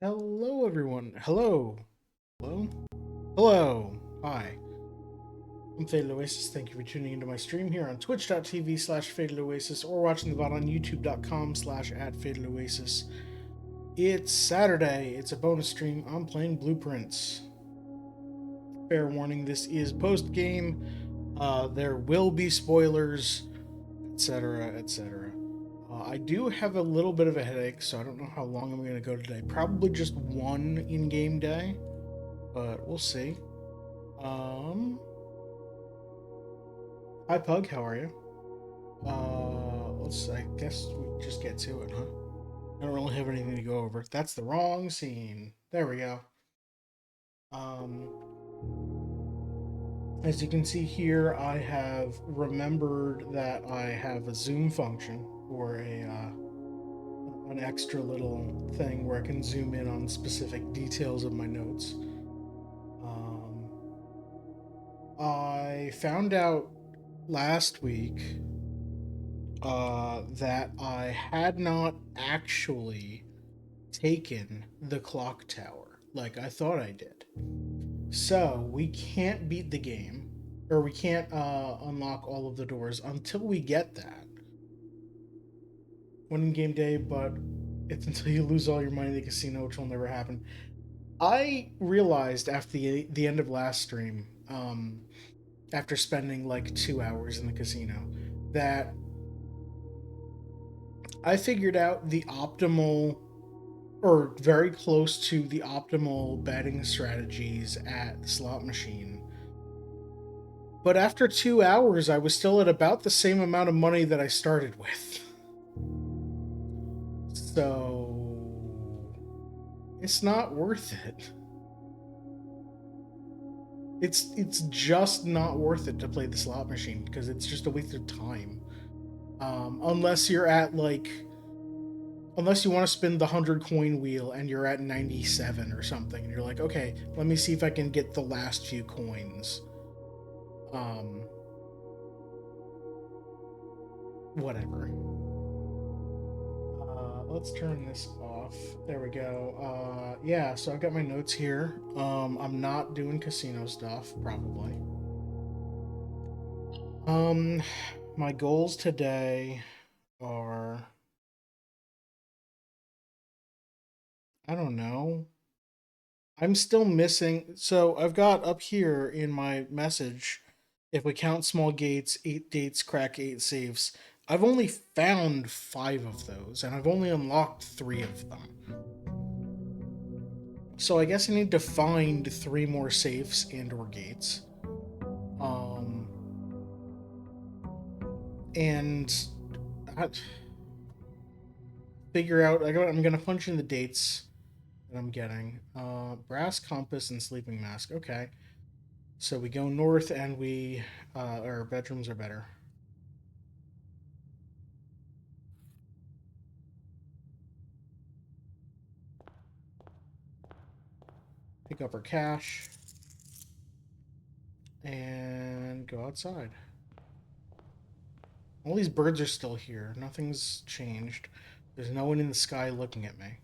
Hello, everyone. Hello. Hello. Hello. Hi. I'm Fatal Oasis. Thank you for tuning into my stream here on twitch.tv/Fatal Oasis or watching the VOD on youtube.com/@Fatal Oasis. It's Saturday. It's a bonus stream. I'm playing Blueprints. Fair warning, this is post game. There will be spoilers, etc., etc. I do have a little bit of a headache, so I don't know how long I'm going to go today. Probably just one in-game day, but we'll see. Hi Pug, how are you? I guess we just get to it, huh? I don't really have anything to go over. That's the wrong scene. There we go. Um, as you can see here, I have remembered that I have a zoom function or an extra little thing where I can zoom in on specific details of my notes. I found out last week that I had not actually taken the clock tower like I thought I did. So we can't beat the game, or we can't unlock all of the doors until we get that. One in game day, but it's until you lose all your money in the casino, which will never happen. I realized after the end of last stream, after spending like 2 hours in the casino, that I figured out the optimal or very close to the optimal betting strategies at the slot machine. But after 2 hours, I was still at about the same amount of money that I started with. So it's not worth it. It's just not worth it to play the slot machine because it's just a waste of time. Unless you're at unless you want to spin the 100 coin wheel and you're at 97 or something, and you're like, okay, let me see if I can get the last few coins. Whatever. Let's turn this off. There we go. Yeah, so I've got my notes here. I'm not doing casino stuff, probably. My goals today are, I don't know. I'm still missing. So I've got up here in my message, if we count small gates, 8 dates, crack 8 safes. I've only found 5 of those, and I've only unlocked 3 of them. So I guess I need to find 3 more safes and/or gates. Um, and I figure out. I'm gonna punch in the dates that I'm getting. Brass compass and sleeping mask. Okay. So we go north and our bedrooms are better. Pick up our cash and go outside. All these birds are still here. Nothing's changed. There's no one in the sky looking at me.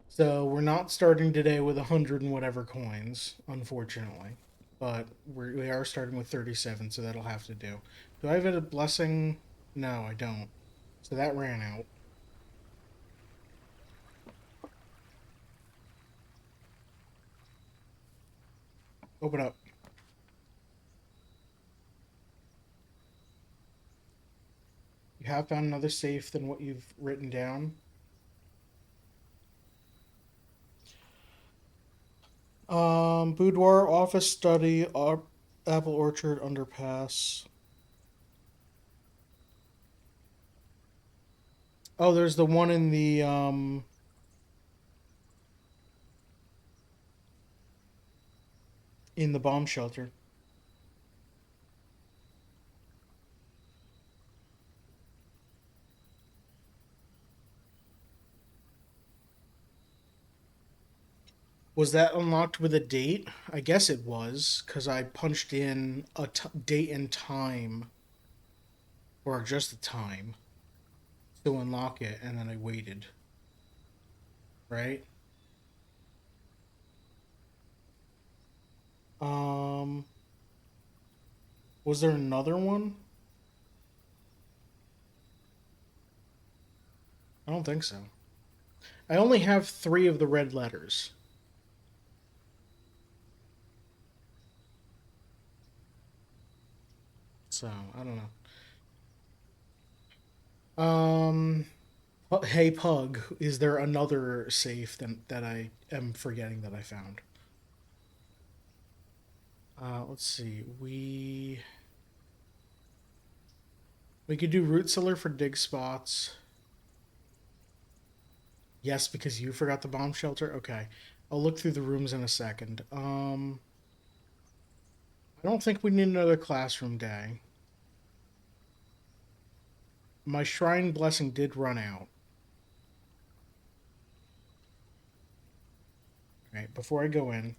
So we're not starting today with 100 and whatever coins, unfortunately. But we are starting with 37, so that'll have to do. Do I have a blessing? No, I don't. So that ran out. Open up. You have found another safe than what you've written down. Boudoir, office, study, apple orchard, underpass. Oh, there's the one in the bomb shelter. Was that unlocked with a date? I guess it was, because I punched in a date and time, or just the time. to unlock it, and then I waited. Right? Um, was there another one? I don't think so. I only have 3 of the red letters. So, I don't know. Hey Pug, is there another safe that I am forgetting that I found? Let's see. We could do root cellar for dig spots. Yes, because you forgot the bomb shelter. Okay, I'll look through the rooms in a second. I don't think we need another classroom day. My shrine blessing did run out. All right, before I go in,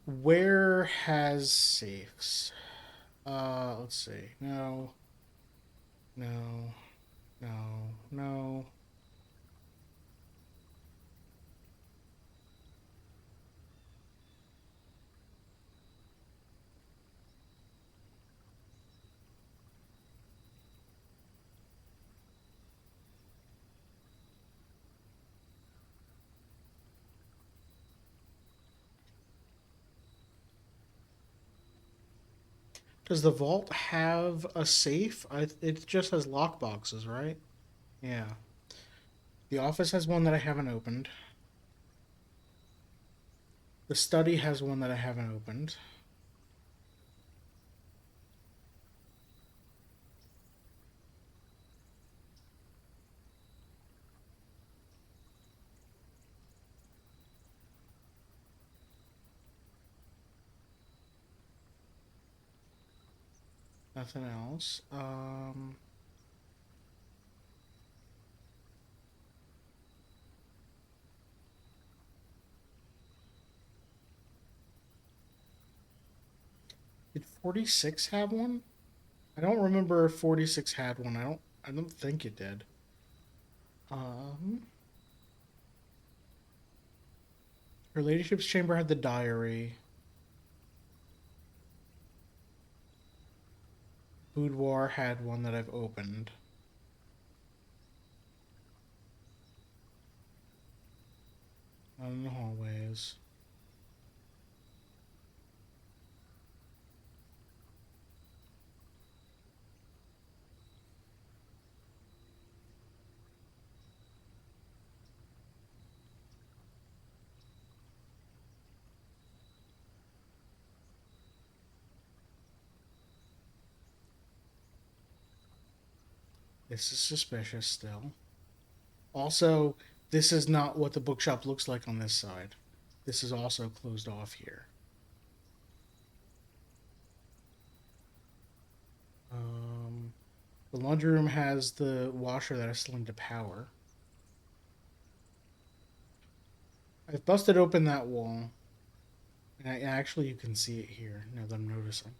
where has safes? Let's see. No, no, no, no. Does the vault have a safe? It just has lockboxes, right? Yeah. The office has one that I haven't opened. The study has one that I haven't opened. Nothing else. Did 46 have one? I don't remember if 46 had one. I don't think it did. Um Her ladyship's chamber had the diary. Boudoir had one that I've opened. Not in the hallways. This is suspicious still. Also, this is not what the bookshop looks like on this side. This is also closed off here. Um, the laundry room has the washer that is still into power. I've busted open that wall. And actually, you can see it here now that I'm noticing.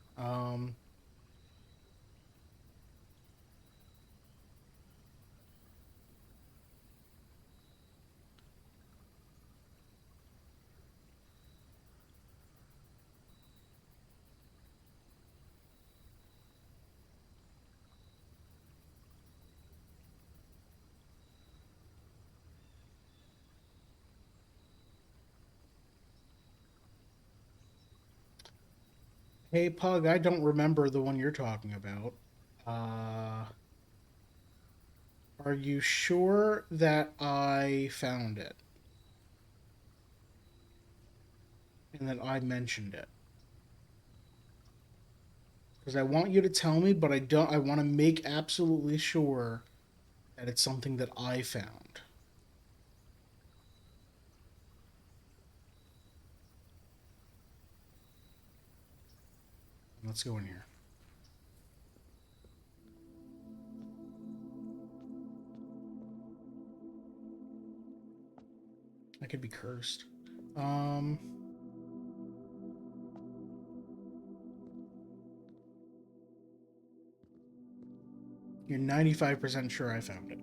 Hey, Pug, I don't remember the one you're talking about. Uh, are you sure that I found it and that I mentioned it? Because I want you to tell me, but I don't. I want to make absolutely sure that it's something that I found. Let's go in here. I could be cursed. Um, You're 95% sure I found it.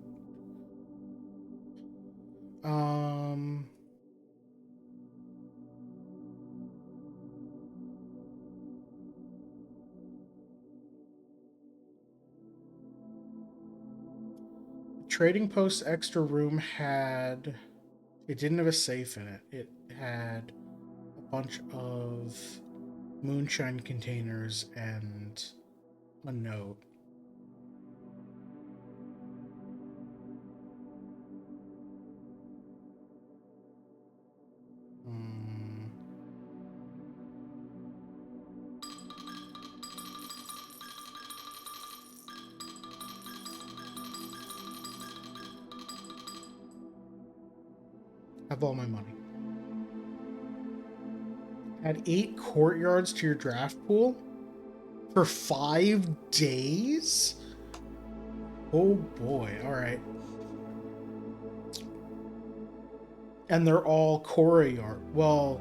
Trading Post extra room had... It didn't have a safe in it. It had a bunch of moonshine containers and a note. Have all my money. Add 8 courtyards to your draft pool for 5 days? Oh boy, alright. And they're all courtyard. Well,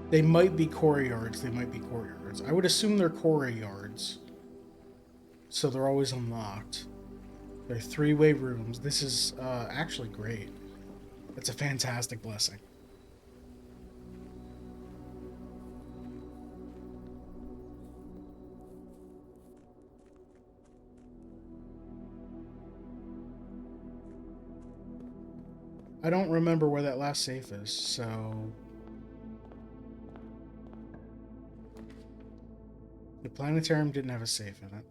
they might be courtyards, they might be courtyards. I would assume they're courtyards. So they're always unlocked. They're 3-way rooms. This is actually great. It's a fantastic blessing. I don't remember where that last safe is, so... The planetarium didn't have a safe in it.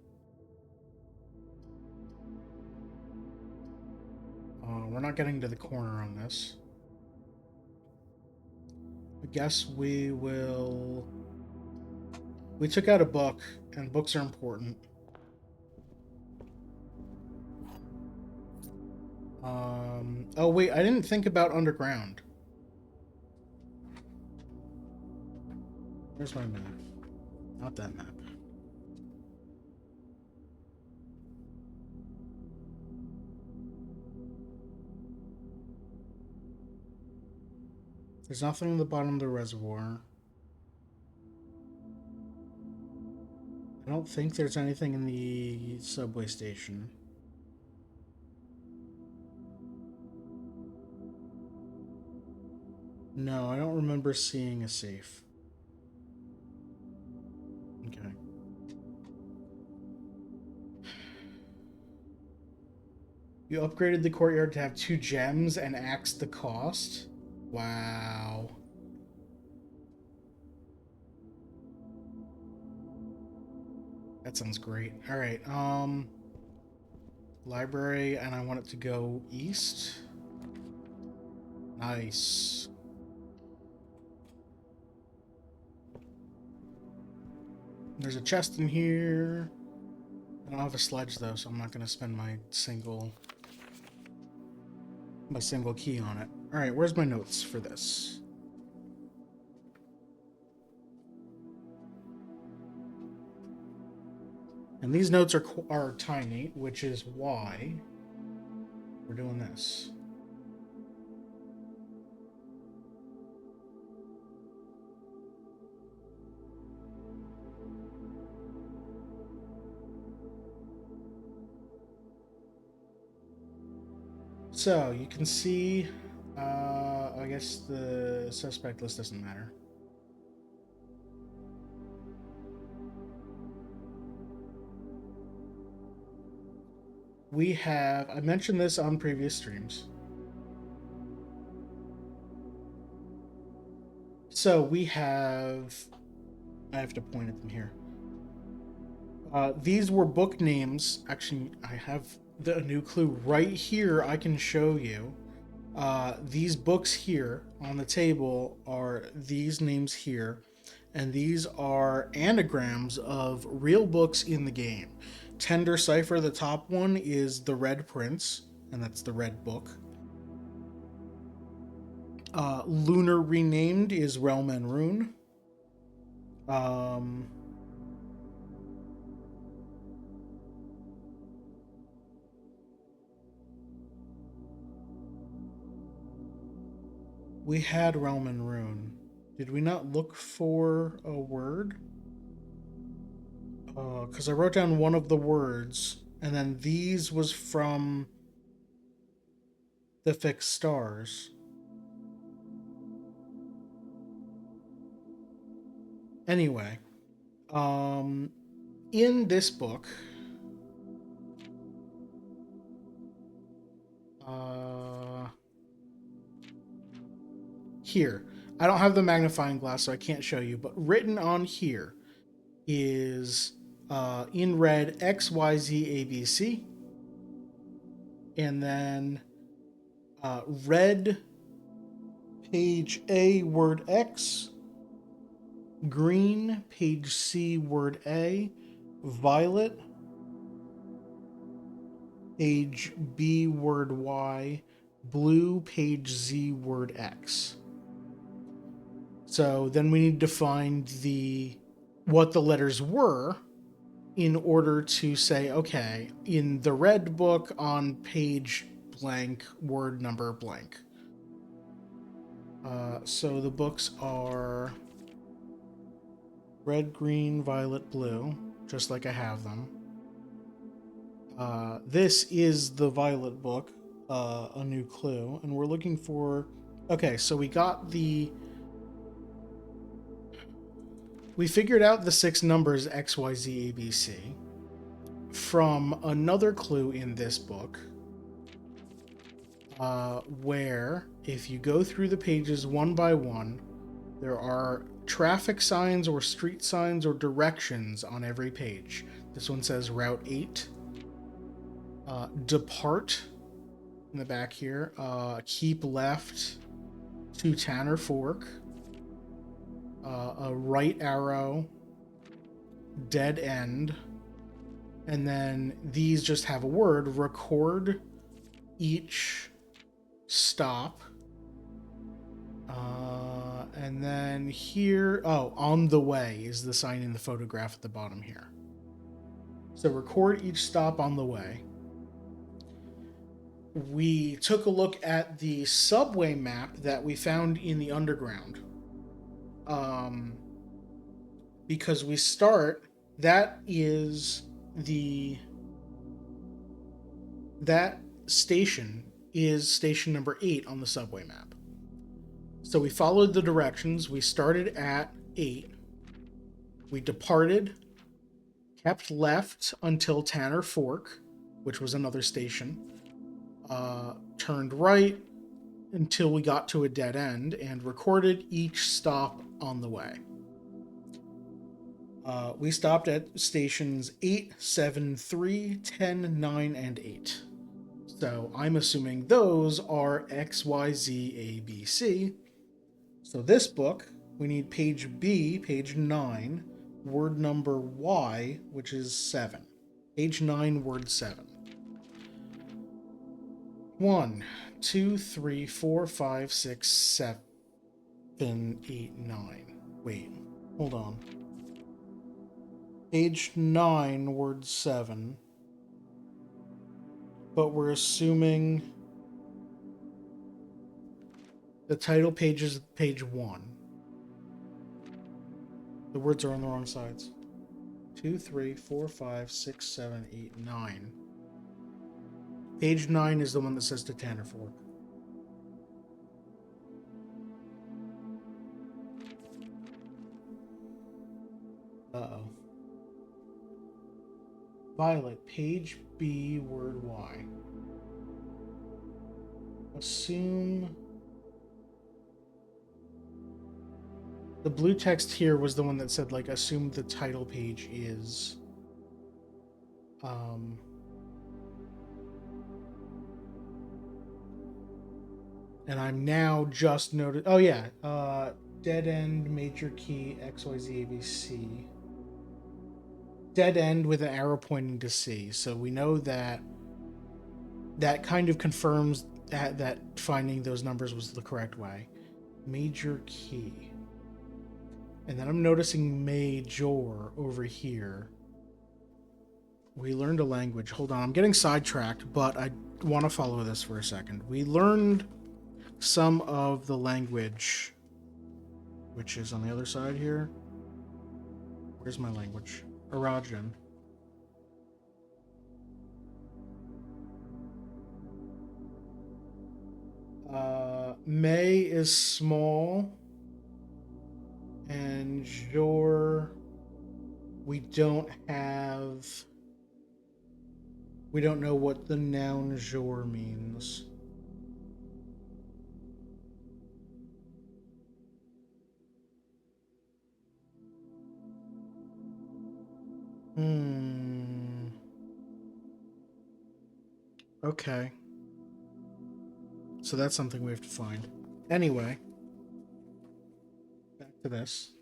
We're not getting to the corner on this. I guess we will... We took out a book, and books are important. Oh wait, I didn't think about underground. Where's my map? Not that map. There's nothing in the bottom of the reservoir. I don't think there's anything in the subway station. No, I don't remember seeing a safe. Okay. You upgraded the courtyard to have 2 gems and axed the cost? Wow. That sounds great. Alright, library, and I want it to go east. Nice. There's a chest in here. I don't have a sledge though, so I'm not gonna spend my single key on it. Alright, where's my notes for this? And these notes are tiny, which is why we're doing this. So, you can see, I guess the suspect list doesn't matter. We have, I mentioned this on previous streams. So we have, I have to point at them here. These were book names. Actually, I have a new clue right here I can show you. These books here on the table are these names here, and these are anagrams of real books in the game. Tender Cipher, the top one, is The Red Prince, and that's the red book. Lunar Renamed is Realm and Rune. We had Realm and Rune. Did we not look for a word? Because I wrote down one of the words. And then these was from the fixed stars. Anyway, in this book, here, I don't have the magnifying glass, so I can't show you, but written on here is in red XYZ ABC, and then red page A word X, green page C word A, violet page B word Y, blue page Z word X. So then we need to find what the letters were in order to say, okay, in the red book on page blank, word number blank. So the books are red, green, violet, blue, just like I have them. This is the violet book, A New Clue, and we're looking for... Okay, so we figured out the 6 numbers XYZABC from another clue in this book, where if you go through the pages one by one, there are traffic signs or street signs or directions on every page. This one says Route 8. Depart in the back here. Keep left to Tanner Fork. A right arrow. Dead end. And then these just have a word. Record each stop. And then here, on the way is the sign in the photograph at the bottom here. So record each stop on the way. We took a look at the subway map that we found in the underground. Because we start, that station is station number 8 on the subway map. So we followed the directions. We started at 8. We departed, kept left until Tanner Fork, which was another station. Turned right until we got to a dead end and recorded each stop on the way. We stopped at stations 8, 7, 3, 10, 9, and 8. So I'm assuming those are XYZABC. So this book, we need page B, page 9, word number Y, which is 7. Page 9, word 7. 1, 2, 3, 4, 5, 6, 7, 8, 9. Wait, hold on. Page 9, word 7. But we're assuming the title page is page 1. The words are on the wrong sides. 2, 3, 4, 5, 6, 7, 8, 9. Page 9 is the one that says to Tanner Fork. Uh-oh. Violet, page B, word Y. Assume... The blue text here was the one that said, like, assume the title page is... And I'm now just noted... Oh, yeah. Dead end, major key, XYZ, ABC. Dead end with an arrow pointing to C. So we know that that kind of confirms that finding those numbers was the correct way. Major key. And then I'm noticing major over here. We learned a language. Hold on, I'm getting sidetracked, but I want to follow this for a second. We learned some of the language, which is on the other side here. Where's my language? Arajan. May is small, and jour, we don't have. We don't know what the noun jour means. Hmm. Okay. So that's something we have to find. Anyway, back to this.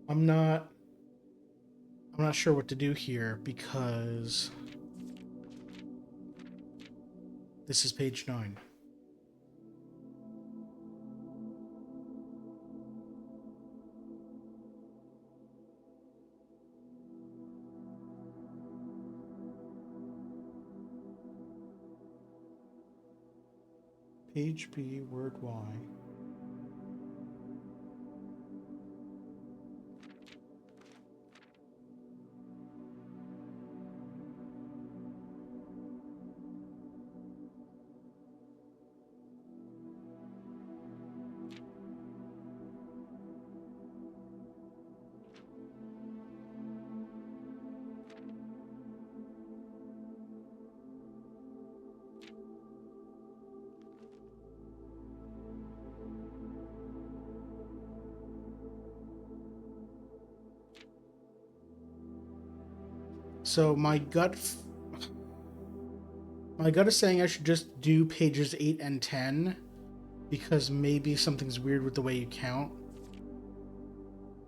I'm not I'm not sure what to do here because this is page 9. Page B, word Y. So my gut is saying I should just do pages 8 and 10 because maybe something's weird with the way you count.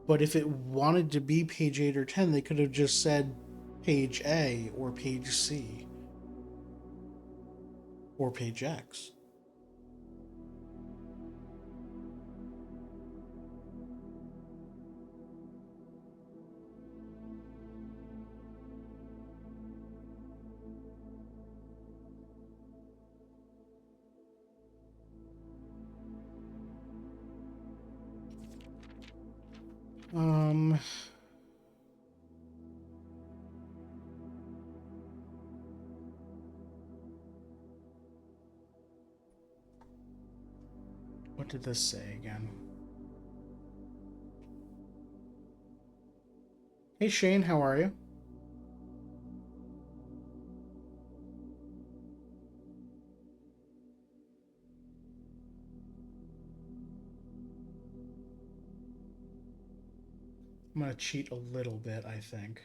But if it wanted to be page 8 or 10, they could have just said page A or page C or page X. Um, what did this say again? Hey Shane, how are you? I'm gonna cheat a little bit, I think.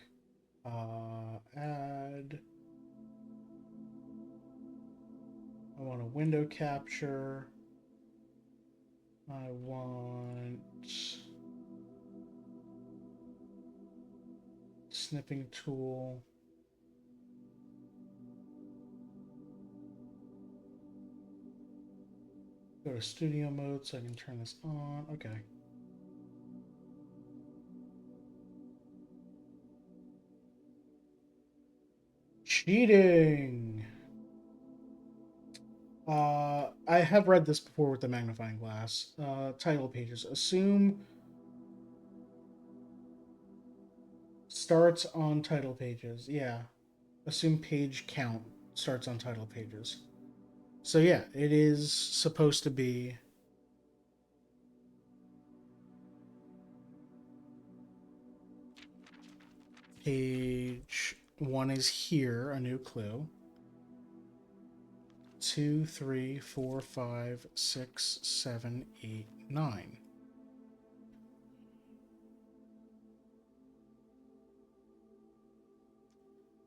Add. I want a window capture. I want snipping tool. Go to studio mode so I can turn this on. Okay. Cheating! I have read this before with the magnifying glass. Title pages. Assume starts on title pages. Yeah. Assume page count starts on title pages. So yeah, it is supposed to be page 1 is here, a new clue. 2, 3, 4, 5, 6, 7, 8, 9.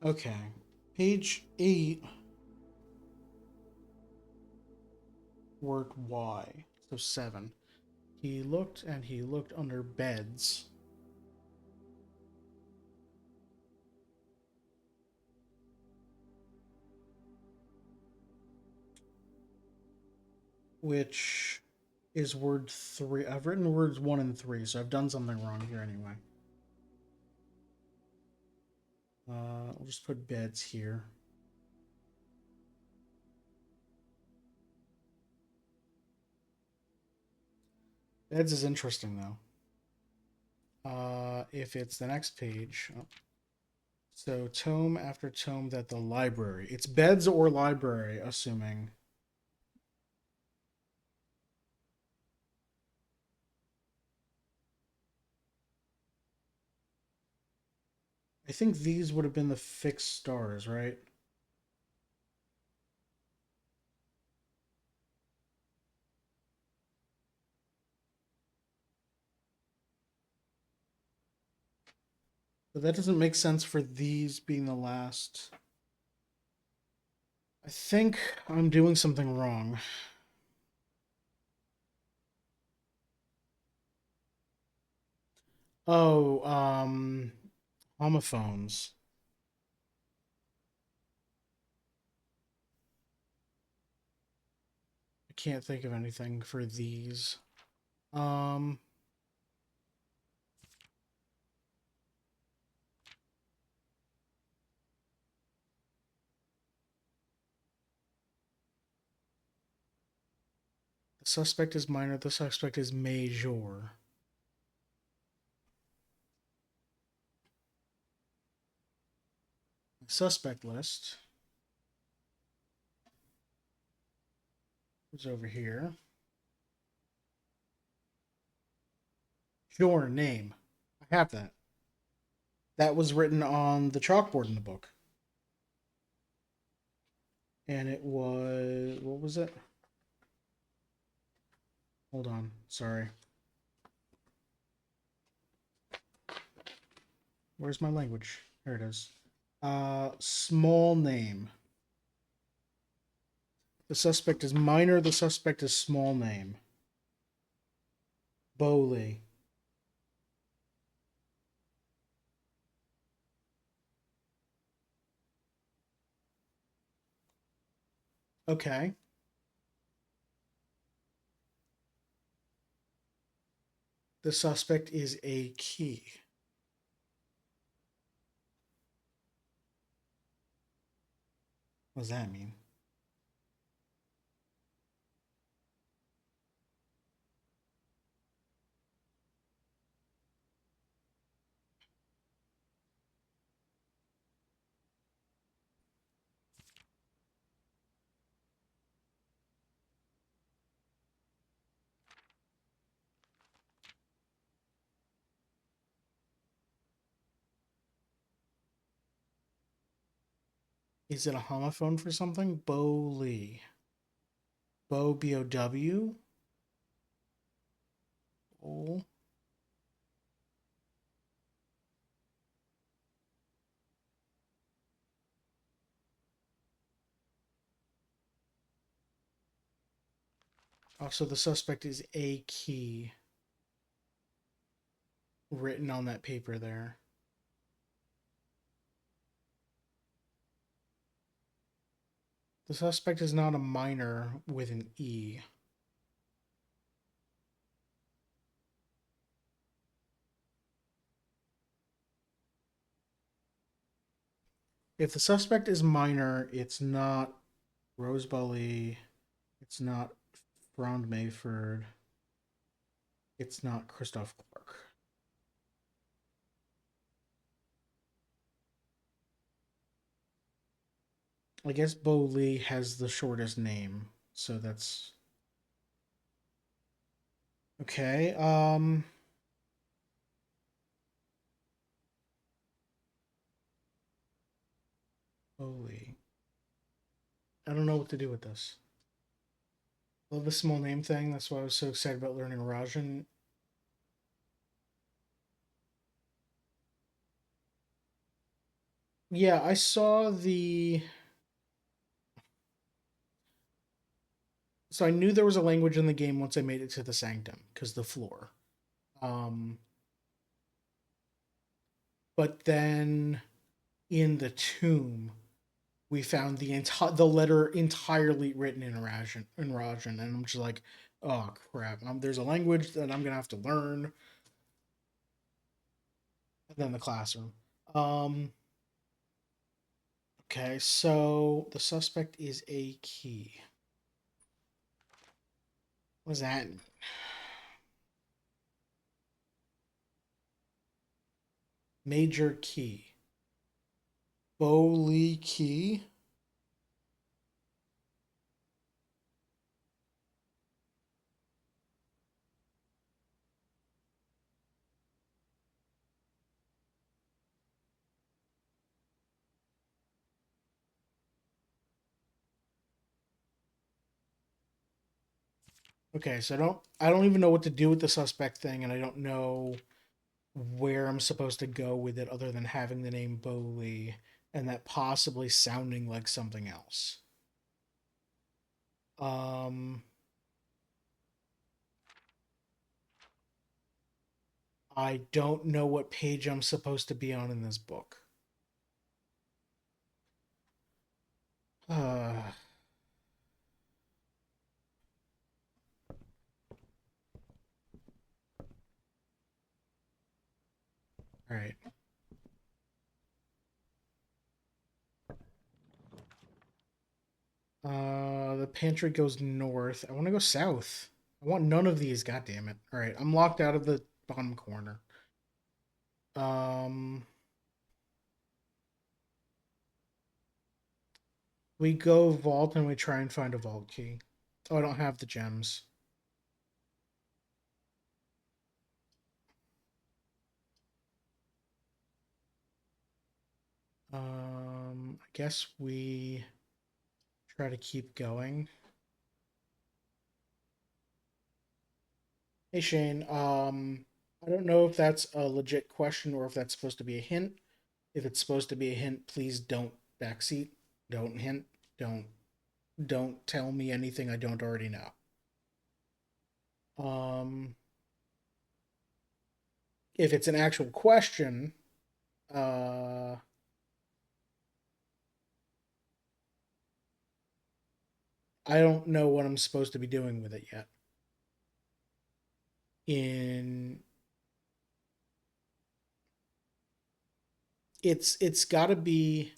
Okay. Page 8, word Y. So 7. He looked and he looked under beds. Which is word 3. I've written words 1 and 3, so I've done something wrong here anyway. I'll just put beds here. Beds is interesting though. If it's the next page, So tome after tome that the library. It's beds or library, assuming. I think these would have been the fixed stars, right? But that doesn't make sense for these being the last. I think I'm doing something wrong. Oh, homophones. I can't think of anything for these. Um, the suspect is minor, the suspect is major. Suspect list is over here. Your name. I have that. That was written on the chalkboard in the book. And it was. What was it? Hold on. Sorry. Where's my language? Here it is. Small name. The suspect is minor. The suspect is small name. Bowley. Okay. The suspect is a key. What does that mean? Is it a homophone for something? Bowley. Bow, B-O-W? Oh. Also, the suspect is a key written on that paper there. The suspect is not a minor with an E. If the suspect is minor, it's not Rose Bully, it's not Frond Mayford, it's not Christoph Clark. I guess Bo Lee has the shortest name, so that's okay. Bo Lee. I don't know what to do with this. Love the small name thing. That's why I was so excited about learning Rajan. Yeah, I saw the. So I knew there was a language in the game once I made it to the Sanctum, because the floor. Um, but then in the tomb, we found the letter entirely written in Rajan, and I'm just like, oh crap! There's a language that I'm gonna have to learn. And then the classroom. Um, okay, so the suspect is a key. What does that mean? Major key. Bowley Key. Okay, so I don't even know what to do with the suspect thing, and I don't know where I'm supposed to go with it other than having the name Bowley and that possibly sounding like something else. Um, I don't know what page I'm supposed to be on in this book. Uh, all right. The pantry goes north. I want to go south. I want none of these. God damn it! All right, I'm locked out of the bottom corner. Um, we go vault and we try and find a vault key. Oh, I don't have the gems. I guess we try to keep going. Hey Shane, I don't know if that's a legit question or if that's supposed to be a hint. If it's supposed to be a hint, please don't backseat. Don't hint. Don't don't tell me anything I don't already know. Um, if it's an actual question, uh, I don't know what I'm supposed to be doing with it yet. In it's got to be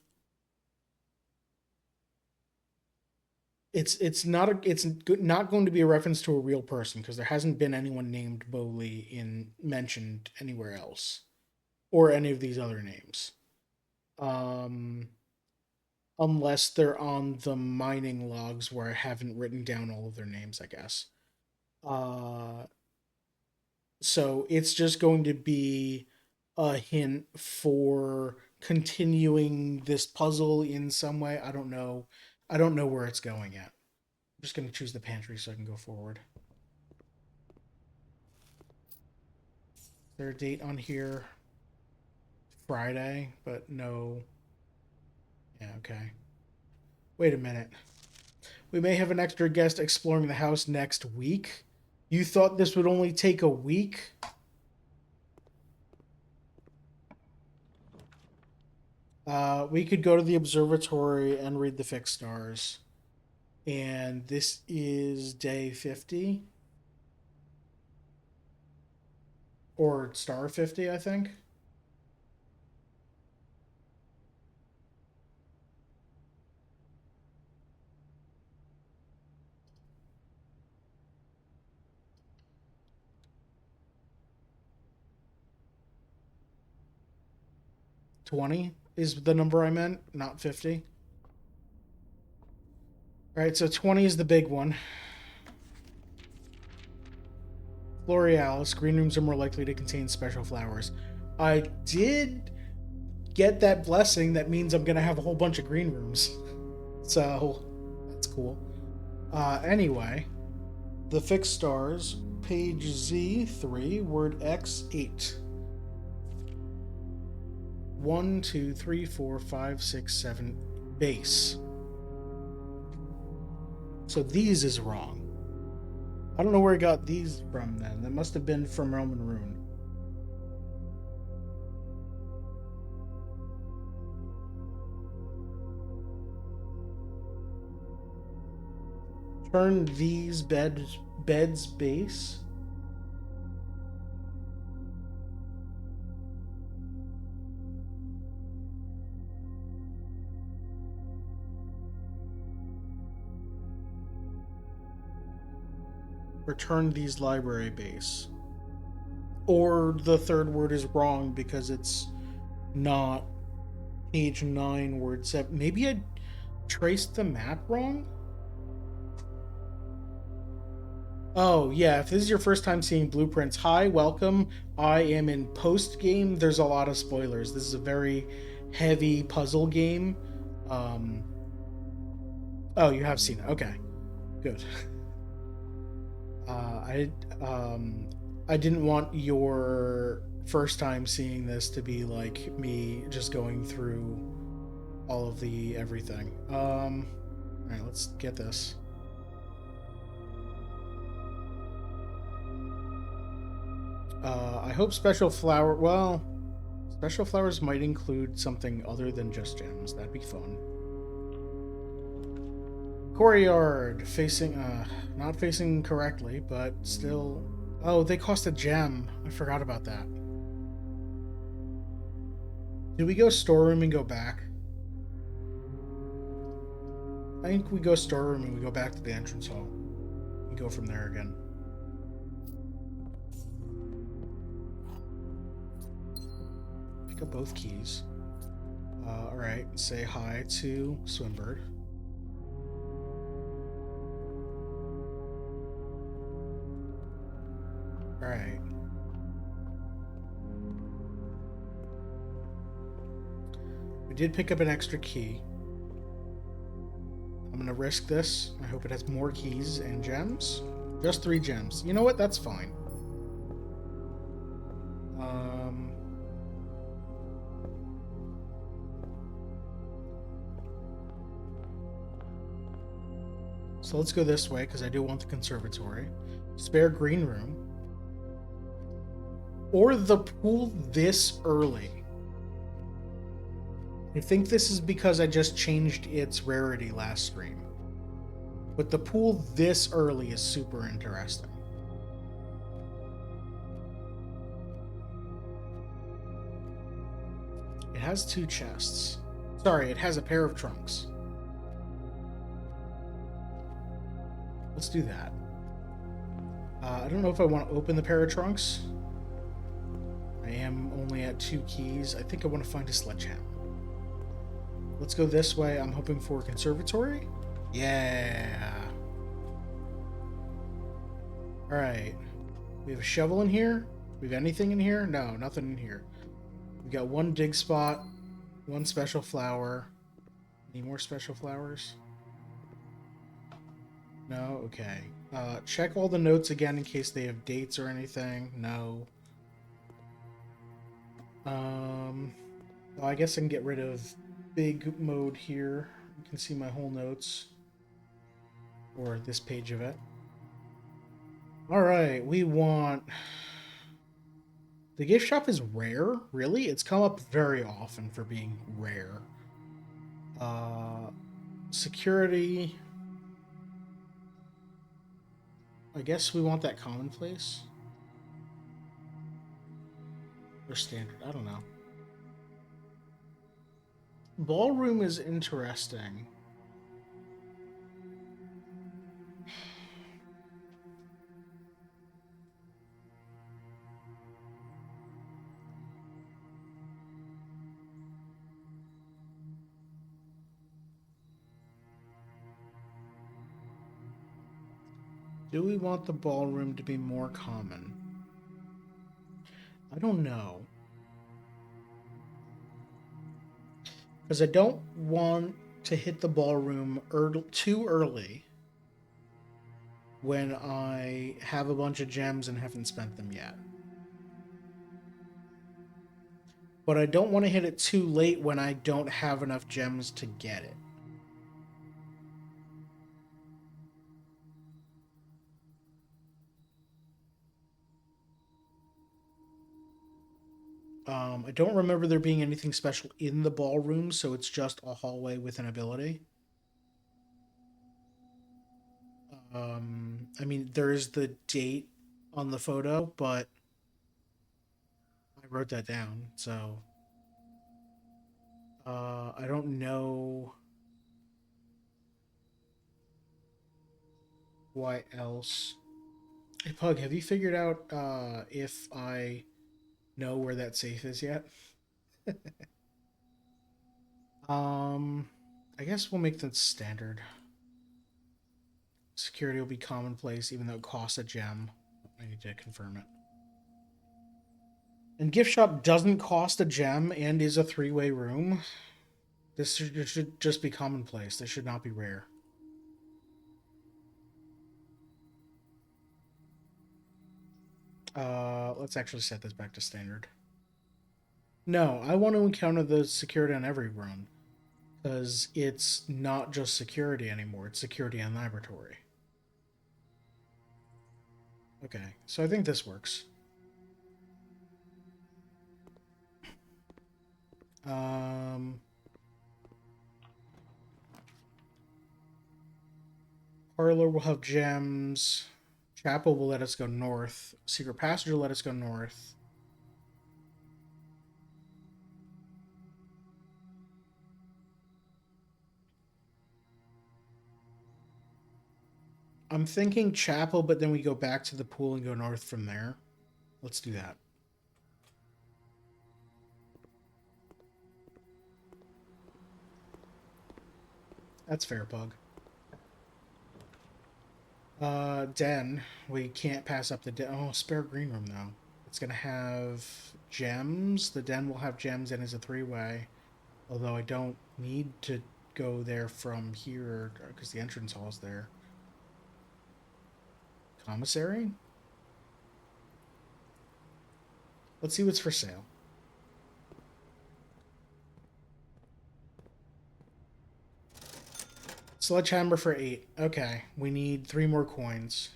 it's not going to be a reference to a real person because there hasn't been anyone named Bowley in mentioned anywhere else or any of these other names. Um, unless they're on the mining logs where I haven't written down all of their names, I guess. Uh, so it's just going to be a hint for continuing this puzzle in some way. I don't know. I don't know where it's going at. I'm just going to choose the pantry so I can go forward. Is there a date on here? Friday, but no. Yeah, okay. Wait a minute. We may have an extra guest exploring the house next week. You thought this would only take a week? We could go to the observatory and read the fixed stars. And this is day 50 or star 50, I think. – 20 is the number I meant, not 50. All right, so 20 is the big one. Florealis, green rooms are more likely to contain special flowers. I did get that blessing. That means I'm going to have a whole bunch of green rooms. So that's cool. Anyway, the fixed stars, page Z3, word X8. 1, 2, 3, 4, 5, 6, 7, base. So these is wrong. I don't know where he got these from then. That must have been from Roman Rune. Turn these beds base. Return these library base. Or the third word is wrong because it's not page 9, word 7. Maybe I traced the map wrong? Oh, yeah, if this is your first time seeing Blueprints, hi, welcome. I am in post-game. There's a lot of spoilers. This is a very heavy puzzle game. Um, oh, you have seen it. Okay, good. Uh, I um, I didn't want your first time seeing this to be like me just going through all of the everything. All right, let's get this. I hope special flower. Well, special flowers might include something other than just gems. That'd be fun. Courtyard facing, not facing correctly, but still. Oh, they cost a gem. I forgot about that. Did we go storeroom and go back? I think we go storeroom and we go back to the entrance hall. And go from there again. Pick up both keys. Alright, say hi to Swimbird. Alright. We did pick up an extra key. I'm gonna risk this. I hope it has more keys and gems. Just 3 gems. You know what? That's fine. So let's go this way because I do want the conservatory. Spare green room. Or the pool this early. I think this is because I just changed its rarity last stream. But the pool this early is super interesting. It has 2 chests. Sorry, it has a pair of trunks. Let's do that. I don't know if I want to open the pair of trunks. I am only at 2 keys. I think I want to find a sledgehammer. Let's go this way. I'm hoping for a conservatory. Yeah. Alright. We have a shovel in here. We have anything in here? No, nothing in here. We got 1 dig spot, 1 special flower. Any more special flowers? No? Okay. Check all the notes again in case they have dates or anything. No. Well, I guess I can get rid of big mode here. You can see my whole notes. Or this page of it. Alright, we want... The gift shop is rare? Really? It's come up very often for being rare. Security... I guess we want that commonplace. Or standard, I don't know. Ballroom is interesting. Do we want the ballroom to be more common? I don't know. Because I don't want to hit the ballroom too early when I have a bunch of gems and haven't spent them yet. But I don't want to hit it too late when I don't have enough gems to get it. I don't remember there being anything special in the ballroom, so it's just a hallway with an ability. I mean, there is the date on the photo, but I wrote that down, so I don't know why else. Hey, Pug, have you figured out if I know where that safe is yet? I guess we'll make that standard. Security will be commonplace, even though it costs a gem. I need to confirm it. And gift shop doesn't cost a gem and is a three-way room. This should just be commonplace. This should not be rare. Let's actually set this back to standard. No, I want to encounter the security on every run. Because it's not just security anymore. It's security and laboratory. Okay, so I think this works. Parlor will have gems. Chapel will let us go north. Secret Passage will let us go north. I'm thinking Chapel, but then we go back to the pool and go north from there. Let's do that. That's fair, Pug. Den. We can't pass up the den. Oh, spare green room, though. It's going to have gems. The den will have gems and is a three-way. Although I don't need to go there from here because the entrance hall's there. Commissary? Let's see what's for sale. Sledgehammer for 8. Okay, we need 3 more coins.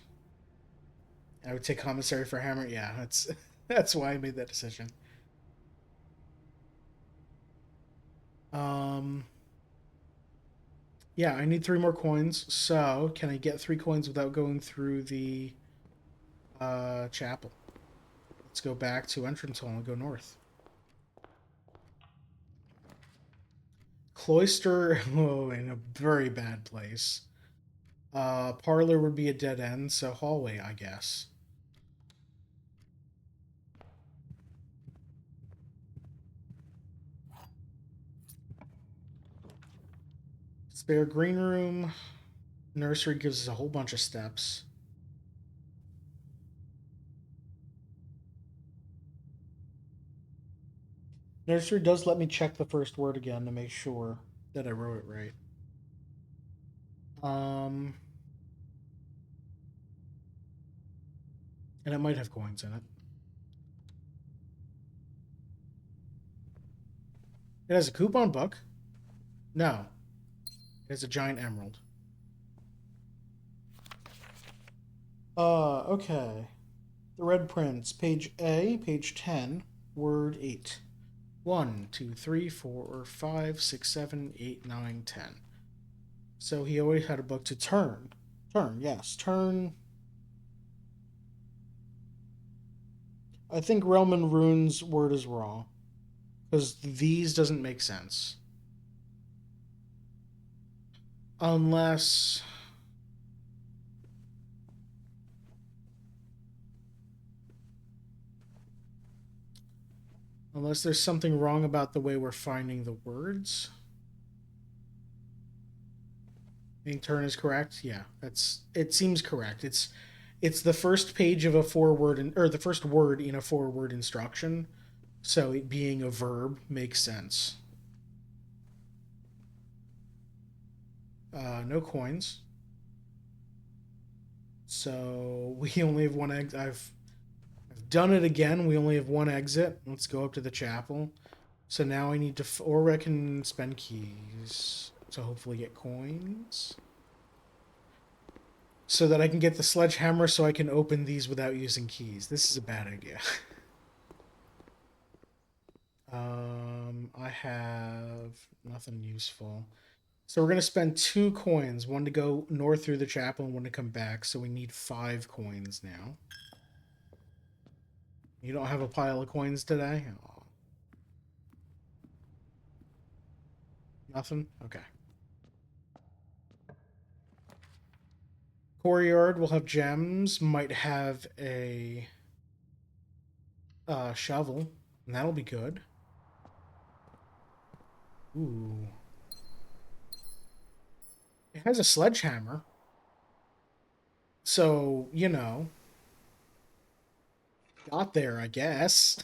I would take commissary for hammer. Yeah, that's why I made that decision. Yeah, I need 3 more coins. So, can I get 3 coins without going through the chapel? Let's go back to entrance hall and go north. Cloister, oh, in a very bad place. Parlor would be a dead end, so hallway, I guess. Spare green room. Nursery gives us a whole bunch of steps. Nursery does let me check the first word again to make sure that I wrote it right. And it might have coins in it. It has a coupon book. No. It has a giant emerald. Okay. The Red Prince, page A, page 10, word 8. 1, 2, 3, 4, 5, 6, 7, 8, 9, 10. So he always had a book to turn. Turn, yes. Turn. I think Realm and Rune's word is wrong. Because these doesn't make sense. Unless... Unless there's something wrong about the way we're finding the words. I think turn is correct. Yeah, it seems correct. It's the first page of a 4-word or the first word in a 4-word instruction. So it being a verb makes sense. No coins. So we only have one exit. I've done it again. We only have one exit. Let's go up to the chapel. So now I need to, or I can spend keys to hopefully get coins. So that I can get the sledgehammer so I can open these without using keys. This is a bad idea. I have nothing useful. So we're going to spend 2 coins. One to go north through the chapel and one to come back. So we need 5 coins now. You don't have a pile of coins today? Aww. Nothing? Okay. Courtyard will have gems. Might have a shovel. And that'll be good. Ooh. It has a sledgehammer. So, you know, got there, I guess.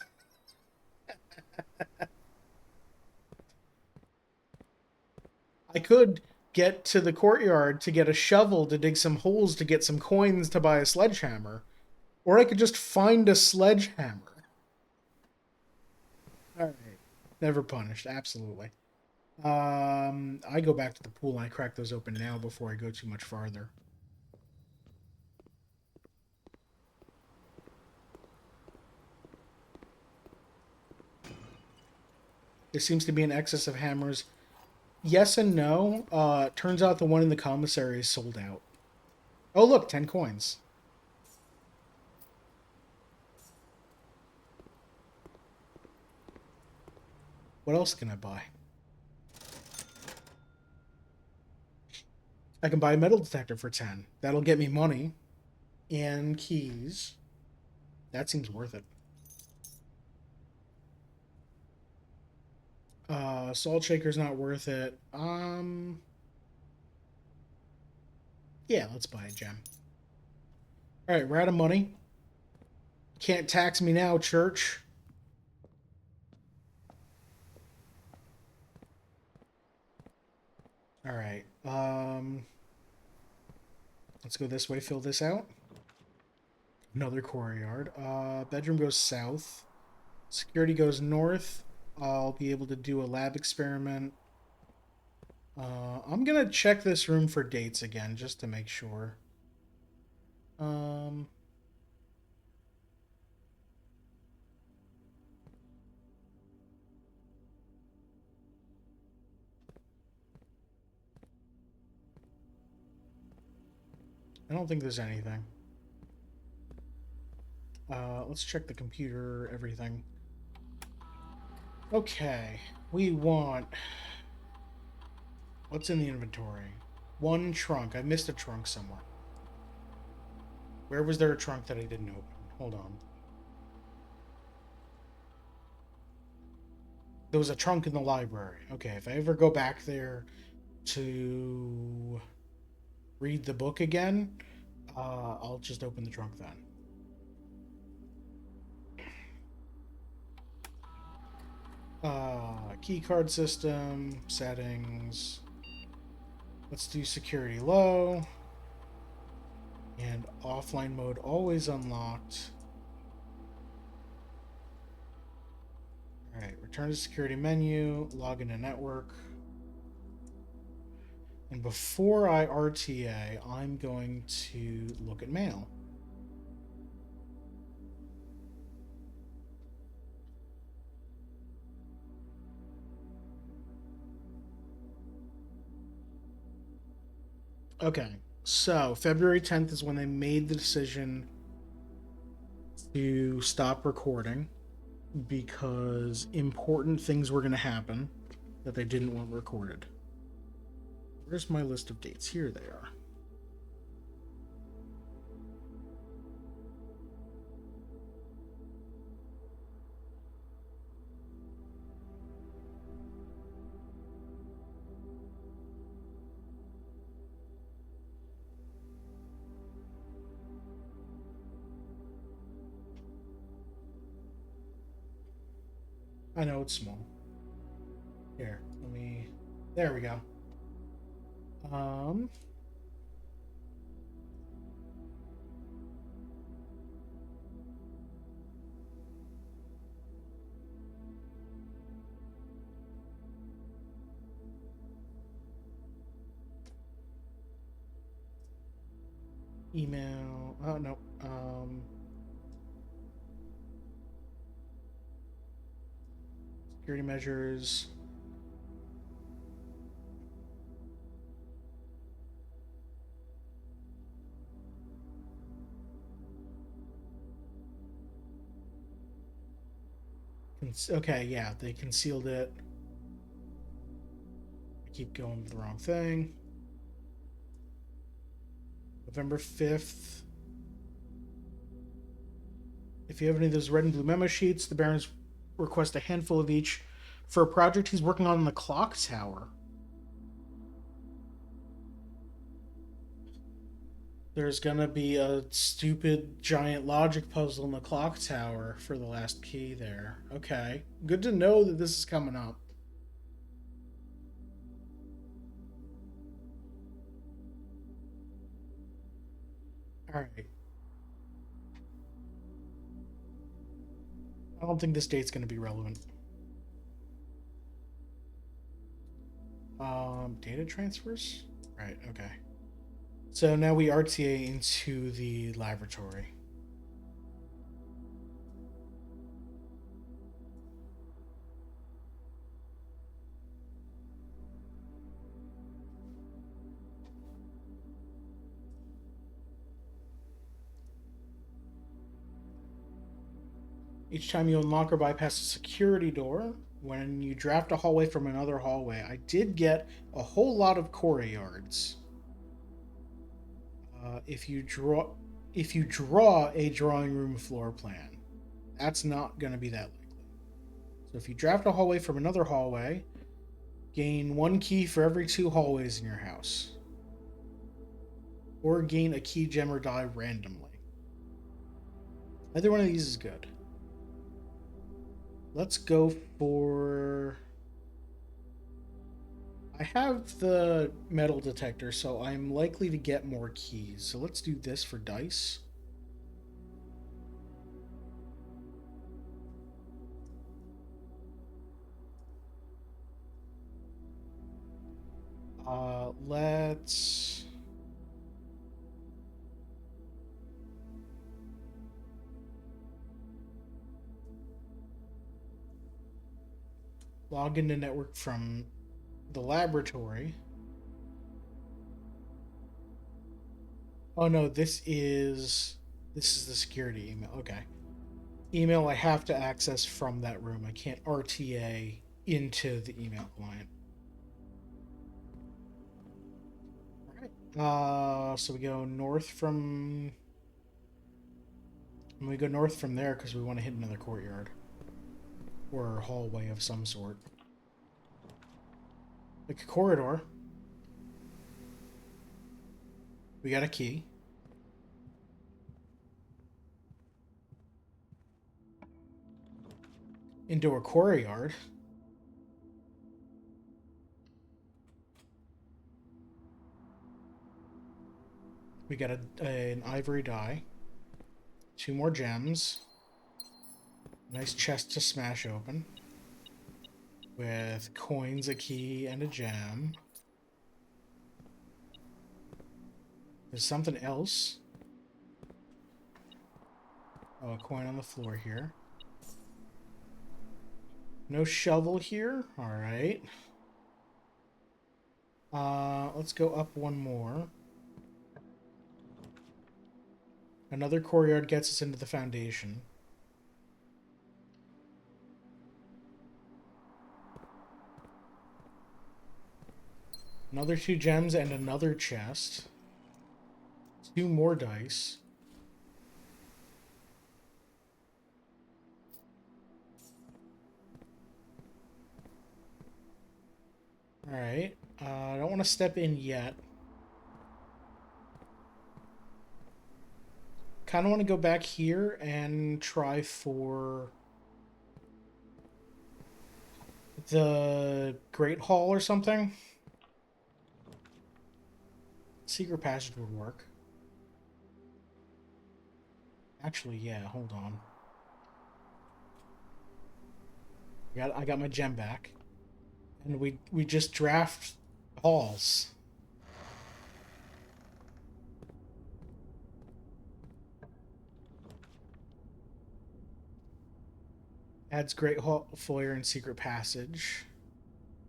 I could get to the courtyard to get a shovel to dig some holes to get some coins to buy a sledgehammer. Or I could just find a sledgehammer. Alright. Never punished, absolutely. I go back to the pool and I crack those open now before I go too much farther. There seems to be an excess of hammers. Yes and no. Turns out the one in the commissary is sold out. Oh, look, 10 coins. What else can I buy? I can buy a metal detector for 10. That'll get me money and keys. That seems worth it. Salt shaker's not worth it. Yeah, let's buy a gem. Alright, we're out of money. Can't tax me now, church. Alright, let's go this way, fill this out. Another courtyard. Bedroom goes south. Security goes north. I'll be able to do a lab experiment. I'm gonna check this room for dates again, just to make sure. I don't think there's anything. Let's check the computer, everything. Okay, we want... What's in the inventory? One trunk. I missed a trunk somewhere. Where was there a trunk that I didn't open? Hold on. There was a trunk in the library. Okay, if I ever go back there to read the book again, I'll just open the trunk then. Key card system, settings. Let's do security low. And offline mode always unlocked. Alright, return to security menu, log into network. And before I RTA, I'm going to look at mail. Okay, so February 10th is when they made the decision to stop recording because important things were going to happen that they didn't want recorded. Where's my list of dates? Here they are. I know it's small. Here, let me... There we go. Email... Oh, no. Security measures... Okay, yeah, they concealed it. I keep going with the wrong thing. November 5th. If you have any of those red and blue memo sheets, the Barons request a handful of each for a project he's working on in the clock tower. There's gonna be a stupid giant logic puzzle in the clock tower for the last key there. Okay. Good to know that this is coming up. Alright. I don't think this date's gonna be relevant. Data transfers? Right, okay. So now we RTA into the laboratory. Each time you unlock or bypass a security door, when you draft a hallway from another hallway, I did get a whole lot of core yards. If you draw a drawing room floor plan, that's not going to be that likely. So if you draft a hallway from another hallway, gain 1 key for every 2 hallways in your house, or gain a key gem or die randomly. Either one of these is good. Let's go for... I have the metal detector, so I'm likely to get more keys. So let's do this for dice. Let's... log into network from the laboratory. Oh no, this is the security email. Okay. Email I have to access from that room. I can't RTA into the email client. Alright. So we go north from... we go north from there because we want to hit another courtyard. Or a hallway of some sort. Like a corridor. We got a key. Into a courtyard. We got an ivory die. 2 more gems. Nice chest to smash open. With coins, a key, and a gem. There's something else. Oh, a coin on the floor here. No shovel here. Alright. Let's go up 1 more. Another courtyard gets us into the foundation. Another 2 gems and another chest. 2 more dice. Alright. I don't want to step in yet. Kind of want to go back here and try for the Great Hall or something. Secret passage would work. Actually, yeah, hold on. I got my gem back. And we just draft halls. Adds Great Hall Foyer and Secret Passage.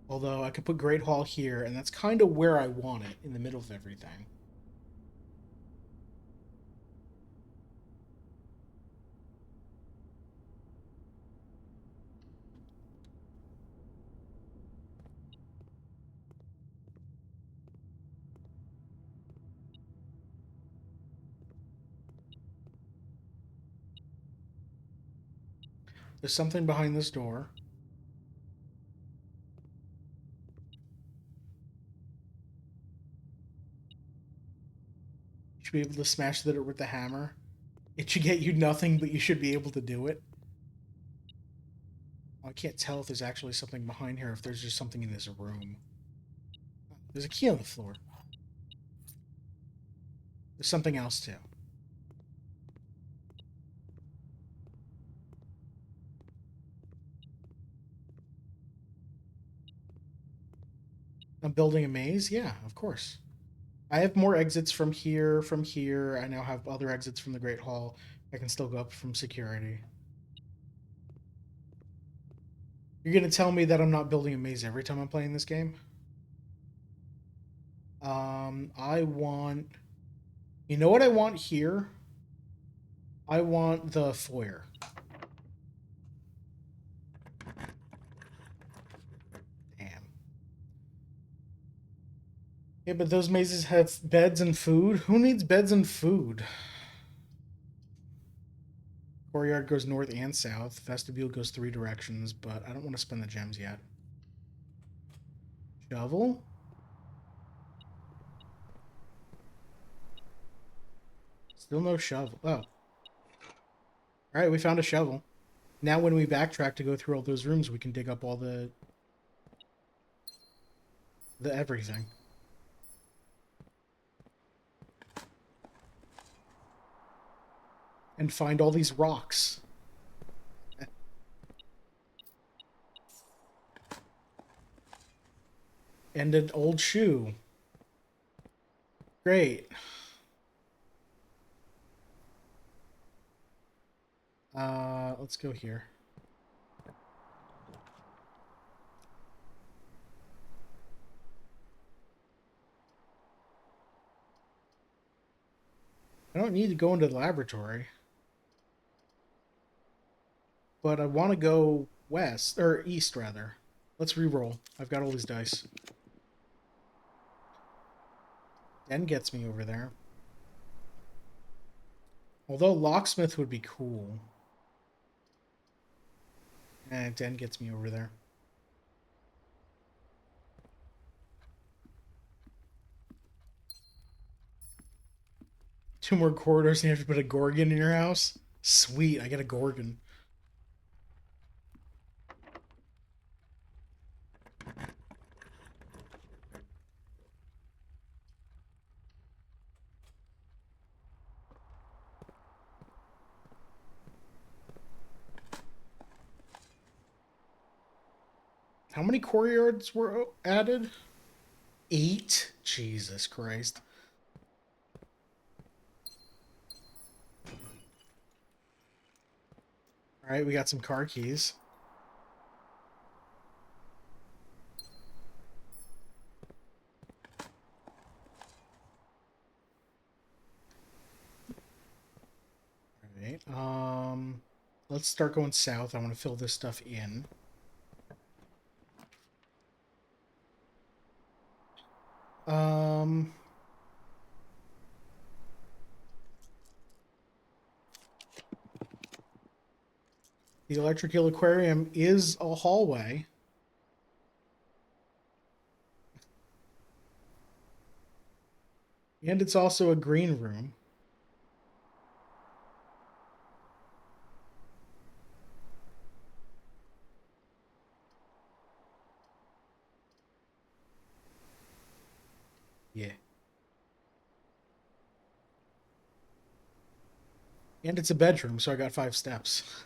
Although I could put Great Hall here, and that's kind of where I want it, in the middle of everything. There's something behind this door. should be able to smash the dirt with the hammer. It should get you nothing, but you should be able to do it. I can't tell if there's actually something behind here, if there's just something in this room. There's a key on the floor. There's something else, too. I'm building a maze? Yeah, of course. I have more exits from here, from here. I now have other exits from the Great Hall. I can still go up from security. You're going to tell me that I'm not building a maze every time I'm playing this game? I want... You know what I want here? I want the foyer. Damn. Yeah, but those mazes have beds and food. Who needs beds and food? Courtyard goes north and south. Vestibule goes 3 directions, but I don't want to spend the gems yet. Shovel? Still no shovel. Oh. Alright, we found a shovel. Now when we backtrack to go through all those rooms, we can dig up all the everything. And find all these rocks. And an old shoe. Great. Let's go here. I don't need to go into the laboratory. But I want to go west, or east, rather. Let's re-roll. I've got all these dice. Den gets me over there. Although locksmith would be cool. And Den gets me over there. Two more corridors and you have to put a Gorgon in your house? Sweet, I get a Gorgon. How many courtyards were added? 8? Jesus Christ. Alright, we got some car keys. Alright, let's start going south. I want to fill this stuff in. The Electric Eel Aquarium is a hallway. And it's also a green room. Yeah. And it's a bedroom, so I got 5 steps.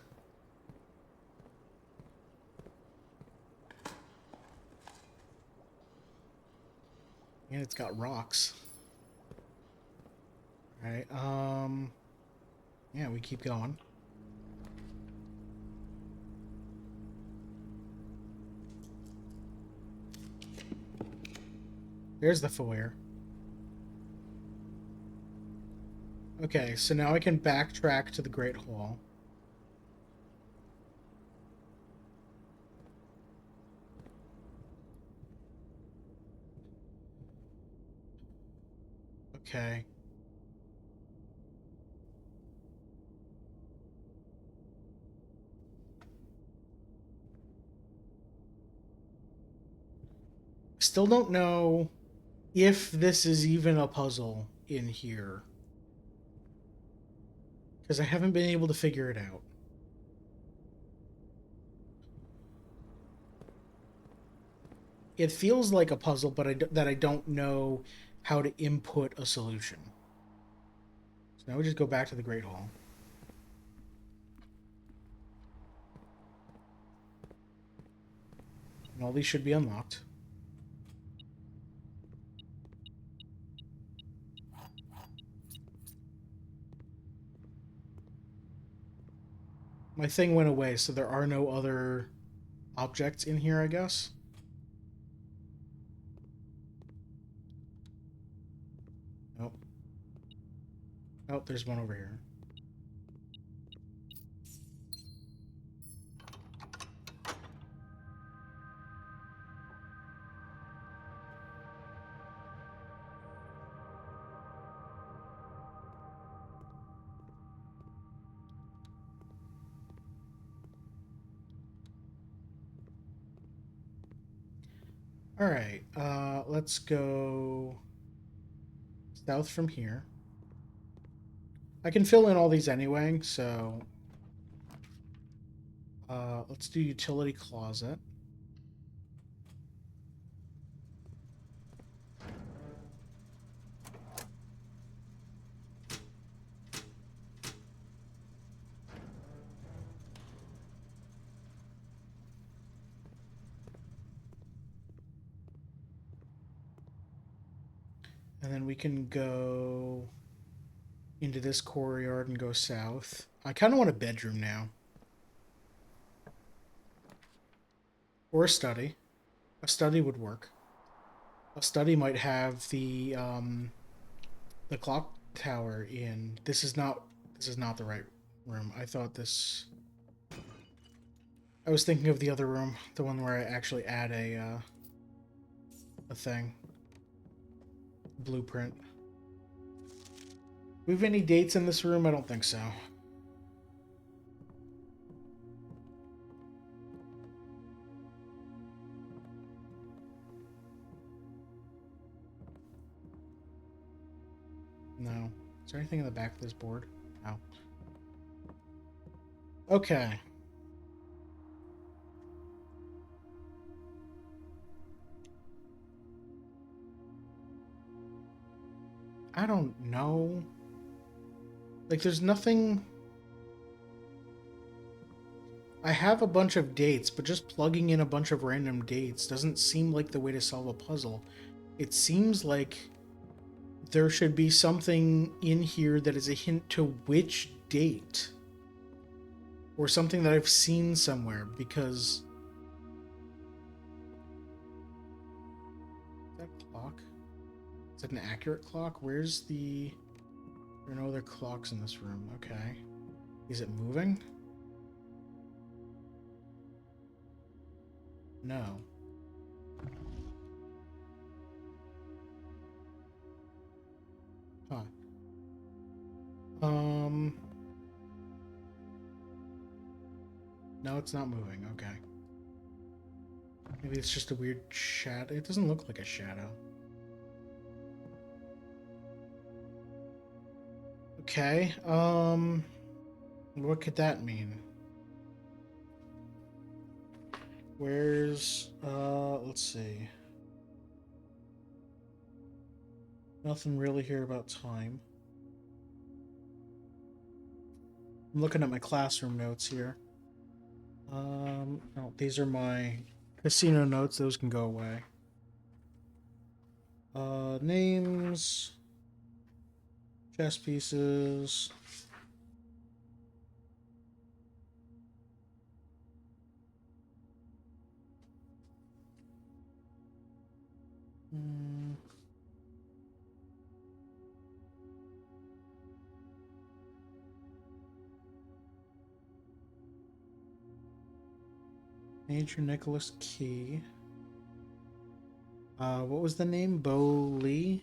And it's got rocks. Alright, yeah, we keep going. There's the foyer. Okay, so now I can backtrack to the Great Hall. Okay. Still don't know if this is even a puzzle in here. because I haven't been able to figure it out. It feels like a puzzle, but that I don't know how to input a solution. So now we just go back to the Great Hall. And all these should be unlocked. My thing went away, so there are no other objects in here, I guess. Nope. Oh, there's one over here. Alright, let's go south from here. I can fill in all these anyway, so let's do utility closet. And then we can go into this courtyard and go south. I kind of want a bedroom now. Or a study. A study would work. A study might have the clock tower in. This is not the right room. I thought this. I was thinking of the other room, the one where I actually add a thing. Blueprint. We have any dates in this room? I don't think so. No. Is there anything in the back of this board? No. Okay. I don't know. Like, there's nothing... I have a bunch of dates, but just plugging in a bunch of random dates doesn't seem like the way to solve a puzzle. It seems like there should be something in here that is a hint to which date. Or something that I've seen somewhere, because... Is that clock? Is that an accurate clock? Where's the... There are no other clocks in this room. Okay. Is it moving? No. Huh. No, it's not moving. Okay. Maybe it's just a weird shadow. It doesn't look like a shadow. Okay. What could that mean? Where's, let's see. Nothing really here about time. I'm looking at my classroom notes here. No, these are my casino notes. Those can go away. Names. Chess pieces. Major Nicholas Key. What was the name? Bo Lee?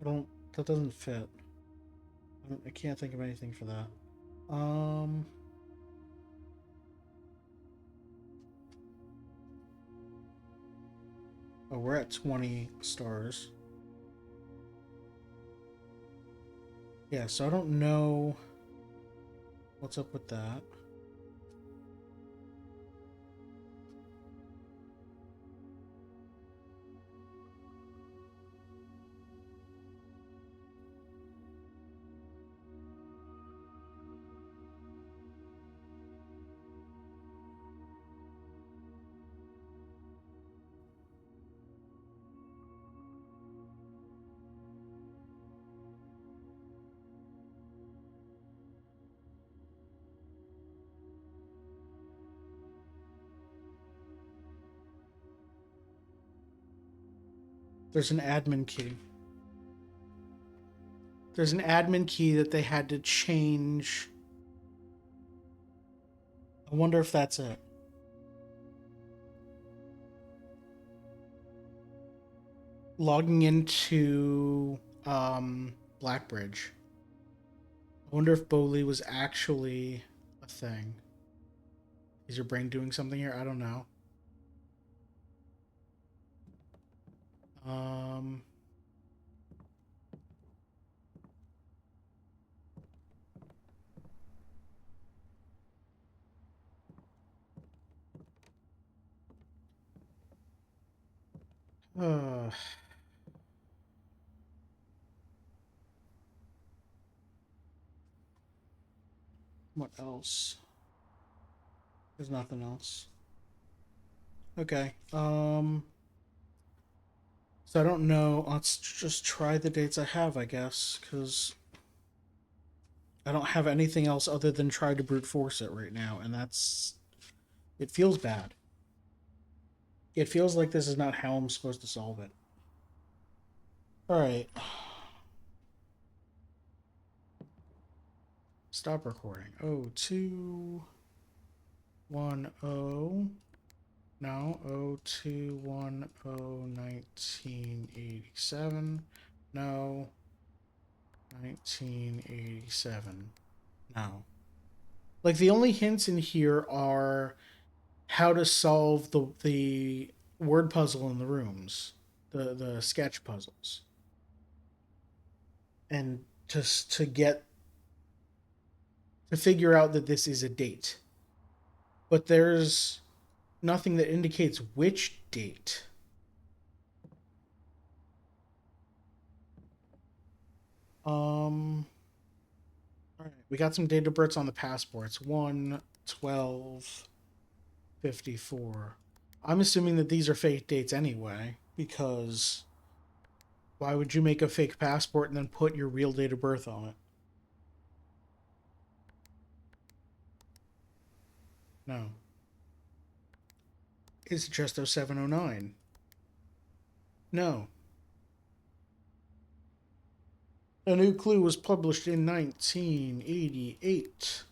That doesn't fit. I can't think of anything for that. Oh, we're at 20 stars. Yeah, so I don't know what's up with that. There's an admin key. There's an admin key that they had to change. I wonder if that's it. Logging into Blackbridge. I wonder if Bowley was actually a thing. Is your brain doing something here? I don't know. Um, uh, what else? There's nothing else. Okay. So I don't know. Let's just try the dates I have, I guess, because I don't have anything else other than try to brute force it right now, and that's. It feels bad. It feels like this is not how I'm supposed to solve it. Alright. Stop recording. Oh, 210. No, 02101987. No. 1987. No. Like the only hints in here are how to solve the word puzzle in the rooms, the sketch puzzles, and just to get to figure out that this is a date. But there's nothing that indicates which date. All right, we got some date of births on the passports. 1/12/54. I'm assuming that these are fake dates anyway, because why would you make a fake passport and then put your real date of birth on it? No. It's just 0709. No. A New Clue was published in 1988.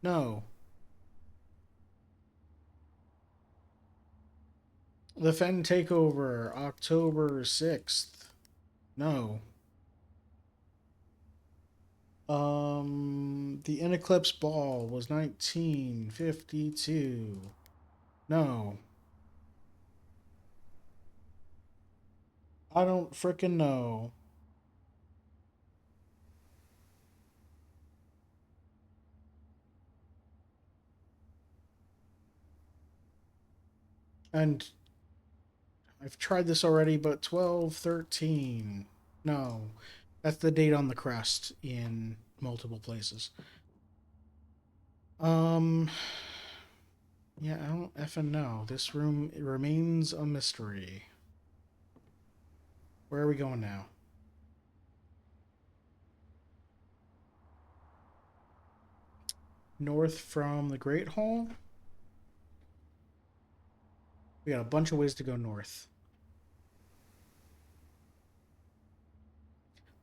No. The Fen Takeover, October 6th. No. The In Eclipse Ball was 1952. No. I don't frickin' know. And I've tried this already, but 12/13. No. That's the date on the crest in multiple places. Um, yeah, I don't effing know. This room remains a mystery. Where are we going now? North from the Great Hall? We got a bunch of ways to go north.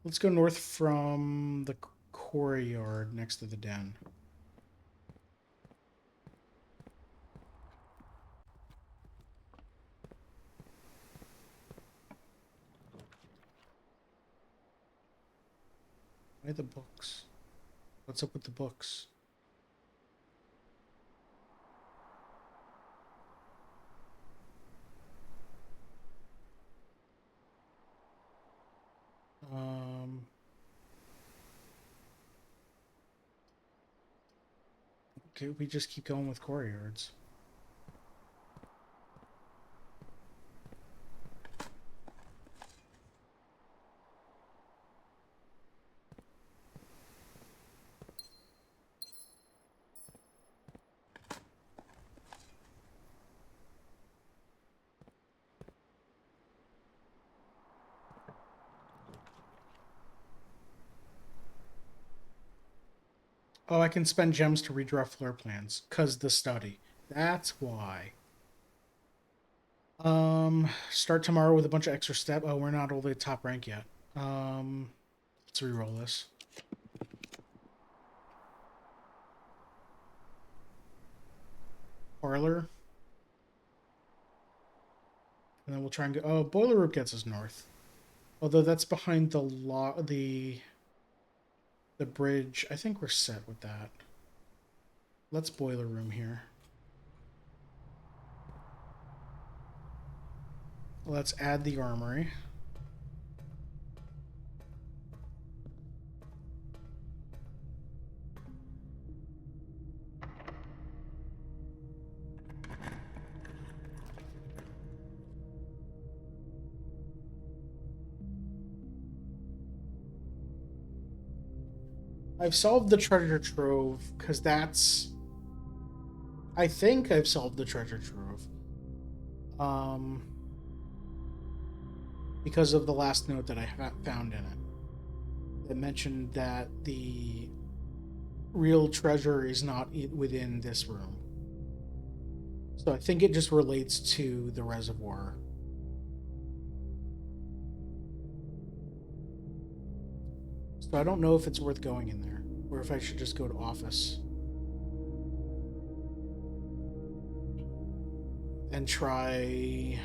Let's go north from the courtyard next to the den. Why the books? What's up with the books? Um, we just keep going with courtyards. Oh, I can spend gems to redraw floor plans. 'Cause the study. That's why. Start tomorrow with a bunch of extra step. Oh, we're not all the way top rank yet. Let's re-roll this. Parlor. And then we'll try and go... Oh, Boiler Room gets us north. Although that's behind the bridge. I think we're set with that. Let's Boiler Room here. Let's add the armory. I've solved the treasure trove, because that's... I think I've solved the treasure trove. Because of the last note that I found in it. That mentioned that the real treasure is not within this room. So I think it just relates to the reservoir. So I don't know if it's worth going in there, or if I should just go to office and try...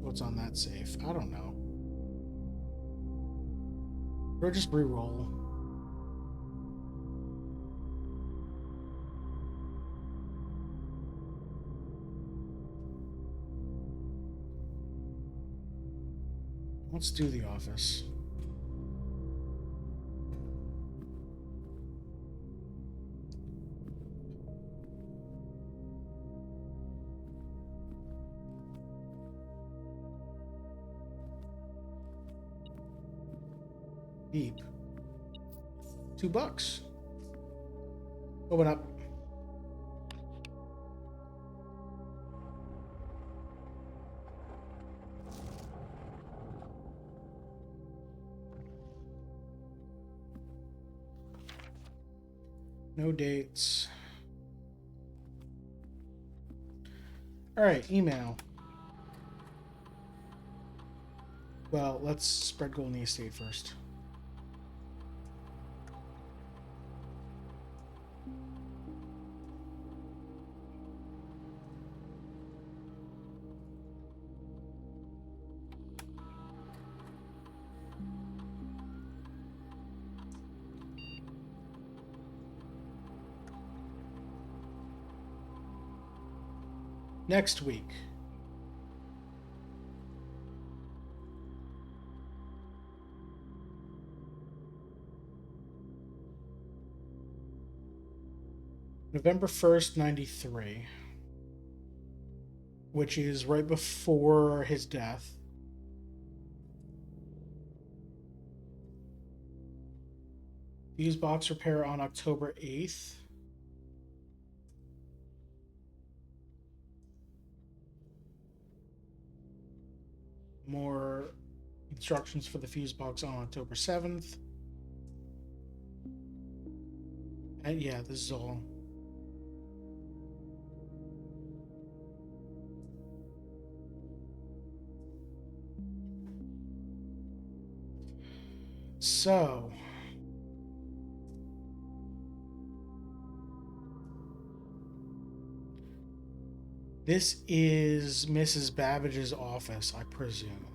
What's on that safe? I don't know. Or just re-roll. Let's do the office. Beep. $2. Open up. No dates. All right, email. Well, let's spread gold in the estate first. Next week. November 1st, 93. Which is right before his death. Fuse box repair on October 8th. More instructions for the fuse box on October 7th. And yeah, this is all. So, this is Mrs. Babbage's office, I presume.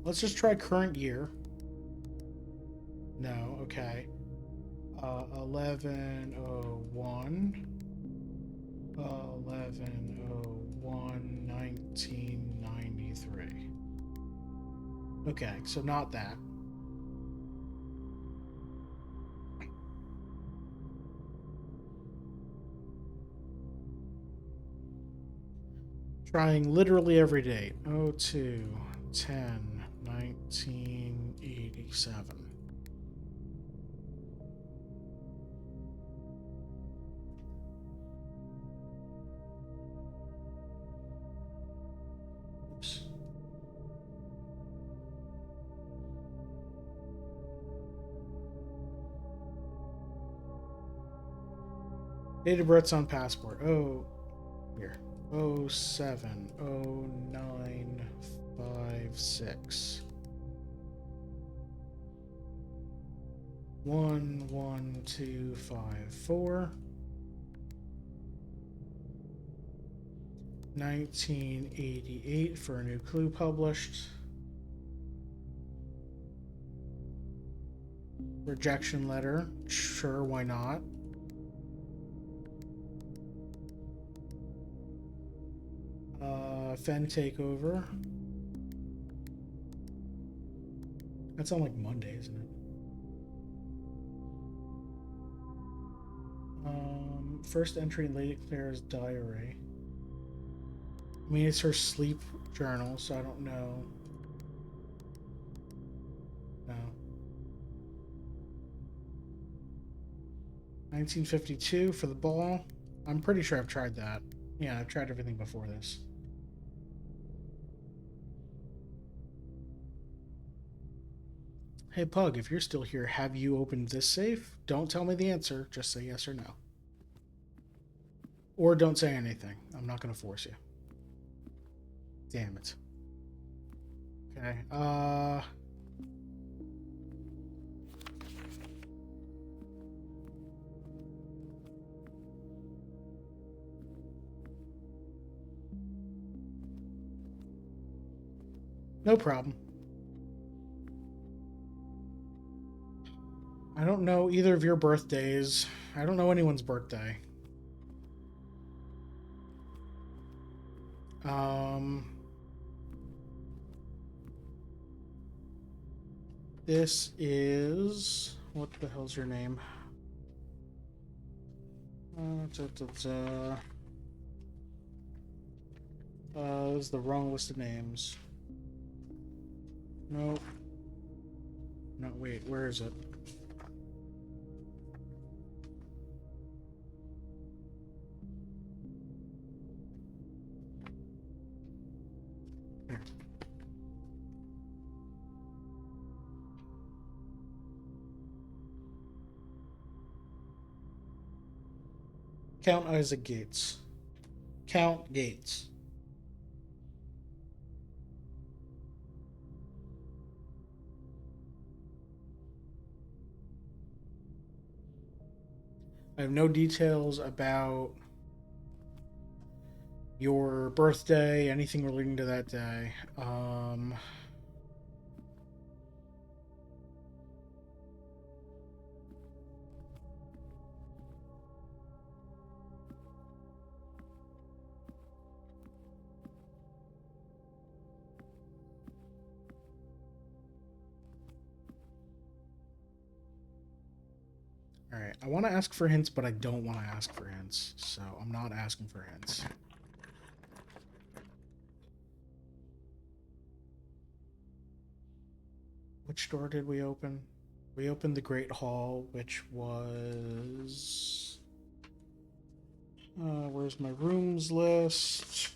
let's just try current year. No, okay. 1101. 1101 1993. Okay, so not that. Trying literally every date. 02 10 1987. Oops. Date of birth's on passport. Oh, here. 070956. 11254. 1988 for a new clue published. Rejection letter. Sure, why not? Fen takeover. That's on like Monday, isn't it? First entry in Lady Claire's diary. I mean, it's her sleep journal, so I don't know. No. 1952 for the ball. I'm pretty sure I've tried that. Yeah, I've tried everything before this. Hey, Pug, if you're still here, have you opened this safe? Don't tell me the answer. Just say yes or no. Or don't say anything. I'm not going to force you. Damn it. Okay. No problem. I don't know either of your birthdays. I don't know anyone's birthday. This is... What the hell's your name? This is the wrong list of names. Nope. No, wait, where is it? Here. Count Isaac Gates. Count Gates. I have no details about your birthday, anything relating to that day. Alright, I want to ask for hints, but I don't want to ask for hints, so I'm not asking for hints. Which door did we open? We opened the Great Hall, which was... where's my rooms list?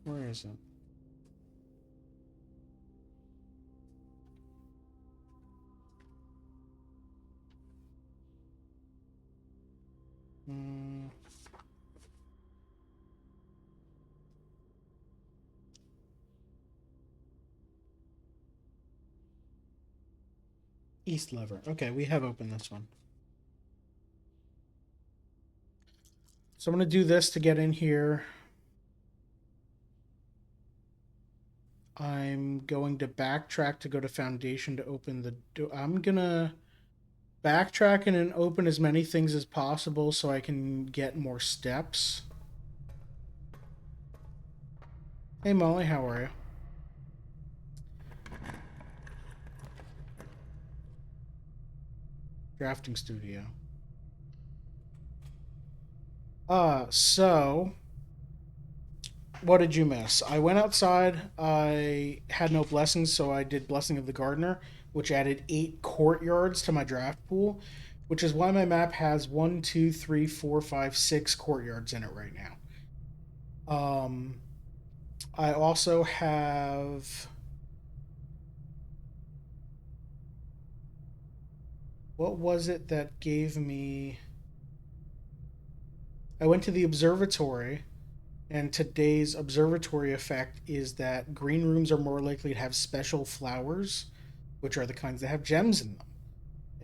Where is it? East lever. Okay, we have opened this one. So I'm going to do this to get in here. I'm going to backtrack to go to Foundation to open the door. I'm gonna backtrack and open as many things as possible so I can get more steps. Hey Molly, how are you? Drafting studio. So what did you miss? I went outside. I had no blessings, so I did Blessing of the Gardener, which added 8 courtyards to my draft pool, which is why my map has 1, 2, 3, 4, 5, 6 courtyards in it right now. I also have. What was it that gave me. I went to the observatory, and today's observatory effect is that green rooms are more likely to have special flowers, which are the kinds that have gems in them.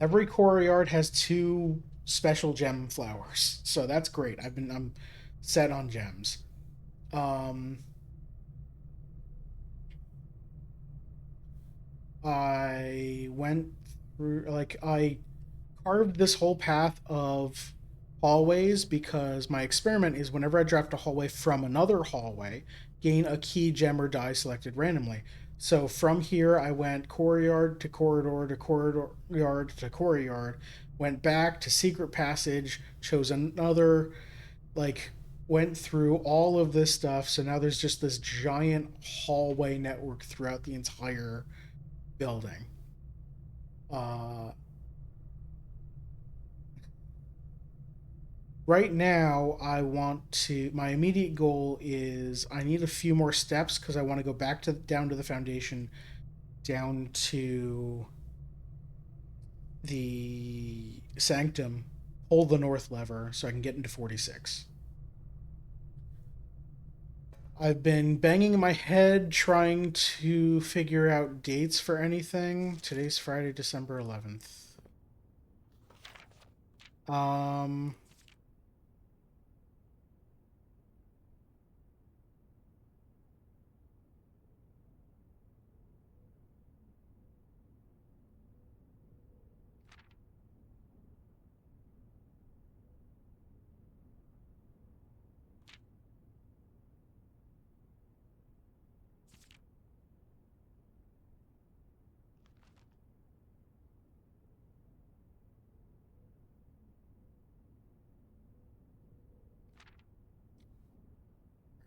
Every courtyard has 2 special gem flowers, so that's great. I'm set on gems. Um, I went through I carved this whole path of hallways because my experiment is whenever I draft a hallway from another hallway, gain a key gem or die selected randomly. So from here, I went courtyard to corridor to corridor to courtyard, went back to secret passage, chose another, like, went through all of this stuff. So now there's just this giant hallway network throughout the entire building. Uh, right now I want to my immediate goal is I need a few more steps because I want to go back to down to the foundation, down to the sanctum, pull the north lever so I can get into 46. I've been banging in my head trying to figure out dates for anything. Today's Friday, December 11th. um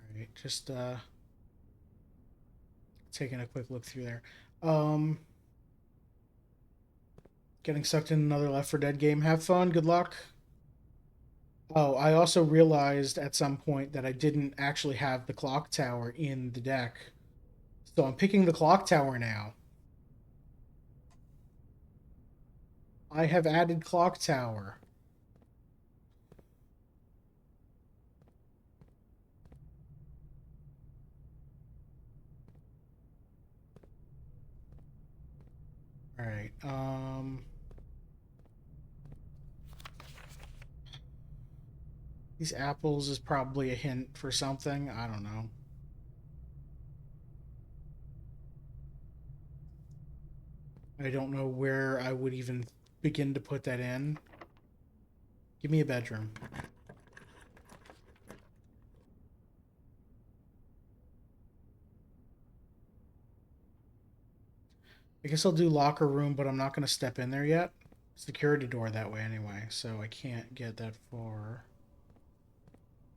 all right, just taking a quick look through there. um Getting sucked in another Left 4 Dead game. Have fun. Good luck. Oh, I also realized at some point that I didn't actually have the clock tower in the deck. So I'm picking the clock tower now. I have added clock tower. All right. These apples is probably a hint for something. I don't know. I don't know where I would even begin to put that in. Give me a bedroom. I guess I'll do locker room, but I'm not going to step in there yet. Security door that way anyway, so I can't get that far.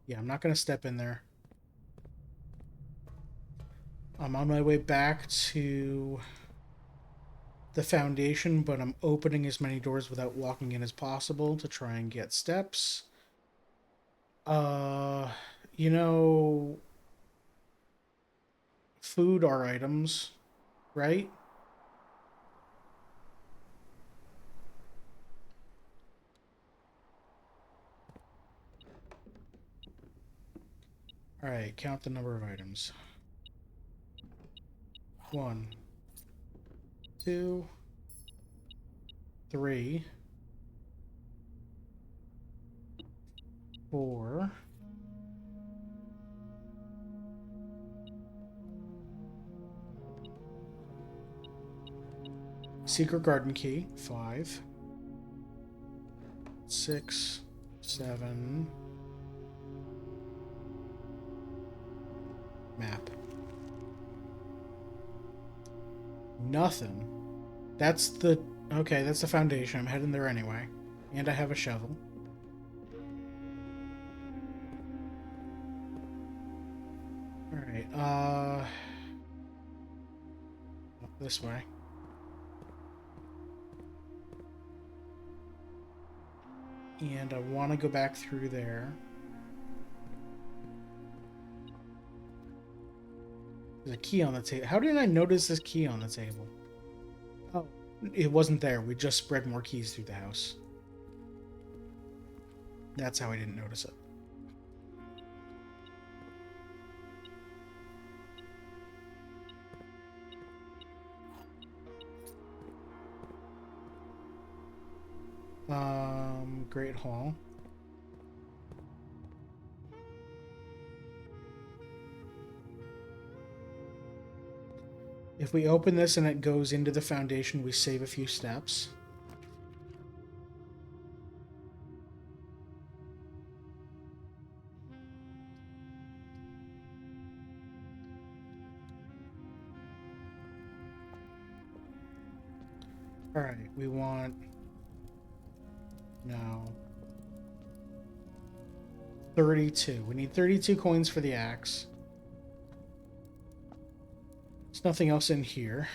Yeah, I'm not going to step in there. I'm on my way back to the foundation, but I'm opening as many doors without walking in as possible to try and get steps. Uh, you know, food are items, right? All right, count the number of items. 1, 2, 3, 4, Secret garden key, 5. 6, 7. Map. Nothing. That's the... Okay, that's the foundation. I'm heading there anyway. And I have a shovel. Alright, this way. And I want to go back through there. There's a key on the table. How did I notice this key on the table? Oh, it wasn't there. We just spread more keys through the house. That's how I didn't notice it. Great Hall. If we open this and it goes into the foundation, we save a few steps. Alright, we want... No. 32. We need 32 coins for the axe. There's nothing else in here.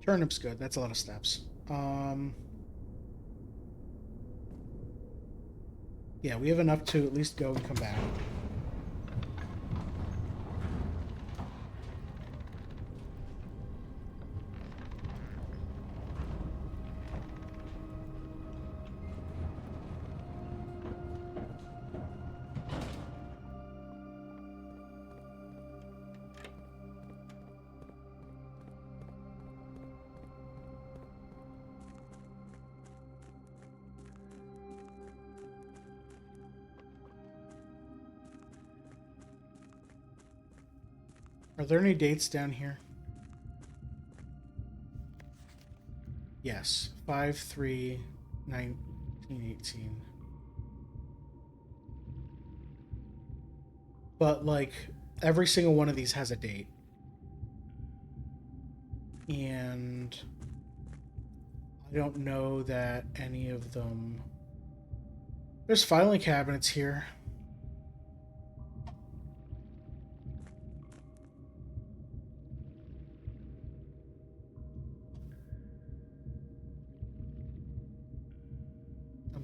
Turnip's good. That's a lot of steps. Yeah, we have enough to at least go and come back. Are there any dates down here? Yes. 5/3/1918. But, like, every single one of these has a date. And I don't know that any of them... There's filing cabinets here.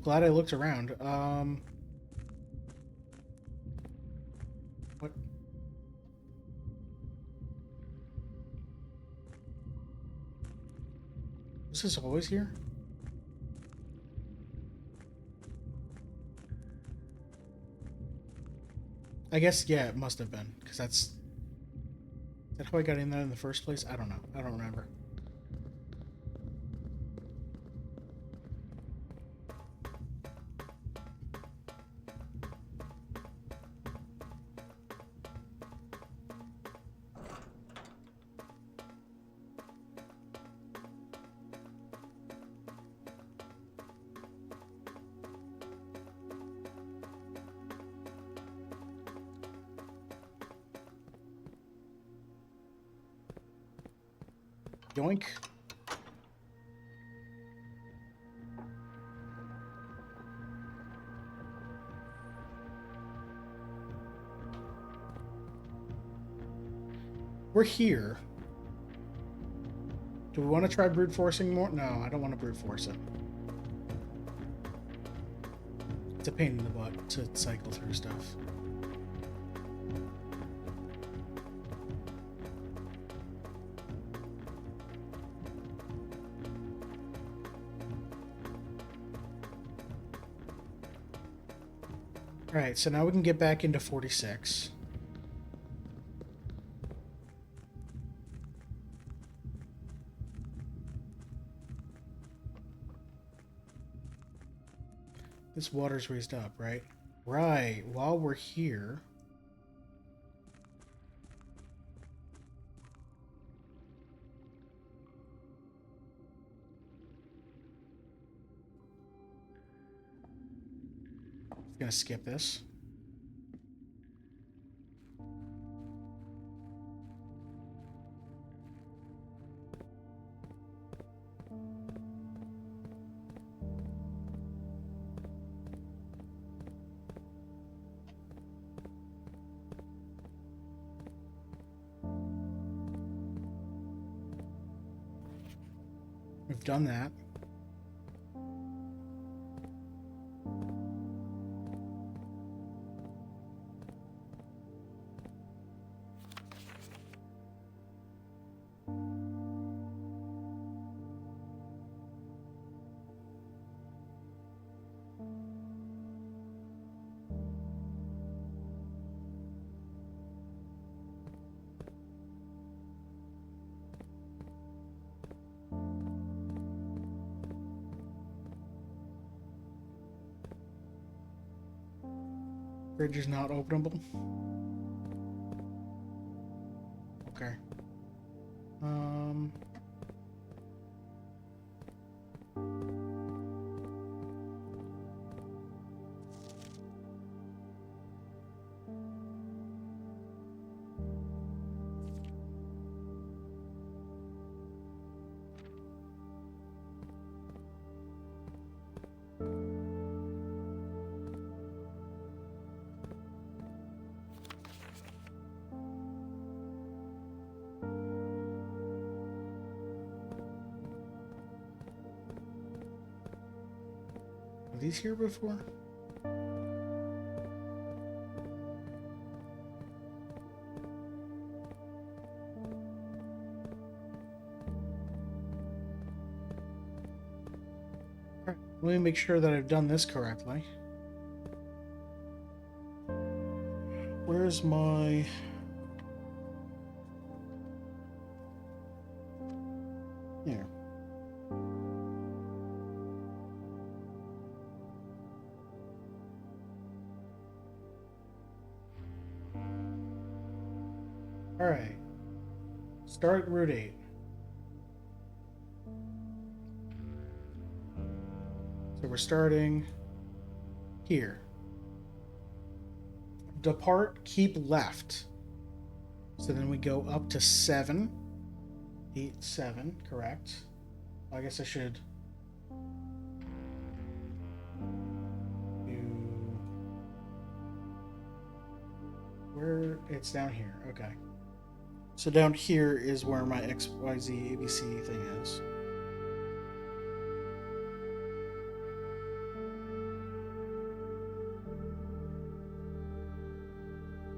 Glad I looked around. What? Was this always here? I guess, yeah, it must have been, because that's... Is that how I got in there in the first place? I don't know. I don't remember. Yoink. We're here. Do we want to try brute forcing more? No, I don't want to brute force it. It's a pain in the butt to cycle through stuff. Alright, so now we can get back into 46. This water's raised up, right? Right. While we're here... Gonna skip this. We've done that. Bridge is not openable. Okay. Were these here before? Alright, let me make sure that I've done this correctly. Where's my... Here. Alright. Start Route 8. So we're starting here. Depart, keep left. So then we go up to 7. 8, 7, correct. I guess I should do... Where? It's down here, okay. So down here is where my XYZ ABC thing is.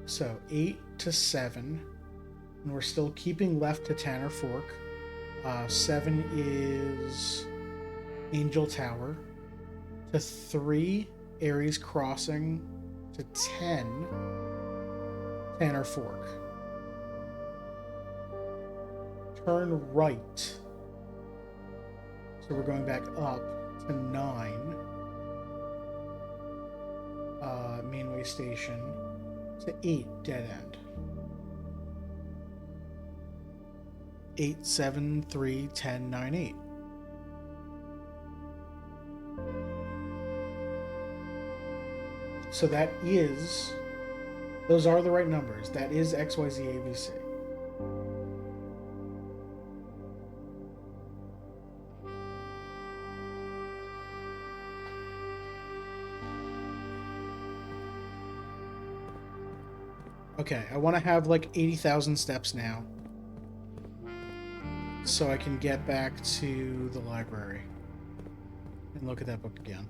So 8 to 7, and we're still keeping left to Tanner Fork. 7 is Angel Tower. To 3, Ares Crossing. To 10, Tanner Fork. Turn right. So we're going back up to 9. Mainway Station. To 8, dead end. 8, 7, 3, 10, 9, 8. So that is... Those are the right numbers. That is XYZ ABC. Okay, I want to have like 80,000 steps now. So I can get back to the library and look at that book again.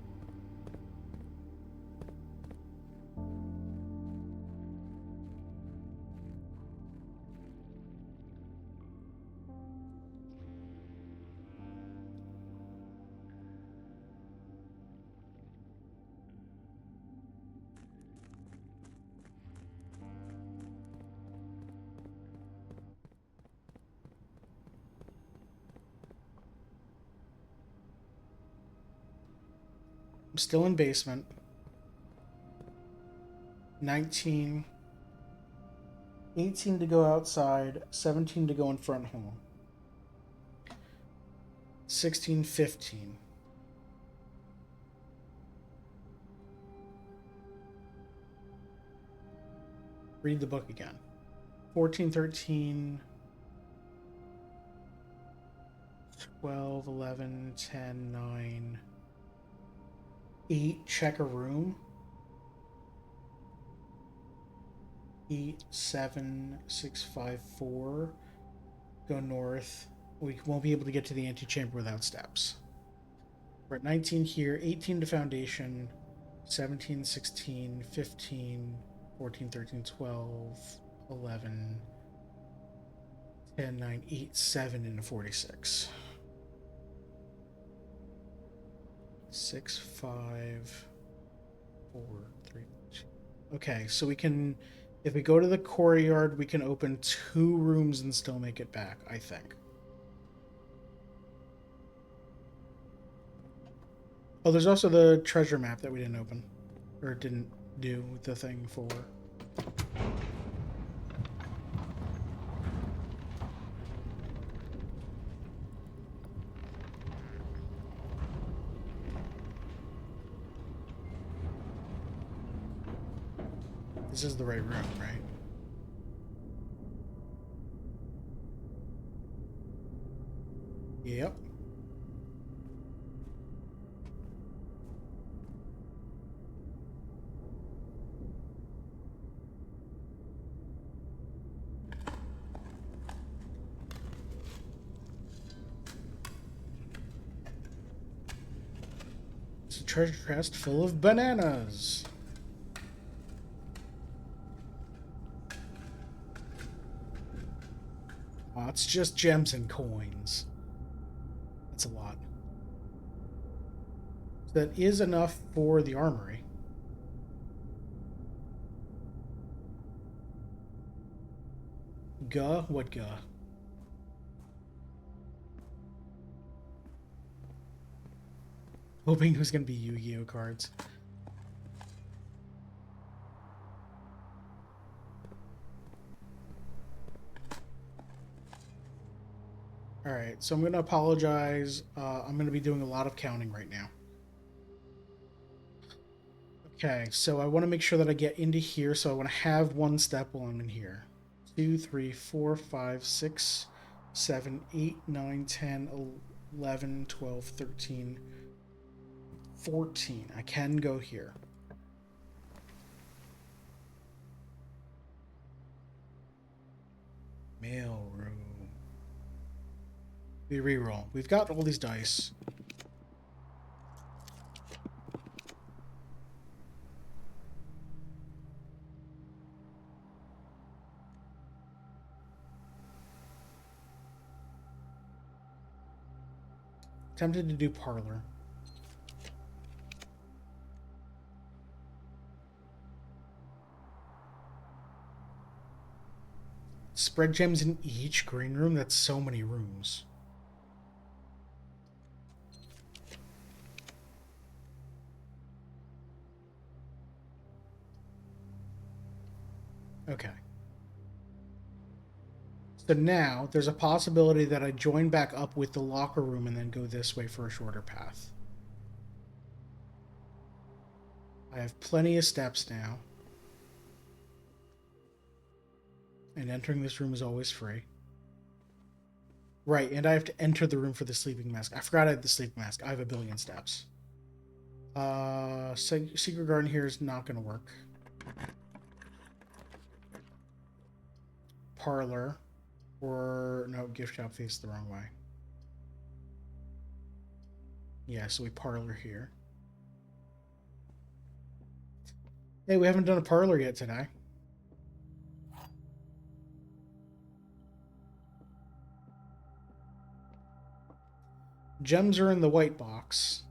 I'm still in basement. 19. 18 to go outside. 17 to go in front hall. 16, 15. Read the book again. 14, 13, 12, 11, 10, 9, 8. Check a room. 8, 7, 6, 5, 4. Go north. We won't be able to get to the antechamber without steps. We're at 19 here. 18 to foundation. 17, 16, 15, 14, 13, 12, 11, 10, 9, 8, 7 into 46. 6, 5, 4, 3, 2. Okay, so we can, if we go to the courtyard, we can open 2 rooms and still make it back, I think. Oh, there's also the treasure map that we didn't open. Or didn't do the thing for. This is the right room, right? Yep. It's a treasure chest full of bananas. Oh, it's just gems and coins. That's a lot. That is enough for the armory. Guh? What guh? Hoping it was going to be Yu-Gi-Oh cards. Alright, so I'm going to apologize. I'm going to be doing a lot of counting right now. Okay, so I want to make sure that I get into here, so I want to have 1 step while I'm in here. 2, 3, 4, 5, 6, 7, 8, 9, 10, 11, 12, 13, 14. I can go here. Mail room. We reroll. We've got all these dice. Tempted to do parlor. Spread gems in each green room? That's so many rooms. Okay. So now, there's a possibility that I join back up with the locker room and then go this way for a shorter path. I have plenty of steps now. And entering this room is always free. Right, and I have to enter the room for the sleeping mask. I forgot I had the sleeping mask. I have a billion steps. Secret garden here is not going to work. Parlor. Or, no, gift shop faced the wrong way. Yeah, so we parlor here. Hey, we haven't done a parlor yet today. Gems are in the white box.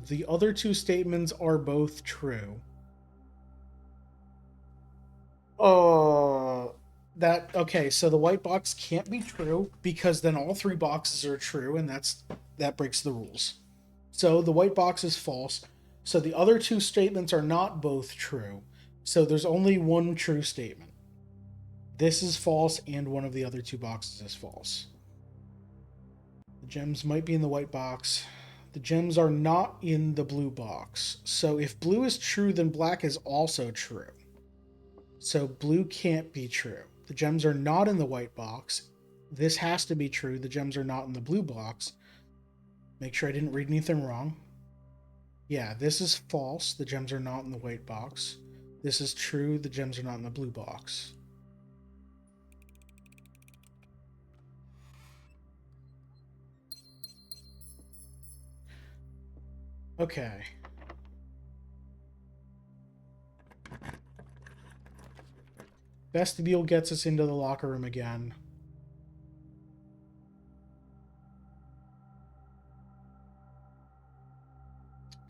The other 2 statements are both true. Okay, so the white box can't be true because then all 3 boxes are true, and that breaks the rules. So the white box is false. So the other two statements are not both true. So there's only one true statement. This is false, and one of the other two boxes is false. The gems might be in the white box. The gems are not in the blue box. So if blue is true, then black is also true. So blue can't be true. The gems are not in the white box. This has to be true. The gems are not in the blue box. Make sure I didn't read anything wrong. Yeah, this is false. The gems are not in the white box. This is true. The gems are not in the blue box. Okay. Vestibule gets us into the locker room again.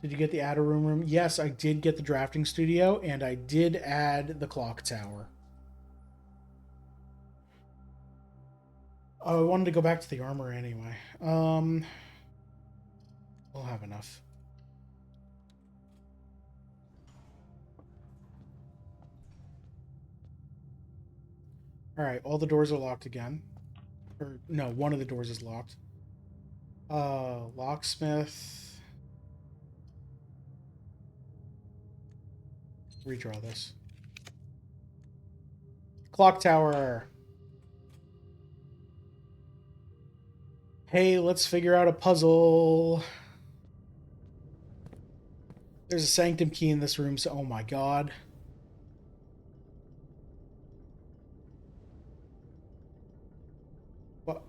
Did you get the add a room? Yes, I did get the drafting studio, and I did add the clock tower. Oh, I wanted to go back to the armor anyway. We'll have enough. Alright, all the doors are locked again. Or, no, one of the doors is locked. Locksmith. Redraw this. Clock tower. Hey, let's figure out a puzzle. There's a sanctum key in this room, so oh my god. What?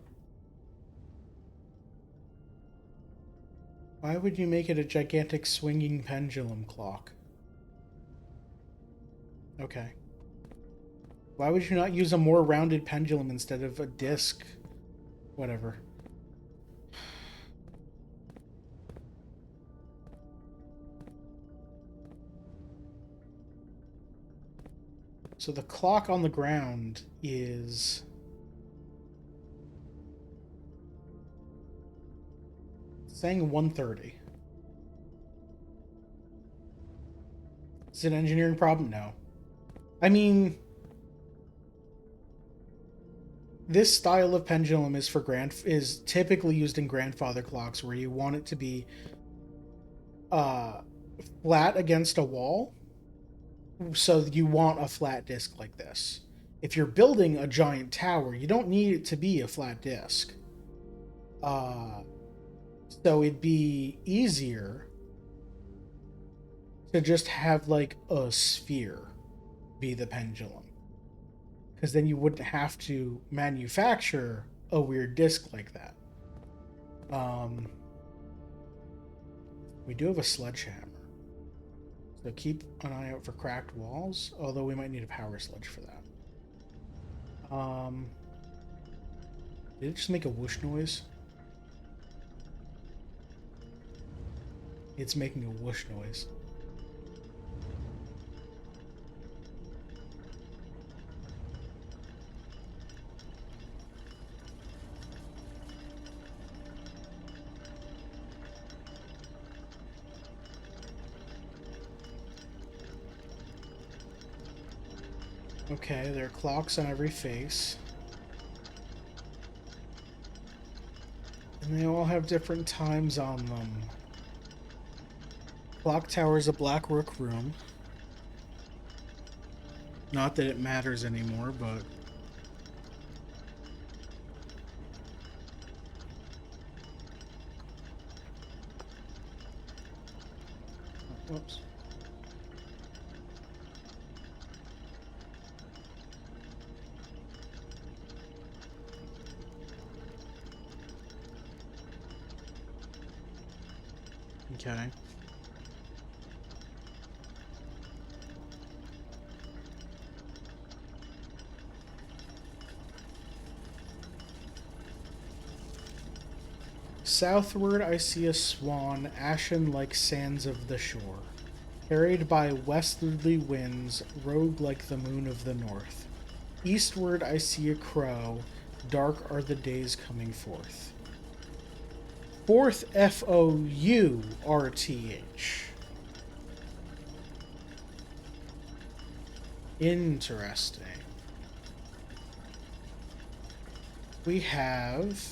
Why would you make it a gigantic swinging pendulum clock? Okay. Why would you not use a more rounded pendulum instead of a disc? Whatever. So the clock on the ground is... saying 1:30. Is it an engineering problem? No. I mean, this style of pendulum is typically used in grandfather clocks, where you want it to be flat against a wall. So you want a flat disc like this. If you're building a giant tower, you don't need it to be a flat disc. So it'd be easier to just have like a sphere be the pendulum, because then you wouldn't have to manufacture a weird disc like that. We do have a sledgehammer, so keep an eye out for cracked walls, although we might need a power sledge for that. Did it just make a whoosh noise? It's making a whoosh noise. Okay, there are clocks on every face. And they all have different times on them. Clock tower is a black rook room. Not that it matters anymore, but... Whoops. Okay. Southward I see a swan, ashen like sands of the shore, carried by westerly winds, rogue like the moon of the north. Eastward I see a crow, dark are the days coming forth. Fourth F-O-U-R-T-H. Interesting. We have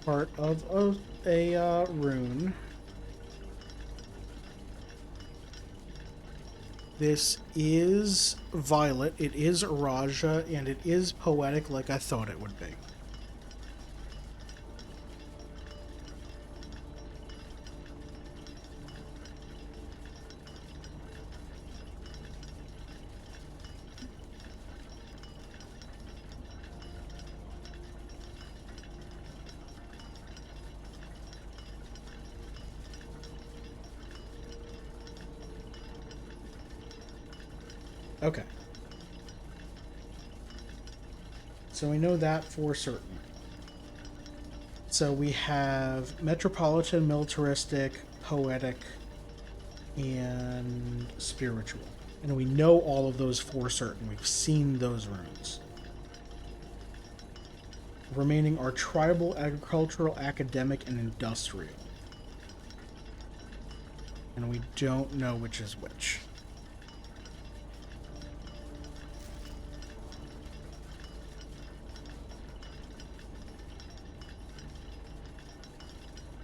part of a rune. This is violet, it is Raja, and it is poetic like I thought it would be. Okay. So we know that for certain. So we have metropolitan, militaristic, poetic, and spiritual. And we know all of those for certain. We've seen those runes. Remaining are tribal, agricultural, academic, and industrial. And we don't know which is which.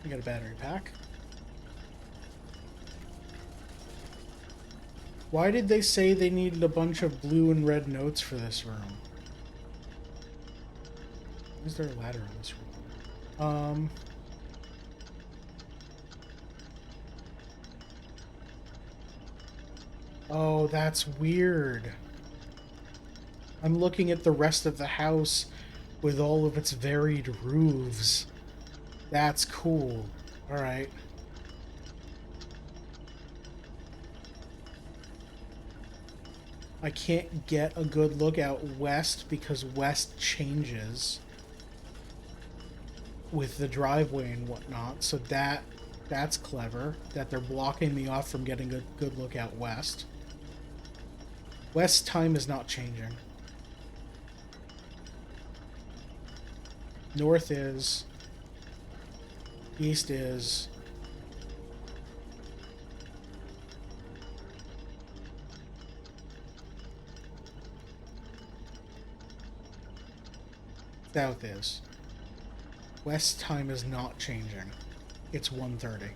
We got a battery pack. Why did they say they needed a bunch of blue and red notes for this room? Is there a ladder in this room? Oh, that's weird. I'm looking at the rest of the house with all of its varied roofs. That's cool. Alright. I can't get a good look out west because west changes with the driveway and whatnot. So that's clever that they're blocking me off from getting a good look out west. West time is not changing. North is. East is. South is. West time is not changing. It's 1:30.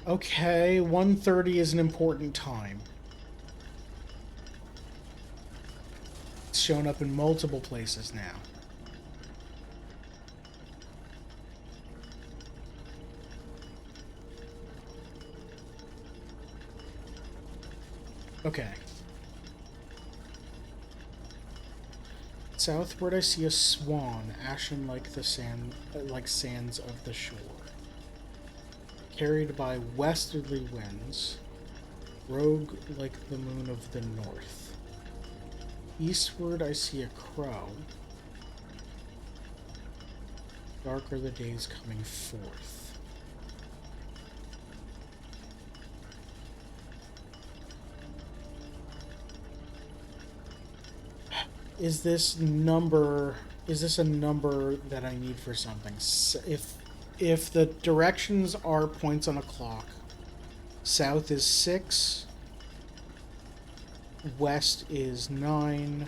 Okay, 1:30 is an important time. It's shown up in multiple places now. Okay. Southward I see a swan, ashen like the sand, like sands of the shore. Carried by westerly winds, rogue like the moon of the north. Eastward I see a crow. Dark are the days coming forth. Is this a number that I need for something? If the directions are points on a clock, south is 6, west is 9,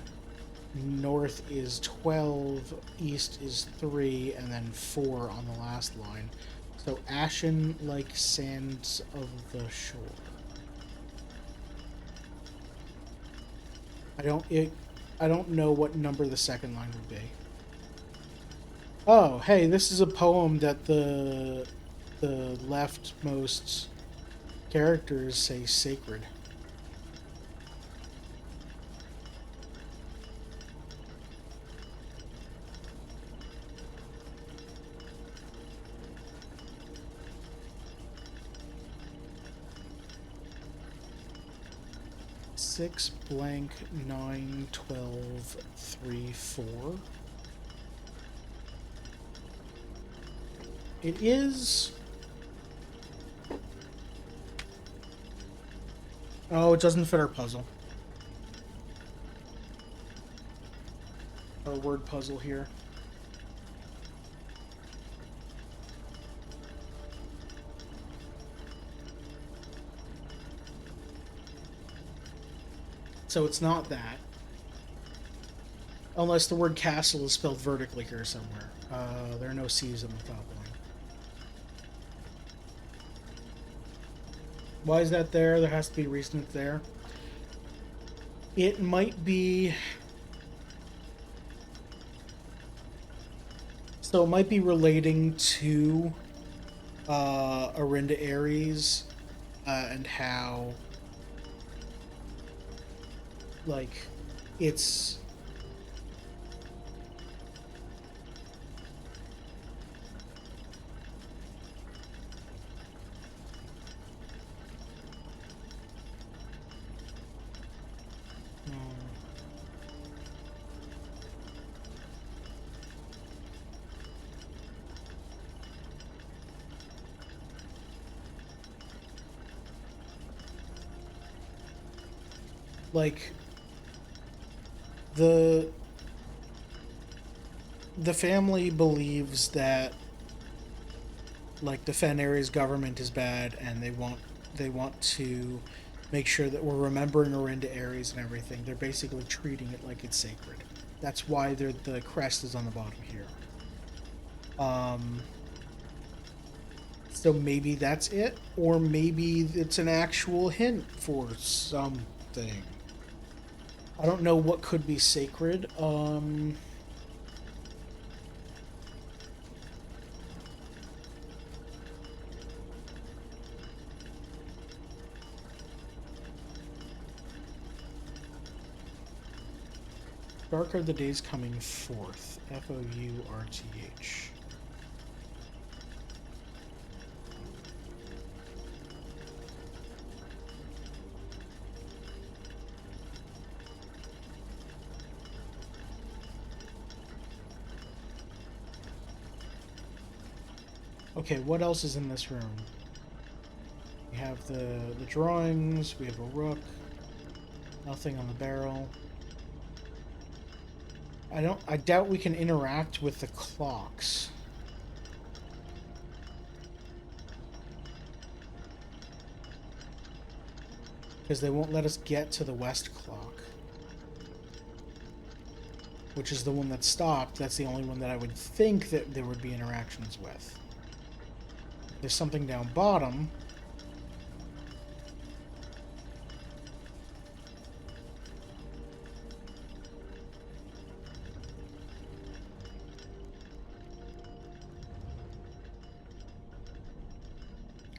north is 12, east is 3, and then 4 on the last line. So ashen like sands of the shore. I don't know what number the second line would be. Oh, hey, this is a poem that the leftmost characters say sacred. Six blank 9 12 3 4. It is. Oh, it doesn't fit our puzzle. Our word puzzle here. So it's not that. Unless the word castle is spelled vertically here somewhere. There are no C's on the top line. Why is that there? There has to be a reason it's there. It might be... So it might be relating to Orinda Aries and how, like, it's... like the family believes that like the Fenari's government is bad, and they want to make sure that we're remembering Orinda Aries and everything. They're basically treating it like it's sacred. That's why the crest is on the bottom here. So maybe that's it, or maybe it's an actual hint for something. I don't know what could be sacred. Dark are the days coming forth. Fourth. Okay, what else is in this room? We have the drawings, we have a rook, nothing on the barrel. I doubt we can interact with the clocks. Because they won't let us get to the west clock. Which is the one that stopped. That's the only one that I would think that there would be interactions with. There's something down bottom.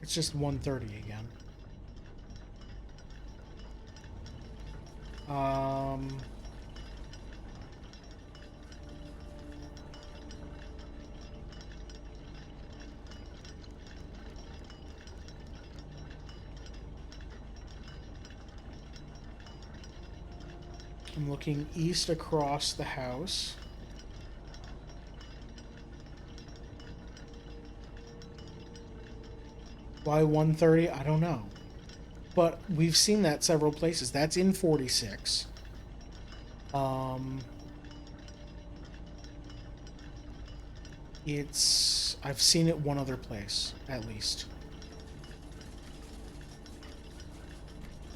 It's just 1:30 again. I'm looking east across the house. Why 1:30? I don't know. But we've seen that several places. That's in 46. I've seen it one other place, at least.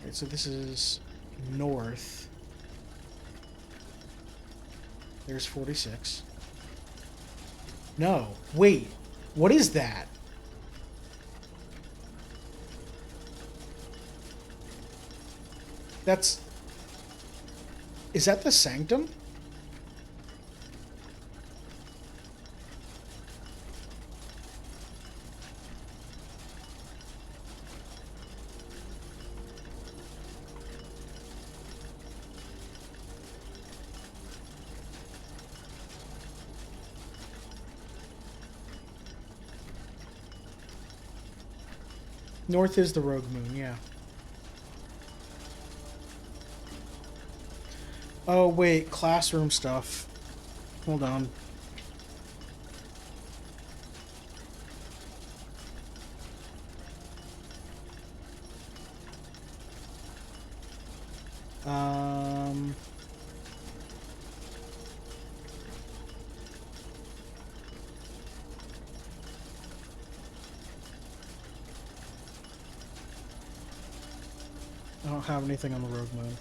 Okay, so this is north. There's 46. No, wait. What is that? Is that the sanctum? North is the rogue moon, yeah. Oh, wait, classroom stuff. Hold on. I don't have anything on the rogue moon.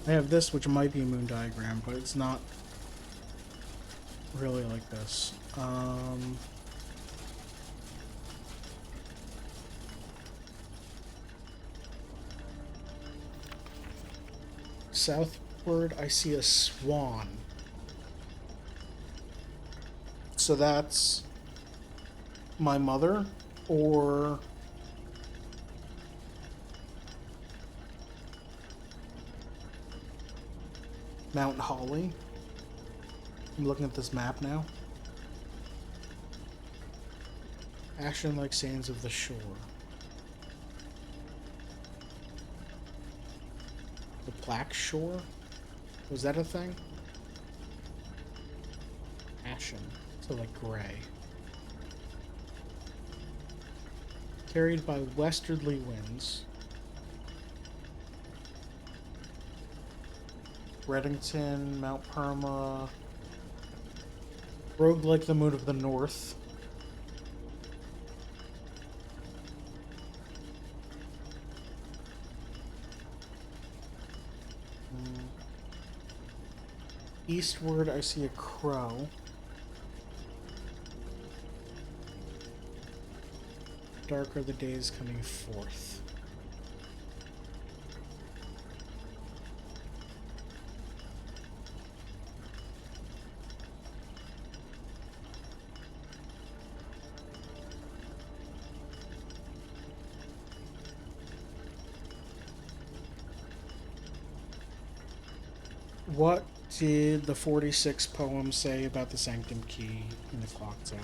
I have this, which might be a moon diagram, but it's not really like this. Southward, I see a swan. So that's my mother, or Mount Holly. I'm looking at this map now. Ashen-like sands of the shore. The Black Shore? Was that a thing? Ashen. So like gray. Carried by westerly winds. Reddington, Mount Perma. Rogue like the Moon of the North. Eastward, I see a crow. Dark are the days coming forth. What did the 46 poem say about the Sanctum Key in the clock tower?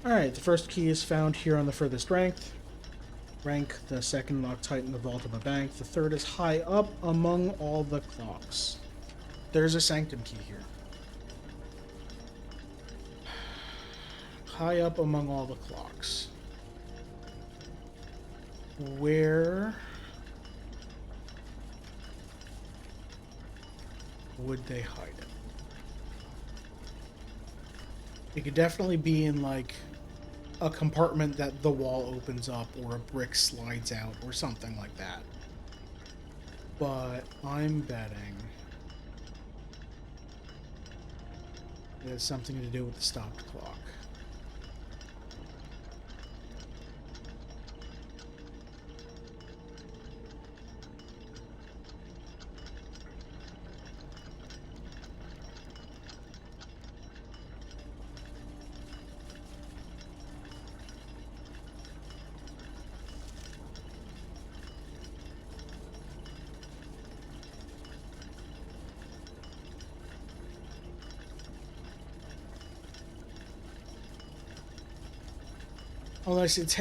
Alright, the first key is found here on the furthest rank. The second locked tight in the vault of a bank. The third is high up among all the clocks. There's a Sanctum Key here. High up among all the clocks. Where would they hide it? It could definitely be in, like, a compartment that the wall opens up or a brick slides out or something like that. But I'm betting it has something to do with the stopped clock.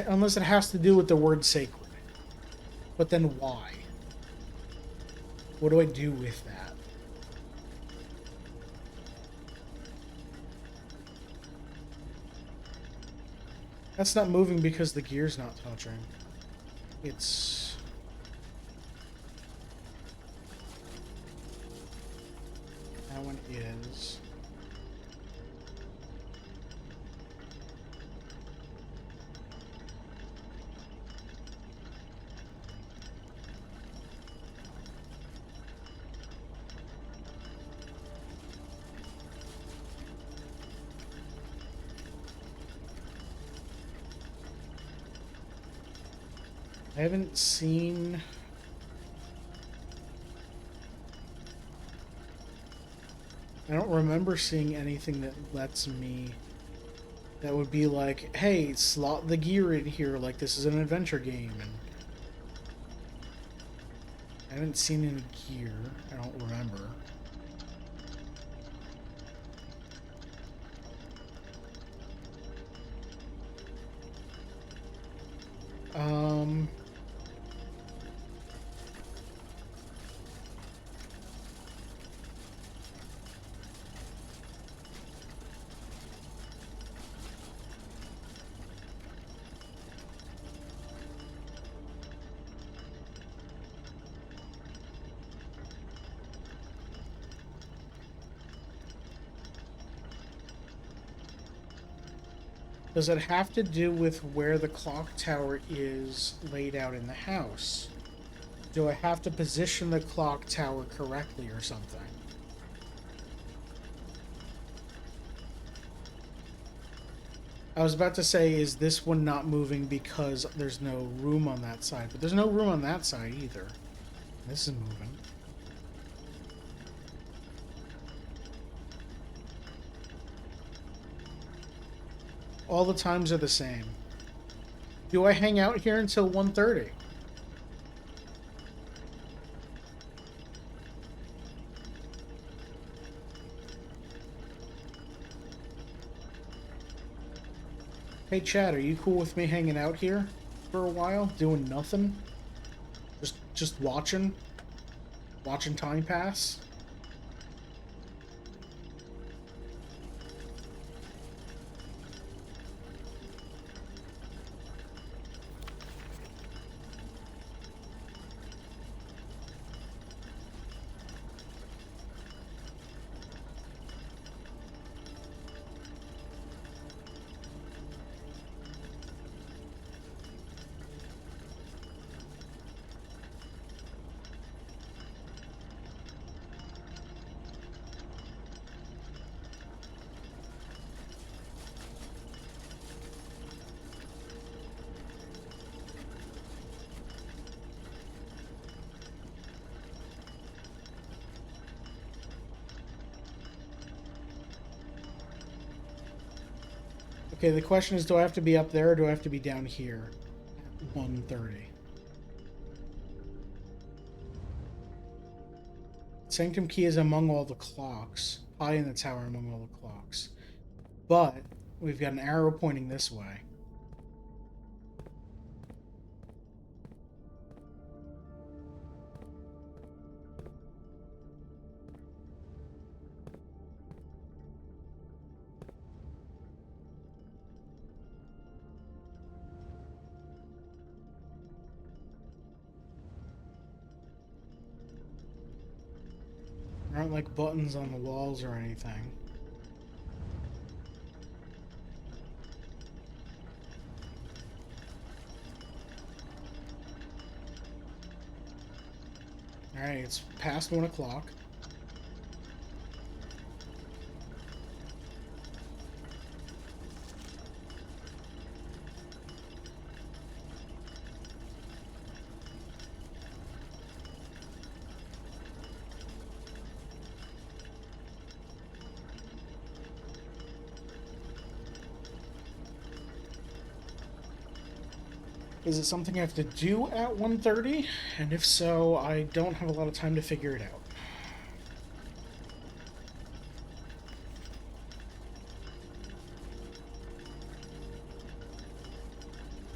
Unless it has to do with the word sacred. But then why? What do I do with that? That's not moving because the gear's not touching. It's... that one is... I haven't seen... I don't remember seeing anything that lets me... that would be like, hey, slot the gear in here like this is an adventure game. And I haven't seen any gear. I don't remember. Does it have to do with where the clock tower is laid out in the house? Do I have to position the clock tower correctly or something? I was about to say, is this one not moving because there's no room on that side? But there's no room on that side either. This is moving. All the times are the same. Do I hang out here until 1:30? Hey Chad, are you cool with me hanging out here for a while, doing nothing? Just watching? Watching time pass? Okay, the question is, do I have to be up there or do I have to be down here at 1:30? Sanctum Key is among all the clocks. High in the tower among all the clocks. But we've got an arrow pointing this way. There aren't like buttons on the walls or anything. Alright, it's past 1 o'clock. Is it something I have to do at 1:30? And if so, I don't have a lot of time to figure it out.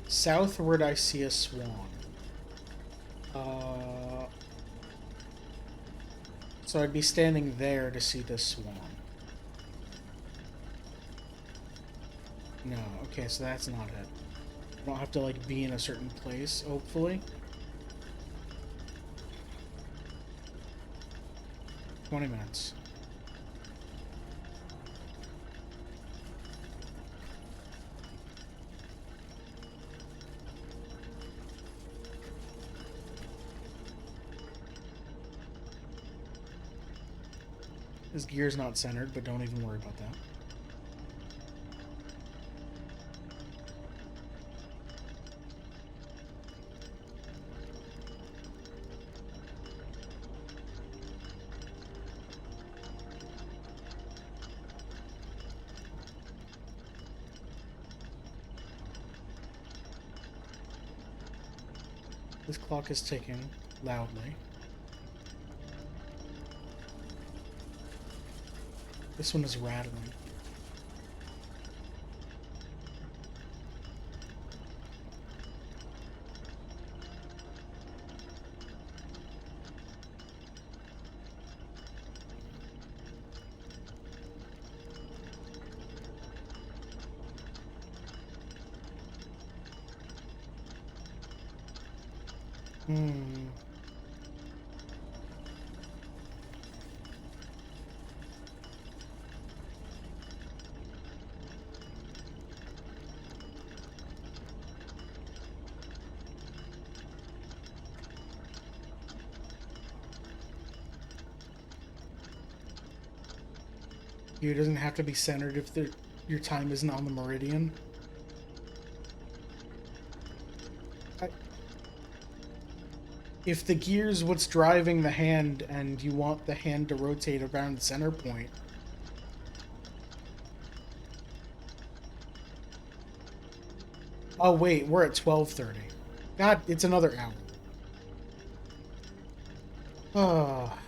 Southward, I see a swan. So I'd be standing there to see this swan. No, okay, so that's not it. I don't have to, like, be in a certain place, hopefully. 20 minutes. This gear's not centered, but don't even worry about that. This clock is ticking loudly. This one is rattling. Gear doesn't have to be centered if your time isn't on the meridian. If the gear's what's driving the hand and you want the hand to rotate around the center point. Oh wait, we're at 12:30. God, it's another hour. Ah.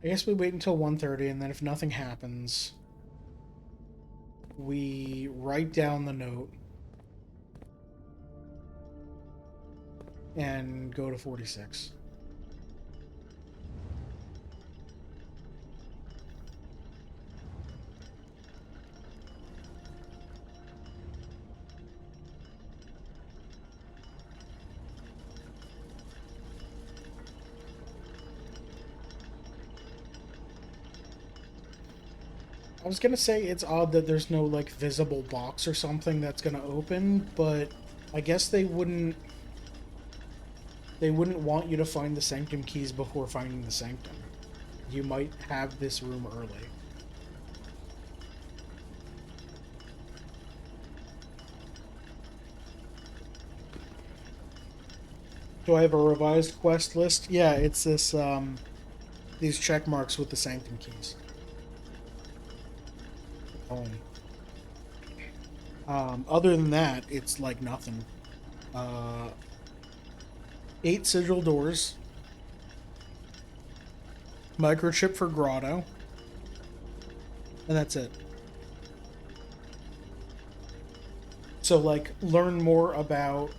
I guess we wait until 1:30, and then if nothing happens, we write down the note and go to 46. I was gonna say it's odd that there's no, like, visible box or something that's gonna open, but I guess they wouldn't want you to find the sanctum keys before finding the sanctum. You might have this room early. Do I have a revised quest list? Yeah, it's this, these check marks with the sanctum keys. Other than that, it's like nothing. 8 sigil doors. Microchip for Grotto. And that's it. So, like, learn more about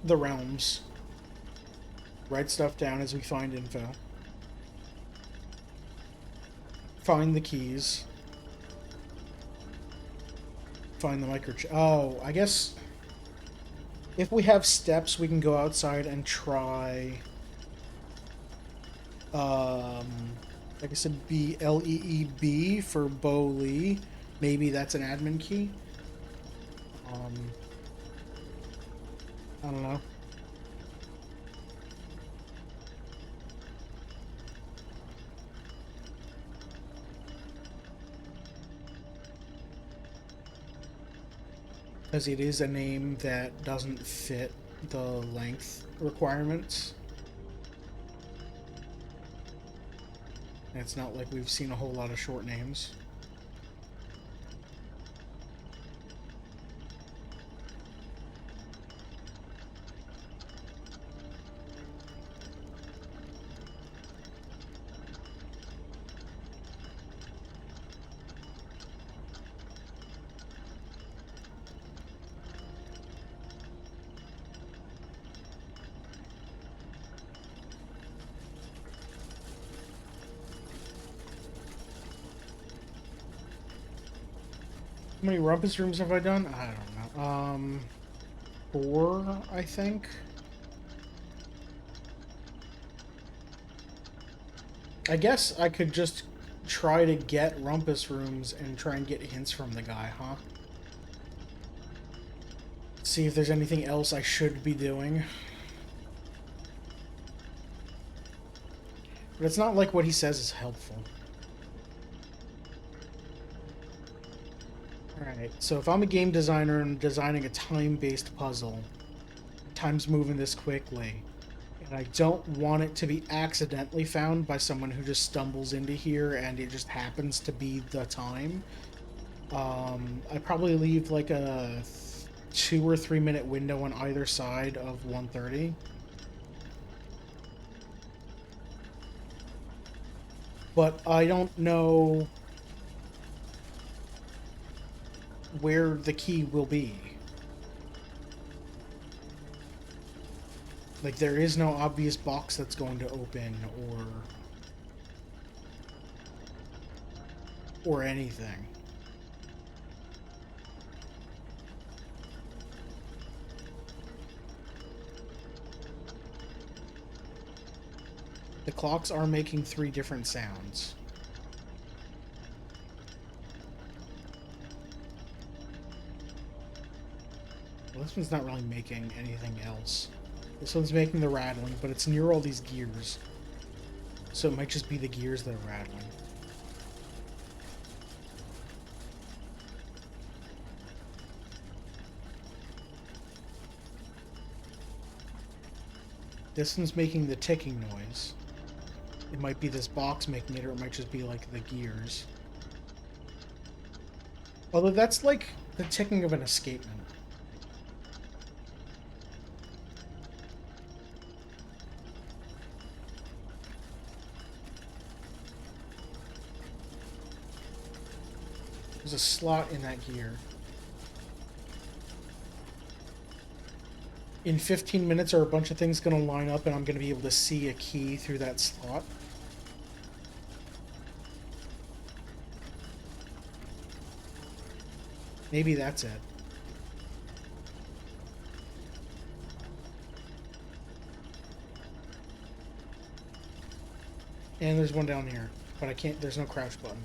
the realms. Write stuff down as we find info. Find the keys. Find the microchip. Oh, I guess if we have steps, we can go outside and try. Like I said, BLEEB for Bo Lee. Maybe that's an admin key. I don't know. Because it is a name that doesn't fit the length requirements. And it's not like we've seen a whole lot of short names. How many rumpus rooms have I done? I don't know. 4, I think. I guess I could just try to get rumpus rooms and try and get hints from the guy, huh? See if there's anything else I should be doing. But it's not like what he says is helpful. Alright, so if I'm a game designer and designing a time-based puzzle, time's moving this quickly, and I don't want it to be accidentally found by someone who just stumbles into here and it just happens to be the time, I probably leave like a 2 or 3 minute window on either side of 1:30. But I don't know where the key will be. Like, there is no obvious box that's going to open or anything. The clocks are making 3 different sounds. Well, this one's not really making anything else. This one's making the rattling, but it's near all these gears. So it might just be the gears that are rattling. This one's making the ticking noise. It might be this box making it, or it might just be like the gears. Although that's like the ticking of an escapement. There's a slot in that gear. In 15 minutes, are a bunch of things going to line up and I'm going to be able to see a key through that slot? Maybe that's it. And there's one down here, but I can't, there's no crouch button.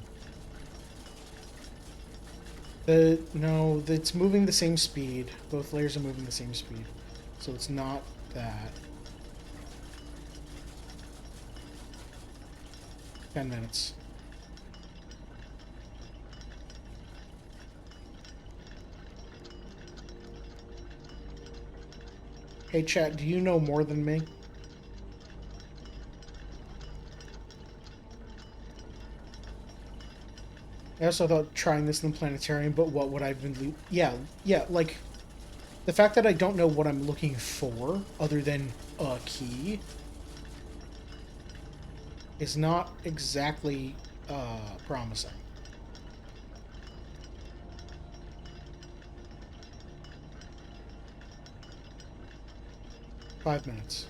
No, it's moving the same speed. Both layers are moving the same speed. So it's not that. 10 minutes. Hey chat, do you know more than me? I also thought trying this in the planetarium, but what would I have been... Yeah, like... The fact that I don't know what I'm looking for, other than a key, is not exactly promising. Five minutes.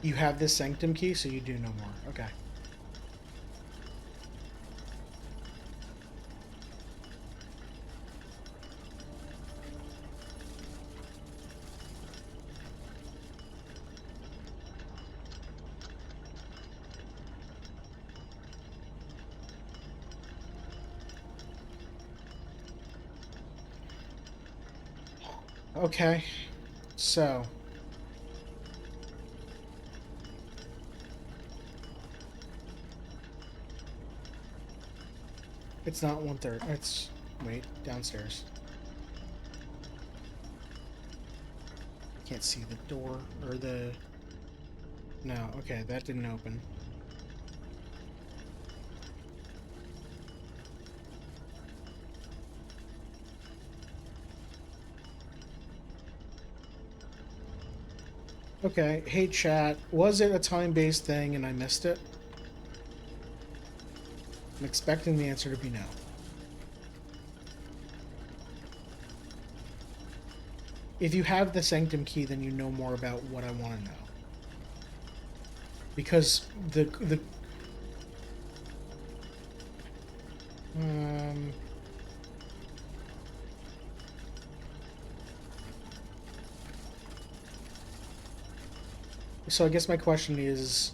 You have this sanctum key, so you do know more. Okay. Okay. So... It's not 1/3. It's... Wait, downstairs. Can't see the door, or the... No, okay, that didn't open. Okay, hey chat, was it a time-based thing and I missed it? I'm expecting the answer to be no. If you have the sanctum key, then you know more about what I want to know. Because so I guess my question is...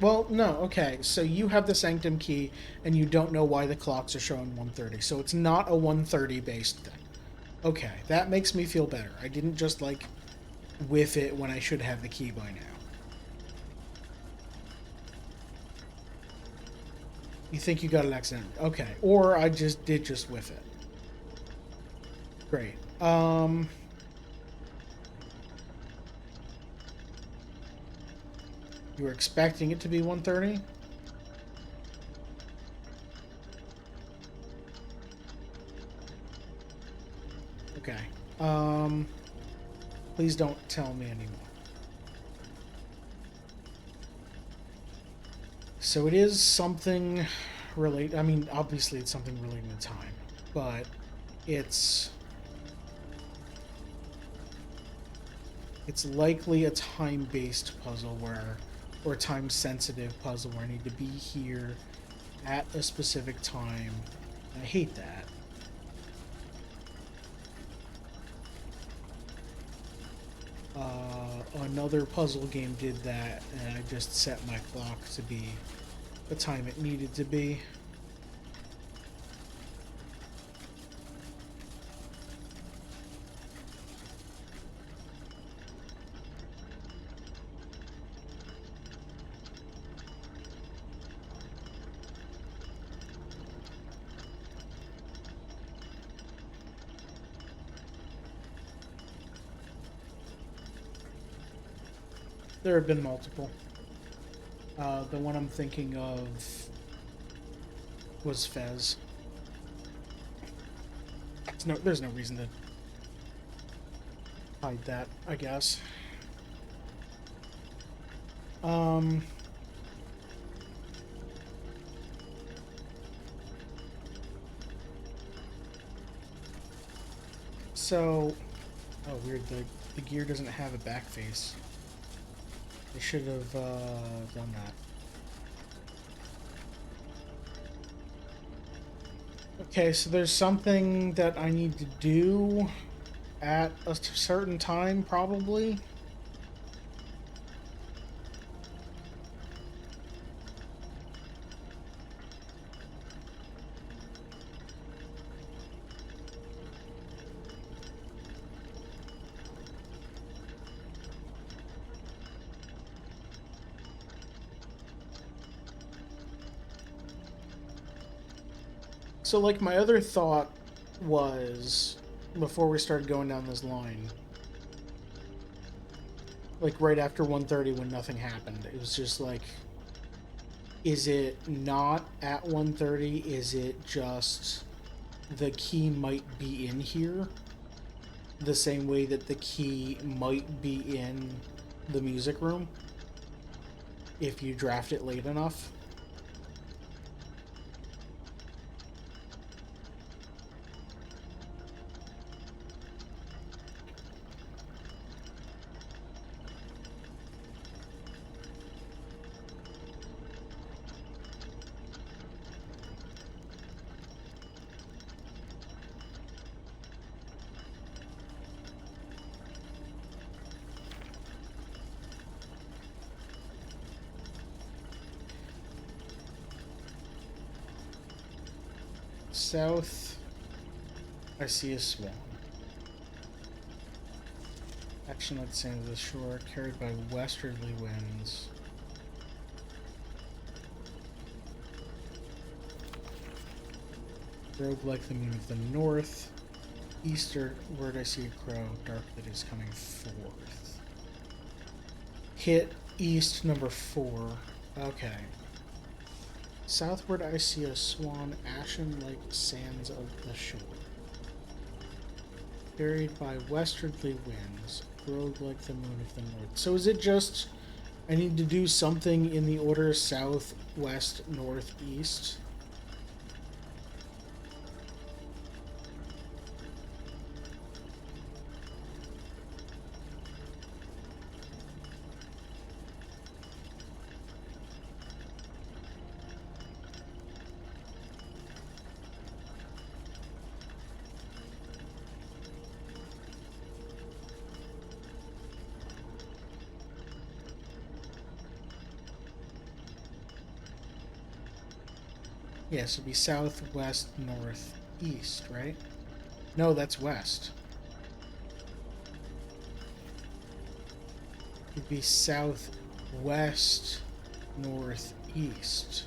Well, no, okay, so you have the sanctum key, and you don't know why the clocks are showing 1:30, so it's not a 1:30 based thing. Okay, that makes me feel better. I didn't just, like, with it when I should have the key by now. You think you got it accidentally. Okay. Or I just did just whiff it. Great. You were expecting it to be 1:30? Okay. Please don't tell me anymore. So it is something related. I mean, obviously it's something related to time, but it's likely a time-based puzzle or a time-sensitive puzzle where I need to be here at a specific time. I hate that. Another puzzle game did that, and I just set my clock to be the time it needed to be. There have been multiple. The one I'm thinking of was Fez. There's no reason to hide that, I guess. So, oh weird, the gear doesn't have a back face. They should have done that. Okay, so there's something that I need to do at a certain time, probably. So, like, my other thought was, before we started going down this line, like, right after 1:30 when nothing happened, it was just like, is it not at 1:30? Is it just the key might be in here? The same way that the key might be in the music room? If you draft it late enough? South, I see a swan. Action at the sand of the shore, carried by westerly winds. Rogue like the moon of the north. Eastward I see a crow, dark that is coming forth. Hit east number 4. Okay. Southward I see a swan, ashen like sands of the shore. Carried by westerly winds, rogue like the moon of the north. So is it just I need to do something in the order south, west, north, east? Yes, it'd be south, west, north, east, right? No, that's west. be southwest, northeast.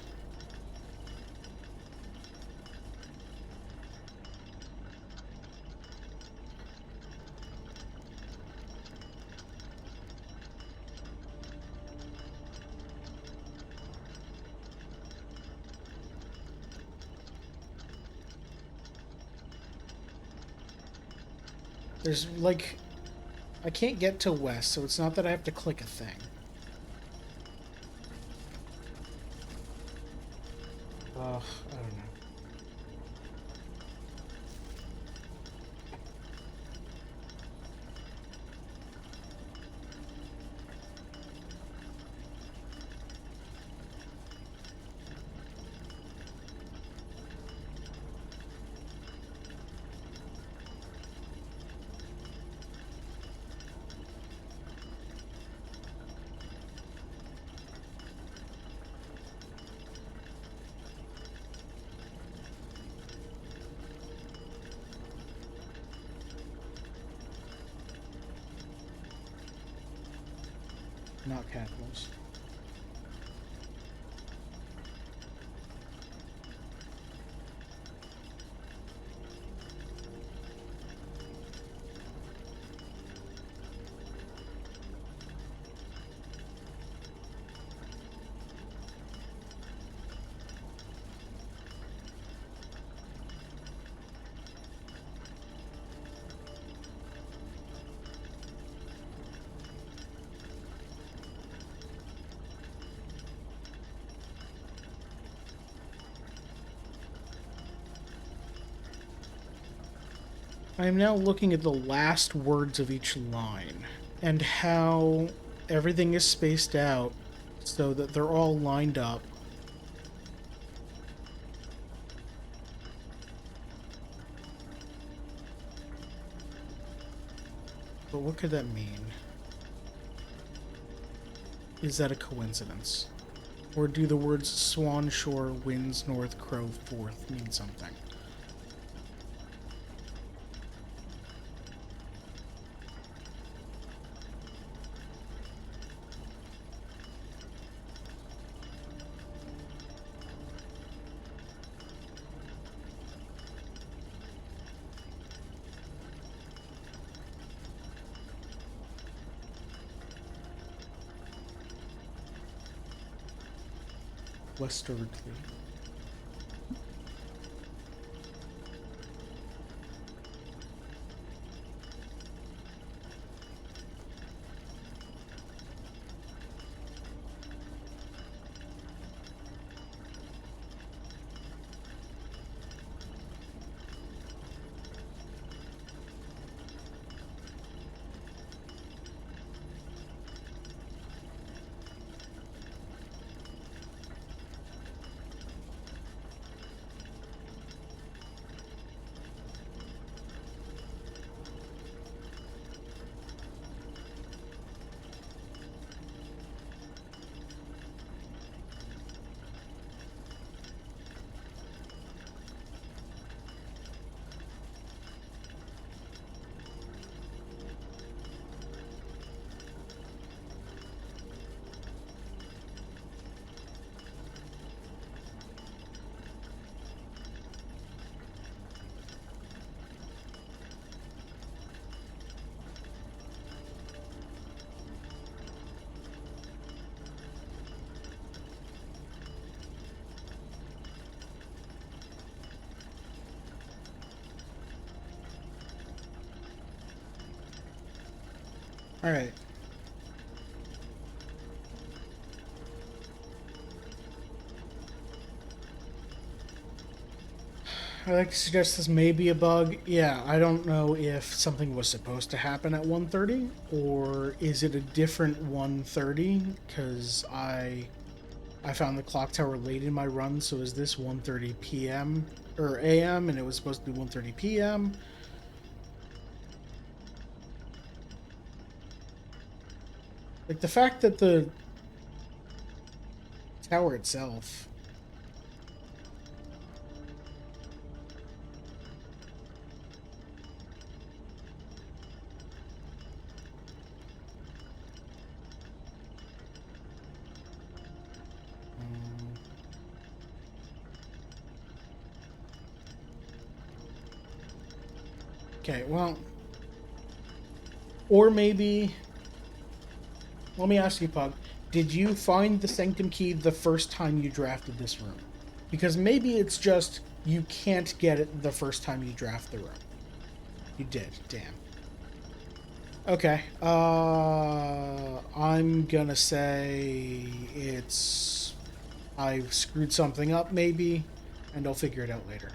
There's like, I can't get to west, so it's not that I have to click a thing. I don't know. Not capitals. I am now looking at the last words of each line and how everything is spaced out so that they're all lined up. But what could that mean? Is that a coincidence? Or do the words Swan Shore, Winds, North, Crow, Forth mean something? Westwardly. Alright. I like to suggest this may be a bug. Yeah, I don't know if something was supposed to happen at 1:30 or is it a different 1:30 because I found the clock tower late in my run, so is this 1:30 p.m. or a.m. and it was supposed to be 1:30 p.m. Like the fact that the tower itself Okay, well... Or maybe... Let me ask you, Pug. Did you find the Sanctum Key the first time you drafted this room? Because maybe it's just you can't get it the first time you draft the room. You did. Damn. Okay. I'm gonna say it's... I screwed something up, maybe, and I'll figure it out later.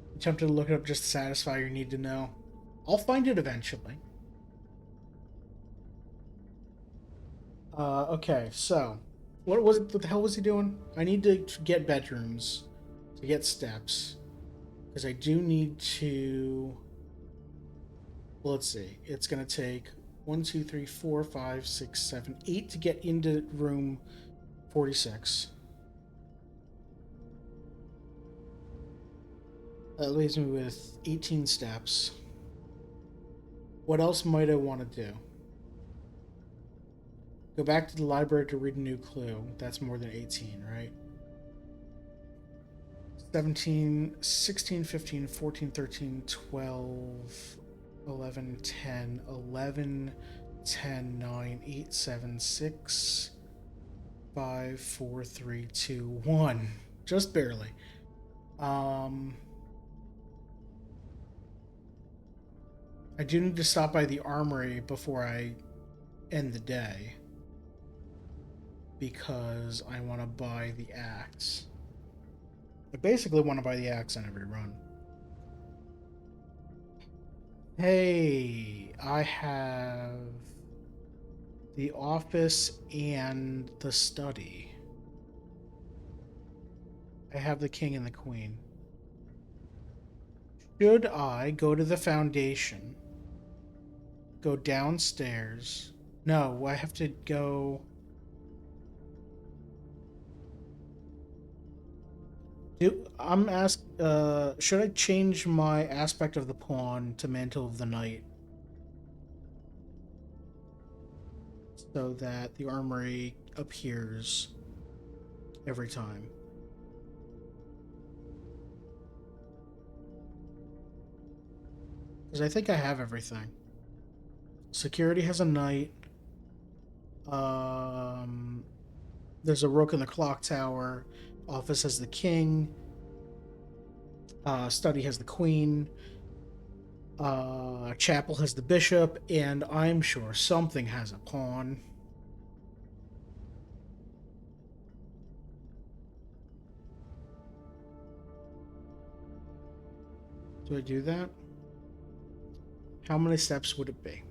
I'm tempted to look it up just to satisfy your need to know. I'll find it eventually. Okay, so... What was it? What the hell was he doing? I need to get bedrooms to get steps. Because I do need to... Well, let's see. It's going to take 1, 2, 3, 4, 5, 6, 7, 8 to get into room 46. That leaves me with 18 steps. What else might I want to do? Go back to the library to read a new clue. That's more than 18, right? 17, 16, 15, 14, 13, 12, 11, 10, 11, 10, 9, 8, 7, 6, 5, 4, 3, 2, 1. Just barely. I do need to stop by the armory before I end the day. Because I want to buy the axe. I basically want to buy the axe on every run. Hey, I have the office and the study. I have the king and the queen. Should I go to the foundation? Go downstairs? No, I have to go... I'm asked, should I change my aspect of the pawn to Mantle of the Knight? So that the armory appears every time. Because I think I have everything. Security has a knight. There's a rook in the clock tower. Office has the king. Study has the queen. Chapel has the bishop. And I'm sure something has a pawn. Do I do that? How many steps would it be?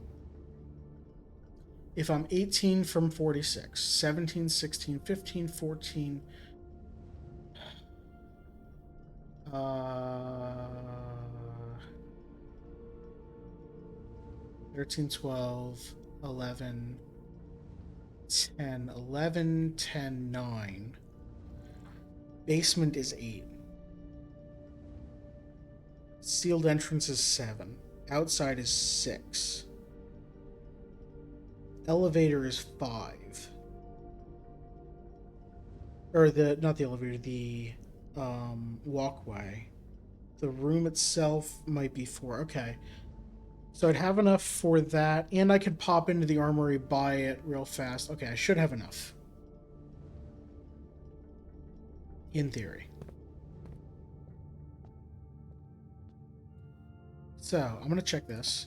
If I'm 18 from 46, 17, 16, 15, 14, 13, 12, 11, 10, 11, 10, 9. Basement is 8. Sealed entrance is 7. Outside is 6. Elevator is 5. Or not the elevator, the walkway. The room itself might be 4. Okay. So I'd have enough for that, and I could pop into the armory, buy it real fast. Okay, I should have enough. In theory. So, I'm gonna check this.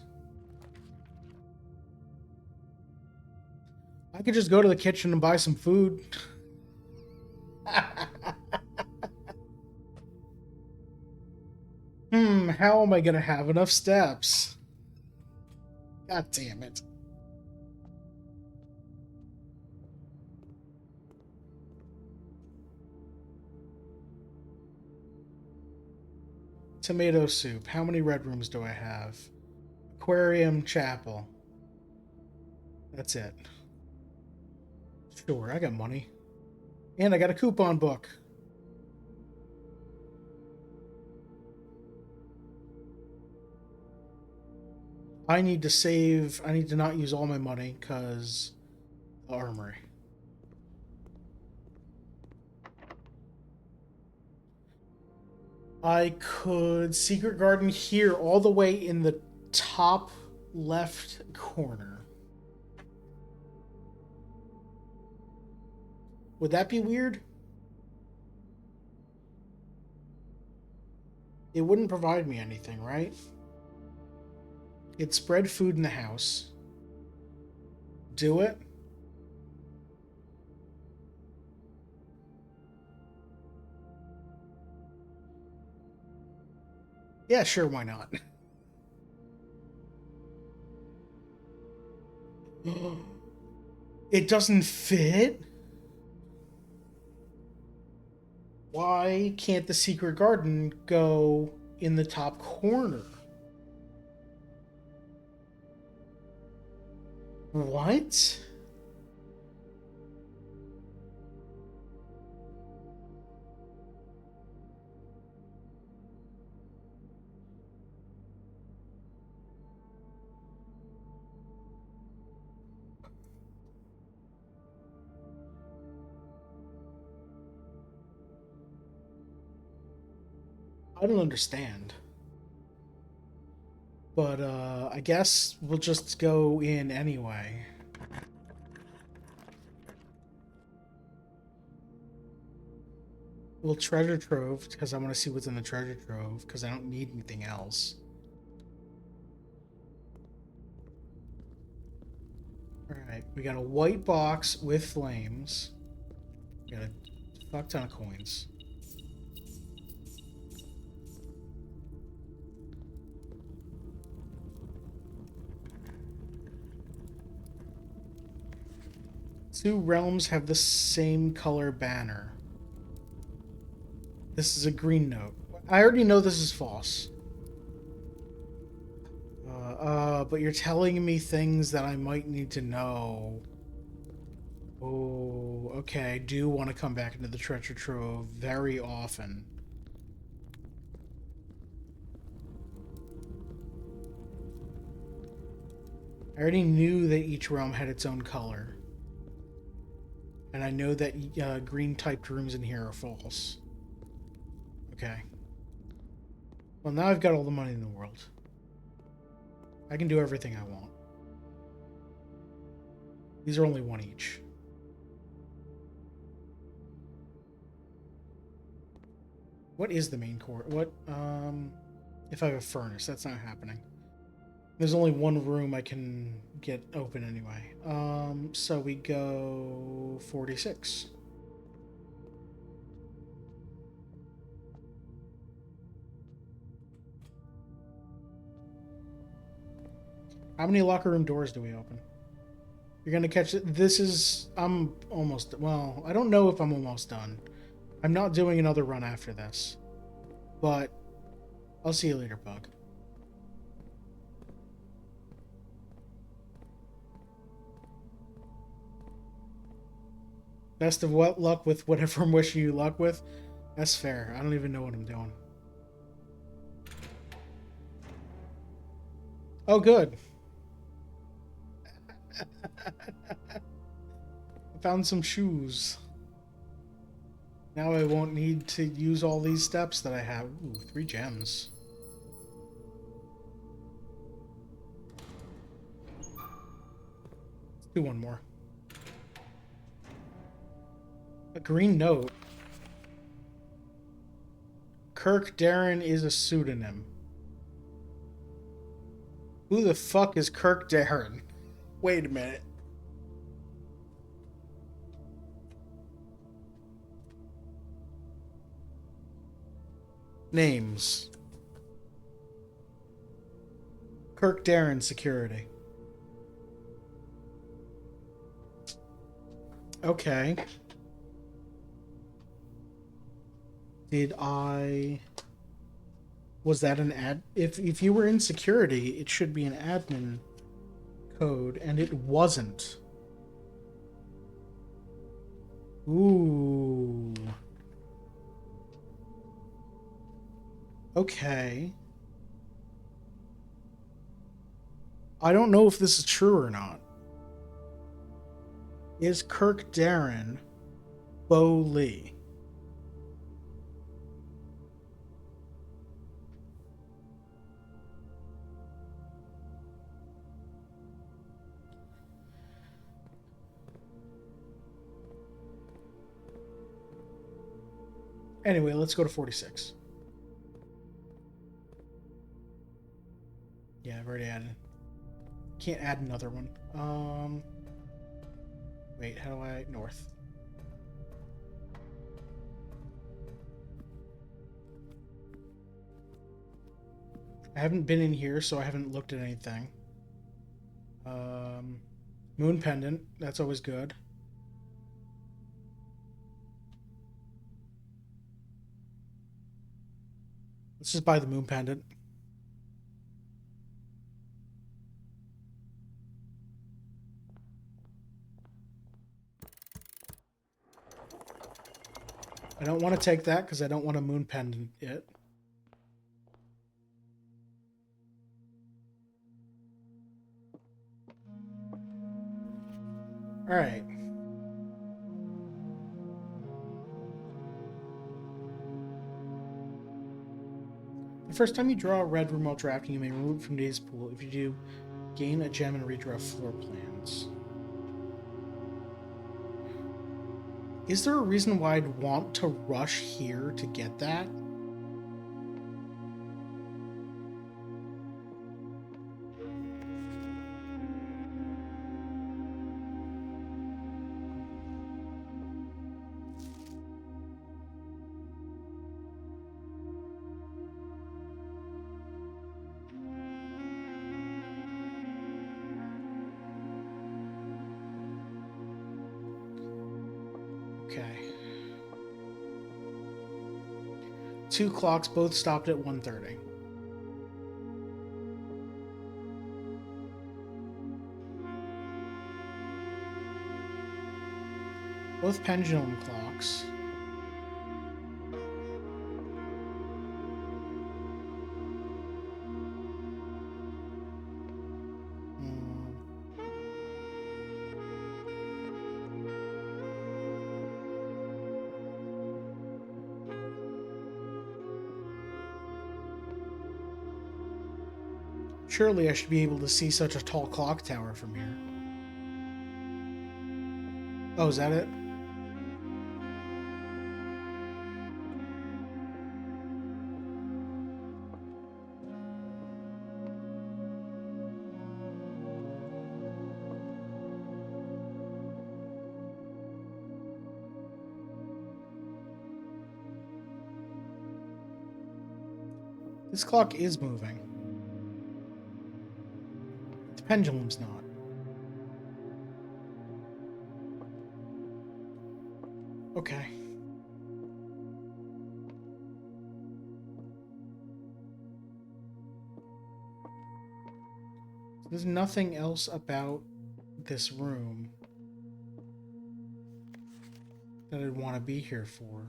I could just go to the kitchen and buy some food. How am I gonna have enough steps? God damn it. Tomato soup. How many red rooms do I have? Aquarium, chapel. That's it. Sure, I got money. And I got a coupon book. I need to save. I need to not use all my money because the armory. I could secret garden here all the way in the top left corner. Would that be weird? It wouldn't provide me anything, right? It spread food in the house. Do it? Yeah, sure, why not? It doesn't fit? Why can't the secret garden go in the top corner? What? I don't understand. But I guess we'll just go in anyway. We'll treasure trove because I want to see what's in the treasure trove because I don't need anything else. Alright, we got a white box with flames. We got a fuck ton of coins. Two realms have the same color banner. This is a green note. I already know this is false. But you're telling me things that I might need to know. Oh, okay. I do want to come back into the treasure trove very often. I already knew that each realm had its own color. And I know that green-typed rooms in here are false. Okay. Well, now I've got all the money in the world. I can do everything I want. These are only one each. What is the main core? What, if I have a furnace, that's not happening. There's only one room I can get open anyway. So we go 46. How many locker room doors do we open? You're gonna catch it. This is... I'm almost... Well, I don't know if I'm almost done. I'm not doing another run after this. But I'll see you later, Bug. Best of what luck with whatever I'm wishing you luck with. That's fair. I don't even know what I'm doing. Oh, good. I found some shoes. Now I won't need to use all these steps that I have. Ooh, 3 gems. Let's do one more. A green note. Kirk Darren is a pseudonym. Who the fuck is Kirk Darren? Wait a minute. Names. Kirk Darren Security. Okay. Did I... Was that an ad? If you were in security, it should be an admin code, and it wasn't. Ooh. Okay. I don't know if this is true or not. Is Kirk Darren Bo Lee? Anyway, let's go to 46. Yeah, I've already added. Can't add another one. Wait, how do I... North. I haven't been in here, so I haven't looked at anything. Moon pendant. That's always good. Let's just buy the moon pendant. I don't want to take that because I don't want a moon pendant yet. Alright. The first time you draw a red room while drafting, you may remove it from today's pool. If you do, gain a gem and redraw floor plans. Is there a reason why I'd want to rush here to get that? Okay. 2 clocks, both stopped at 1:30. Both pendulum clocks. Surely I should be able to see such a tall clock tower from here. Oh, is that it? This clock is moving. The pendulum's not. Okay. There's nothing else about this room that I'd want to be here for.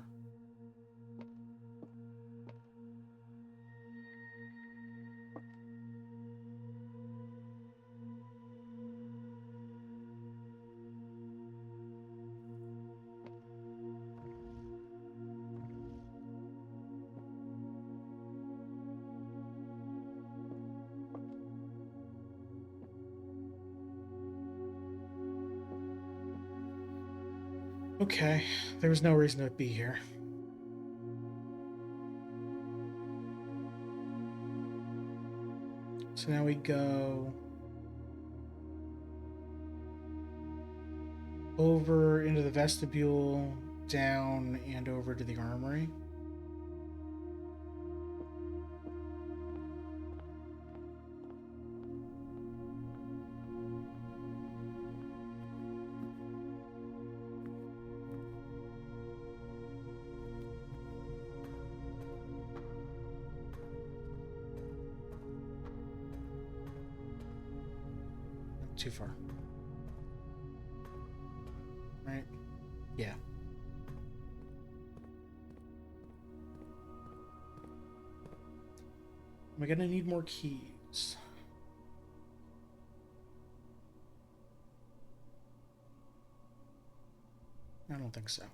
Okay, there was no reason to be here. So now we go over into the vestibule, down, and over to the armory. too far. Right? Yeah. Am I gonna need more keys? I don't think so.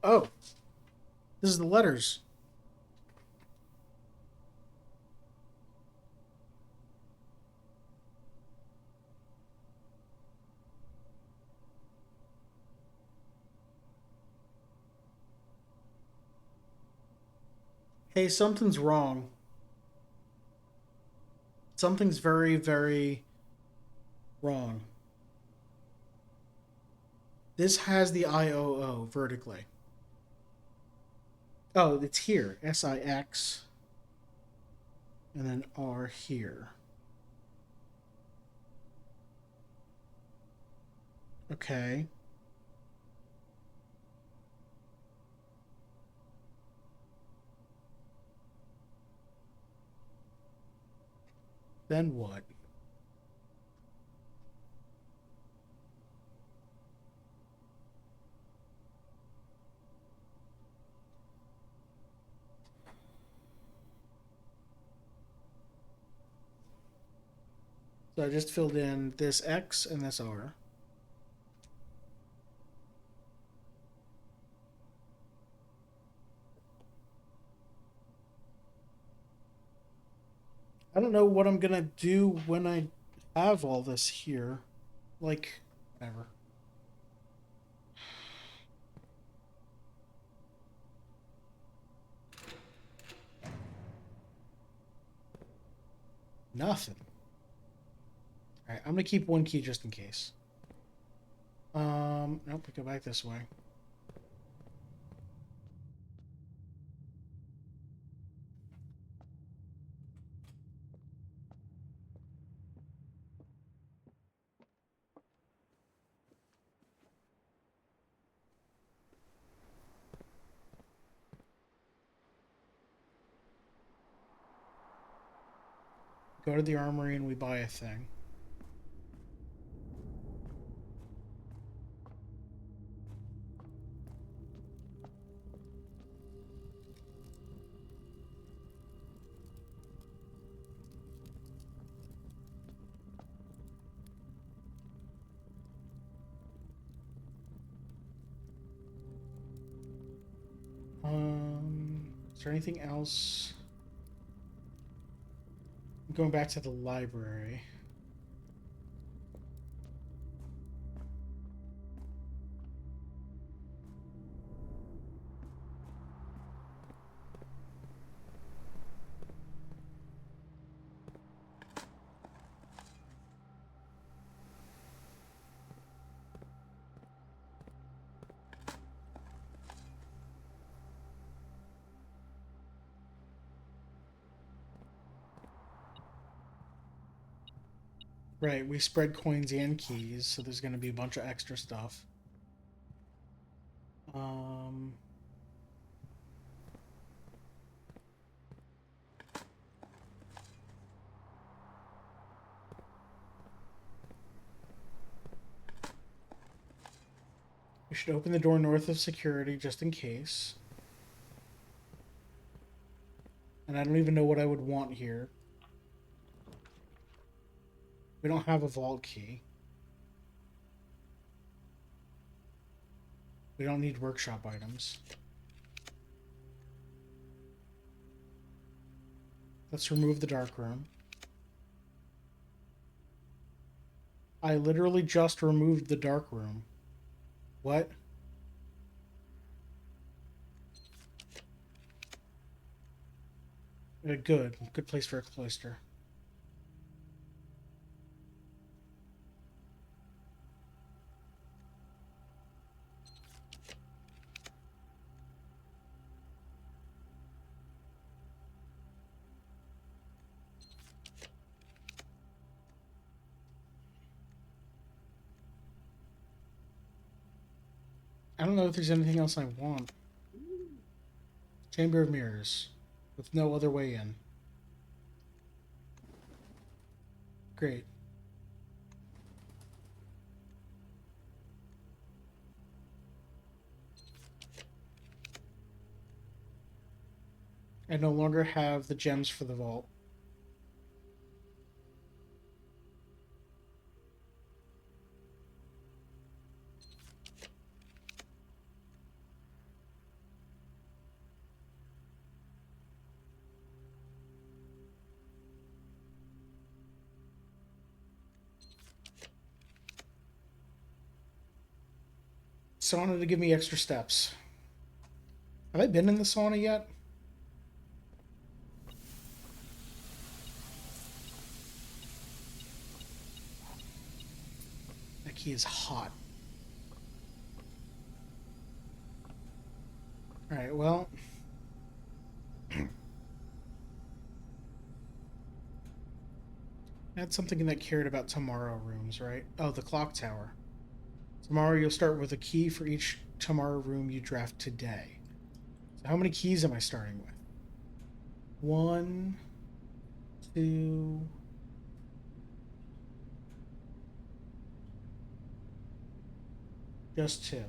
Oh, this is the letters. Hey, something's wrong. Something's very, very wrong. This has the IOO vertically. Oh, it's here. SIX. And then R here. Okay. Then what? So I just filled in this X and this R. I don't know what I'm gonna do when I have all this here. Like, whatever. Nothing. Alright, I'm gonna keep one key just in case. Nope, we go back this way. Go to the armory and we buy a thing. Is there anything else? I'm going back to the library. Right, we spread coins and keys, so there's going to be a bunch of extra stuff. Um, we should open the door north of security just in case. And I don't even know what I would want here. We don't have a vault key. We don't need workshop items. Let's remove the dark room. I literally just removed the dark room. What? Good. Good place for a cloister. I don't know if there's anything else I want. Chamber of Mirrors. With no other way in. Great. I no longer have the gems for the vault. Sauna to give me extra steps. Have I been in the sauna yet? That key is hot. Alright, well. That's something that cared about tomorrow rooms, right? Oh, the clock tower. Tomorrow you'll start with a key for each tomorrow room you draft today. So how many keys am I starting with? 1, 2. Just 2.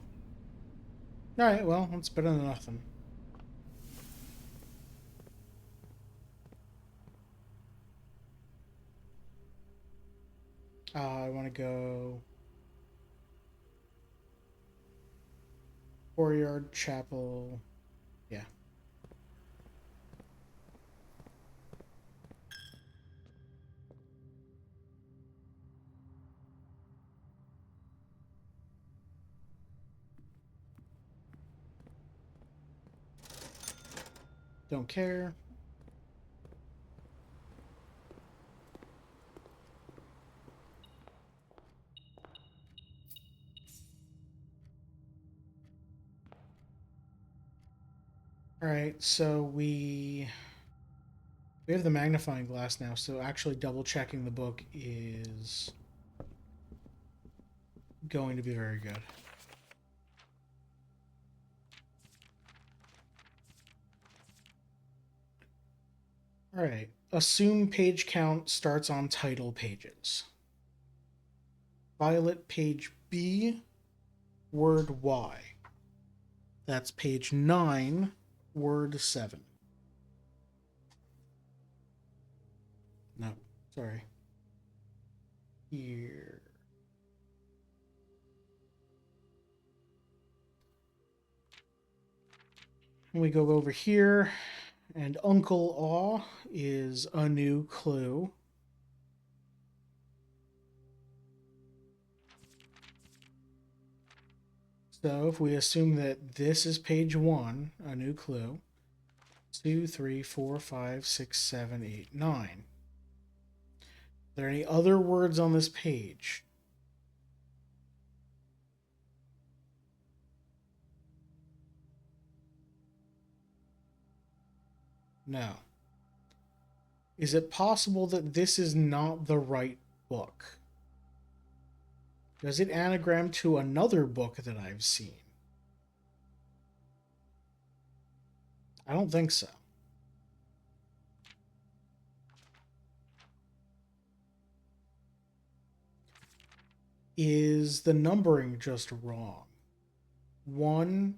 Alright, well, that's better than nothing. I want to go Courtyard, Chapel. Yeah. Don't care. Alright, so we have the magnifying glass now, so actually double checking the book is going to be very good. Alright, assume page count starts on title pages. Violet page B, word Y. That's page 9, word 7. No, sorry. Here. And we go over here, and Uncle Aw is a new clue. So if we assume that this is page 1, a new clue, 2, 3, 4, 5, 6, 7, 8, 9. Are there any other words on this page? No. Is it possible that this is not the right book? Does it anagram to another book that I've seen? I don't think so. Is the numbering just wrong? 1,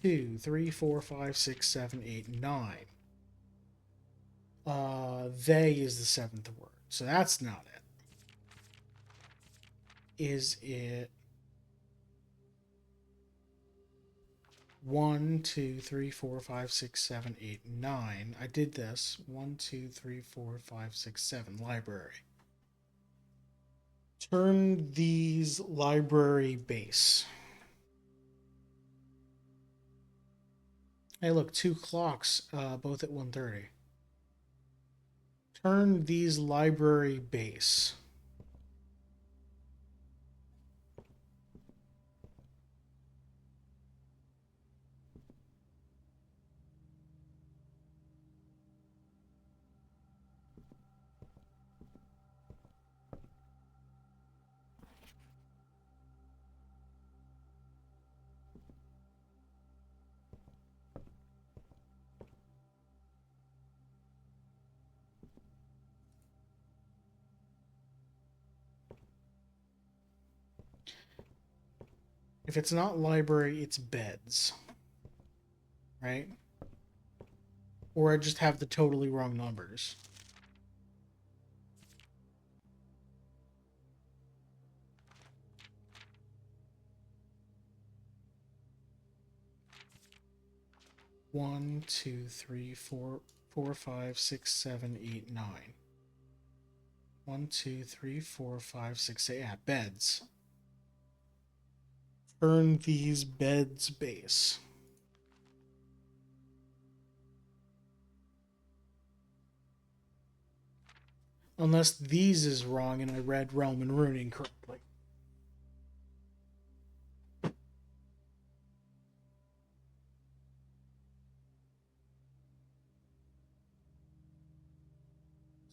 2, 3, 4, 5, 6, 7, 8, 9. They is the 7th word. So that's not it. Is it 1, 2, 3, 4, 5, 6, 7, 8, 9? I did this. 1, 2, 3, 4, 5, 6, 7. Library. Turn these library base. Hey, look, 2 clocks, both at 1:30. Turn these library base. If it's not library, it's beds. Right? Or I just have the totally wrong numbers. One, two, three, four, 5, 6, 7, 8, 9. 1, 2, 3, 4, 5, 6, 8. Yeah, beds. Turn these beds base. Unless these is wrong and I read Realm and Rune incorrectly.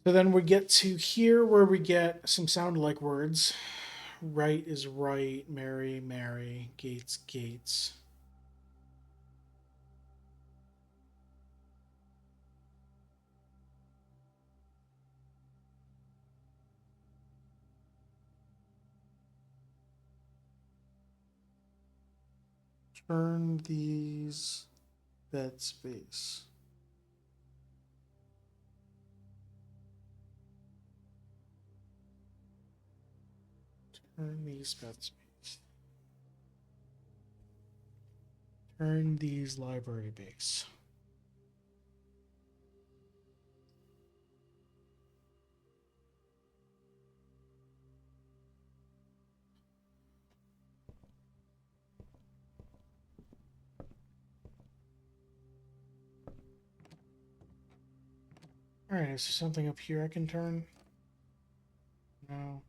So then we get to here where we get some sound-alike words. Right is right, Mary, Mary, gates, gates. Turn these bed space. Turn these bed space. Turn these library base. Alright, is there something up here I can turn? No.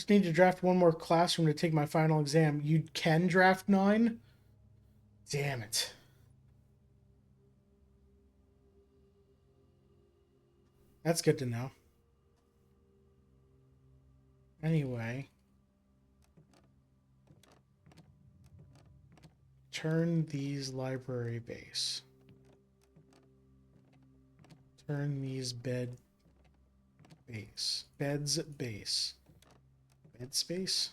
Just need to draft one more classroom to take my final exam. You can draft 9? Damn it. That's good to know. Anyway. Turn these library base. Turn these bed base. Beds base. Bed space?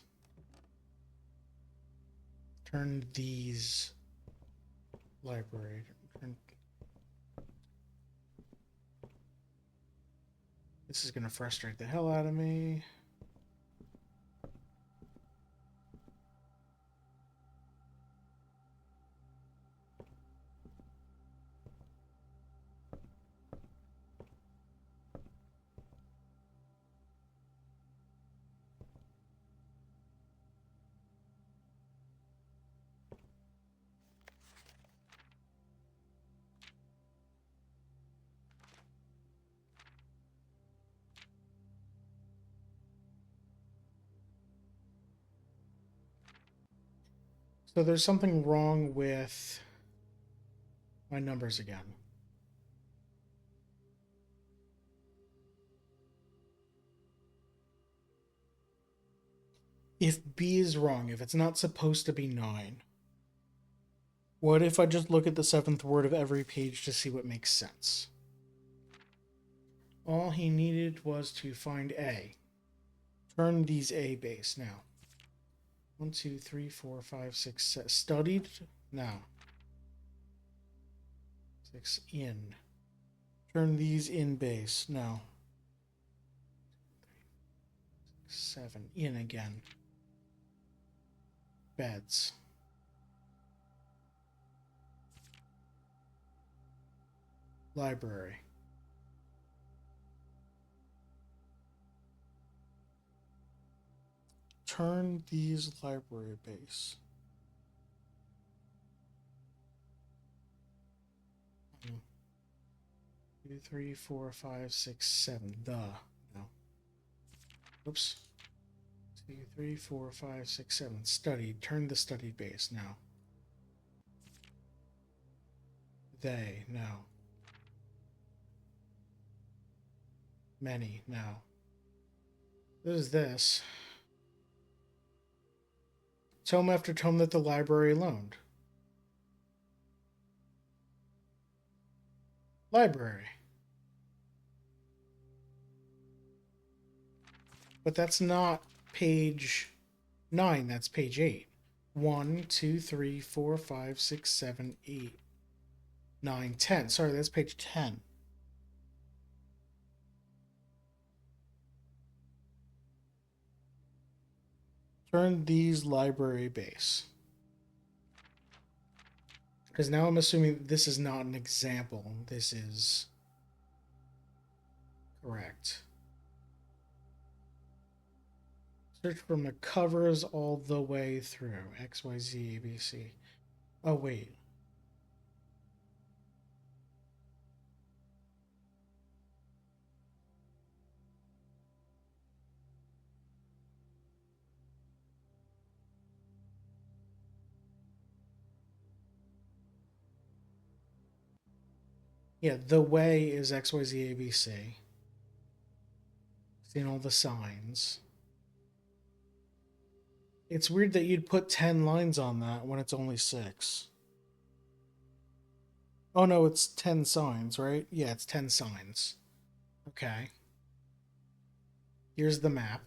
Turn these library. Turn... This is going to frustrate the hell out of me. So there's something wrong with my numbers again. If B is wrong, if it's not supposed to be 9, what if I just look at the 7th word of every page to see what makes sense? All he needed was to find A. Turn these A base now. 1, 2, 3, 4, 5, 6, 7. Studied? Now. 6 in. Turn these in base. No. 7 in again. Beds. Library. turn these library base. 2, 3, 4, 5, 6, 7. No. Oops. 2, 3, 4, 5, 6, 7. Studied. Turn the studied base now. They. No. Many. No. What is this? Tome after tome that the library loaned. Library. But that's not page 9, that's page 8. 1, 2, 3, 4, 5, 6, 7, 8, 9, 10. Sorry, that's page 10. Turn these library base. Because now I'm assuming this is not an example. This is correct. Search from the covers all the way through. X, Y, Z, A, B, C. Oh, wait. Yeah, the way is X, Y, Z, A, B, C. Seeing all the signs. It's weird that you'd put 10 lines on that when it's only 6. Oh no, it's 10 signs, right? Yeah, it's 10 signs. Okay. Here's the map.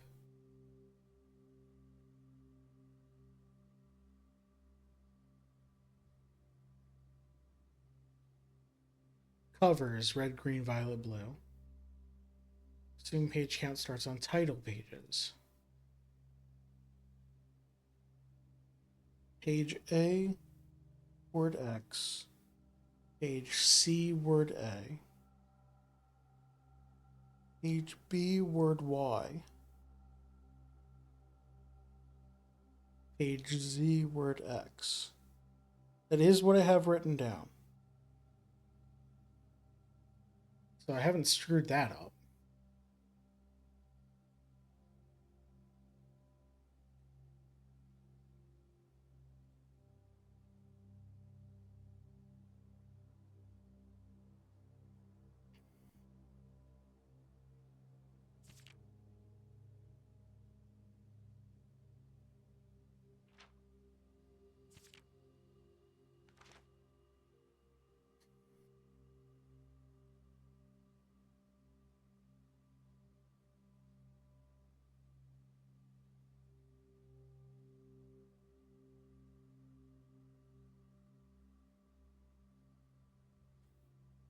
Covers, red, green, violet, blue. Assume page count starts on title pages. Page A, word X. Page C, word A. Page B, word Y. Page Z, word X. That is what I have written down. So I haven't screwed that up.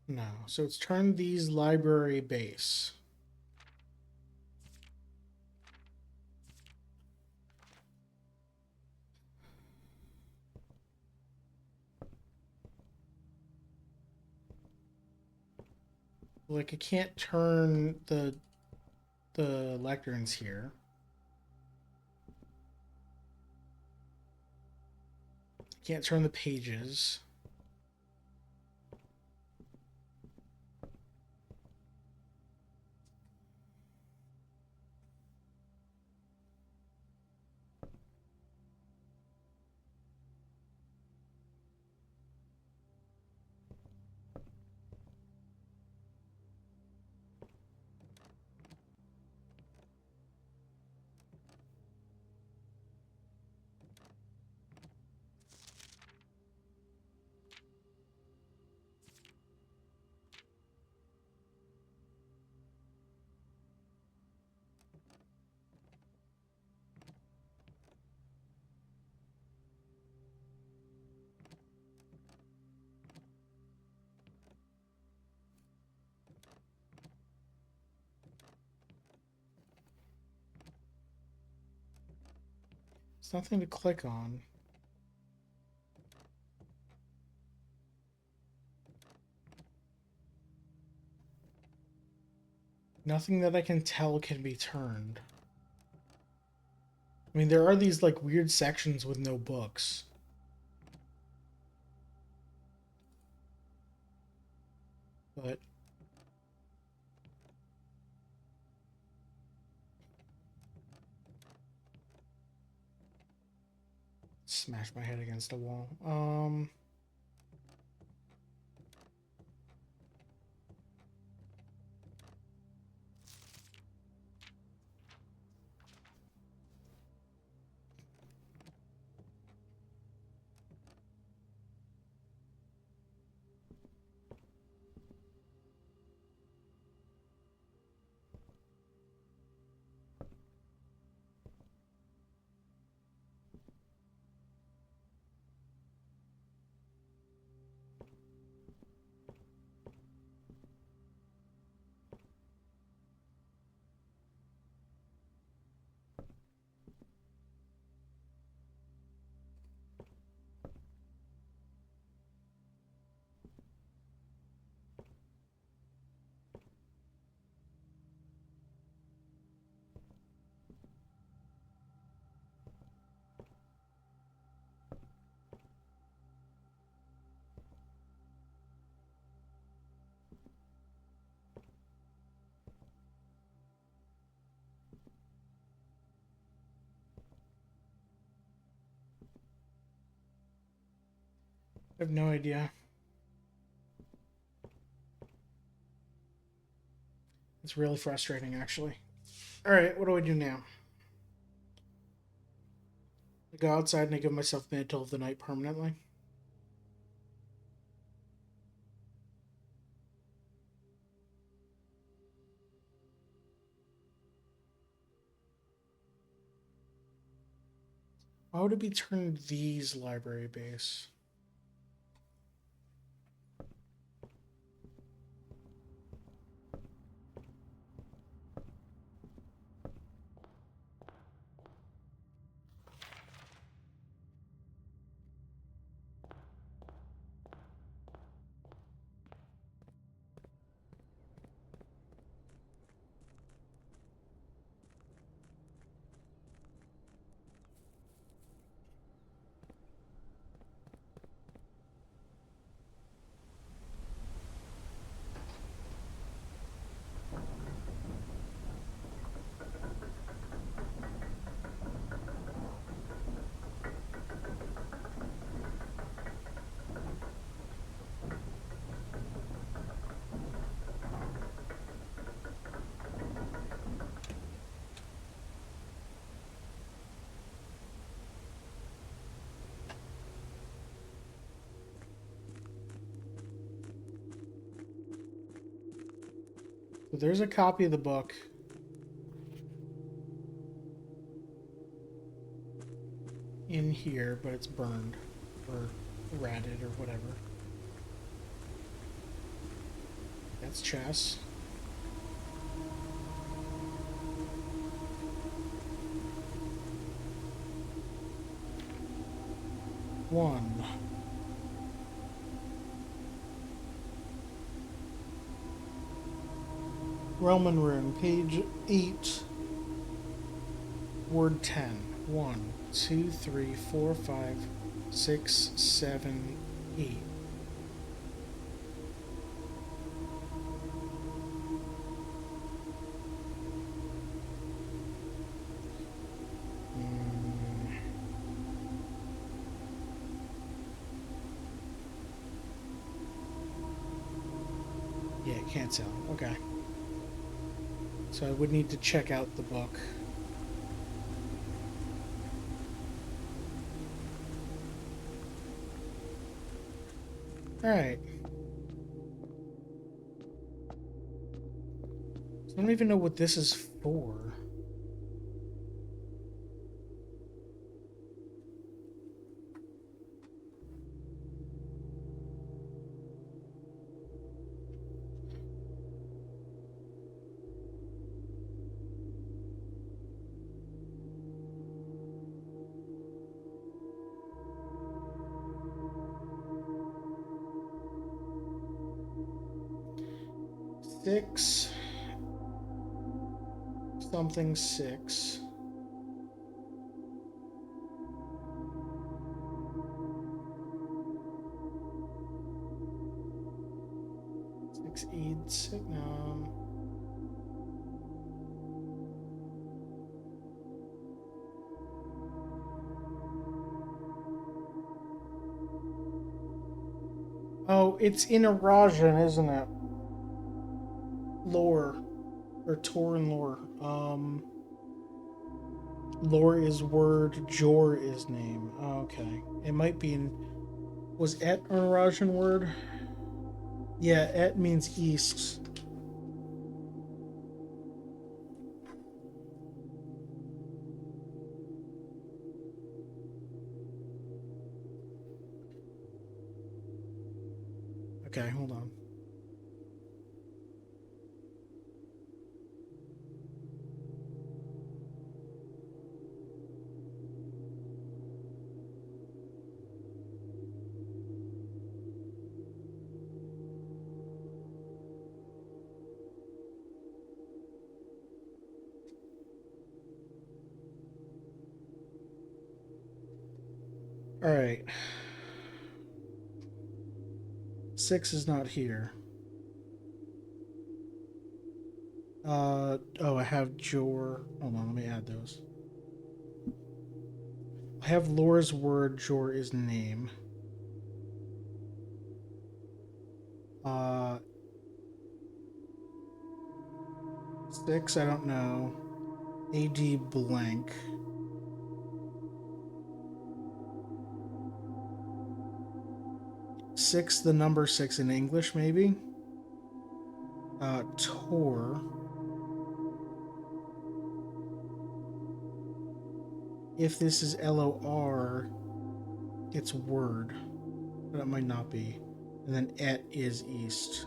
No. So it's turn these library base. Like I can't turn the lecterns here. Can't turn the pages. There's nothing to click on. Nothing that I can tell can be turned. I mean, there are these like weird sections with no books. But smash my head against a wall. I have no idea. It's really frustrating, actually. Alright, what do I do now? I go outside and I give myself the middle of the night permanently. Why would it be turned these library base? So there's a copy of the book. In here, but it's burned. Or ratted or whatever. That's chess. One. Roman rune, page 8, word 10. 1, 2, 3, 4, 5, 6, 7, 8. Yeah, can't tell. Okay. So I would need to check out the book. Alright. So I don't even know what this is for. Six. Something 6. Six, eight, six, Oh, it's in Arajan, isn't it? Lore. Or Tauren lore. Lore is word, Jor is name. Okay. It might be in... Was Et an Arajan word? Yeah, Et means east. Okay, hold on. Alright. 6 is not here. Oh, I have Jor. Hold on, let me add those. I have Lore's word, Jor is name. 6, I don't know. AD blank. Six, the number 6 in English, maybe. Tor. If this is LOR, it's word. But it might not be. And then Et is east.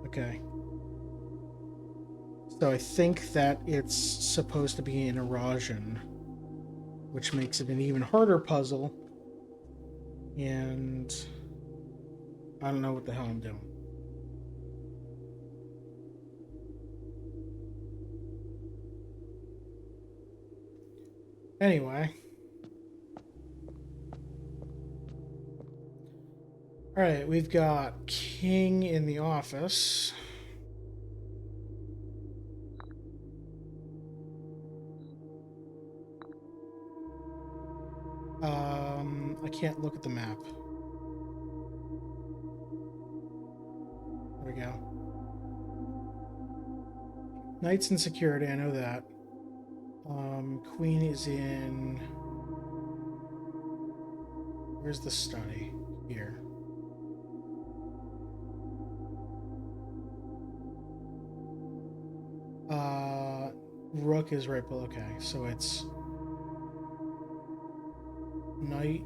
Okay. So I think that it's supposed to be in Arajan, which makes it an even harder puzzle. And I don't know what the hell I'm doing. Anyway. Alright, we've got King in the office. I can't look at the map. There we go. Knights in security, I know that. Queen is in... Where's the study? Here. Rook is right below. Okay, so it's Knight,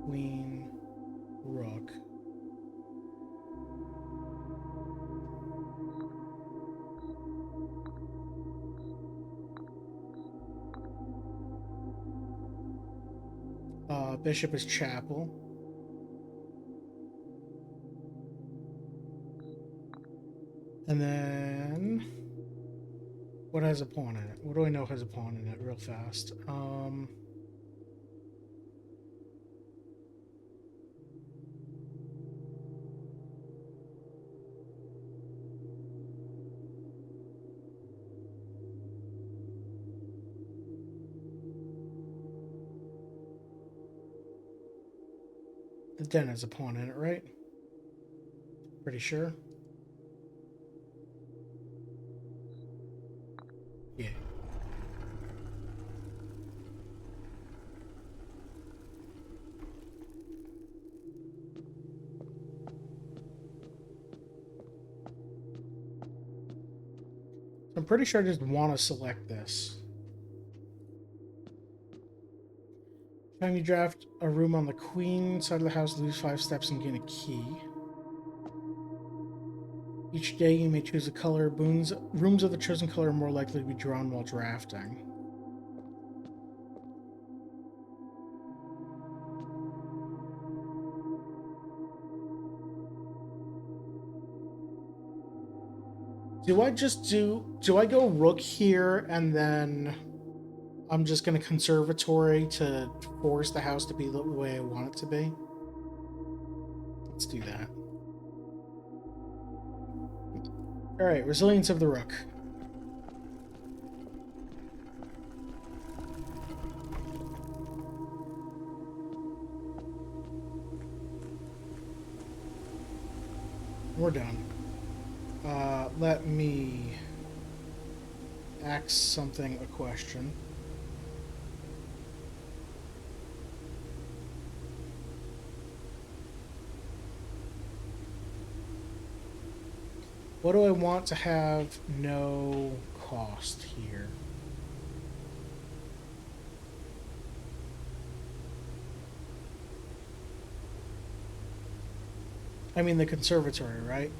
Queen, Rook. Bishop is Chapel. And then what has a pawn in it? What do I know has a pawn in it real fast? The den has a pawn in it, right? Pretty sure. Yeah. I'm pretty sure I just want to select this. Time you draft a room on the queen side of the house, lose 5 steps and gain a key. Each day you may choose a color. Rooms of the chosen color are more likely to be drawn while drafting. Do I go rook here and then I'm just going to conservatory to force the house to be the way I want it to be? Let's do that. All right, resilience of the rook. We're done. Let me ask something a question. What do I want to have no cost here? I mean the conservatory, right?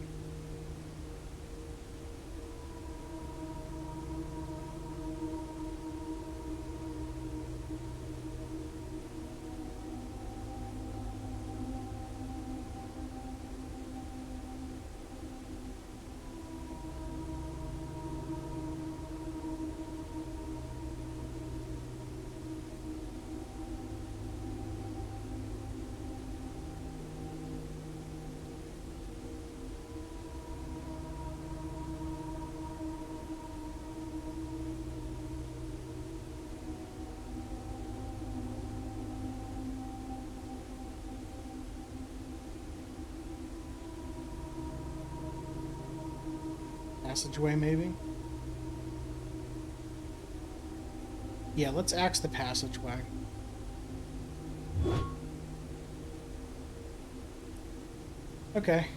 Passageway, maybe? Yeah, let's axe the passageway. Okay.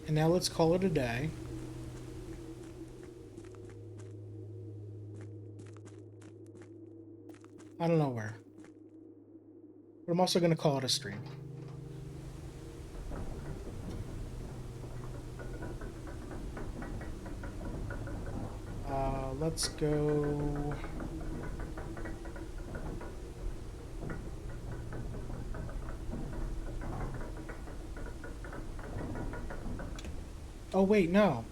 And now let's call it a day. I don't know where. But I'm also going to call it a stream. Let's go... Oh, wait, no.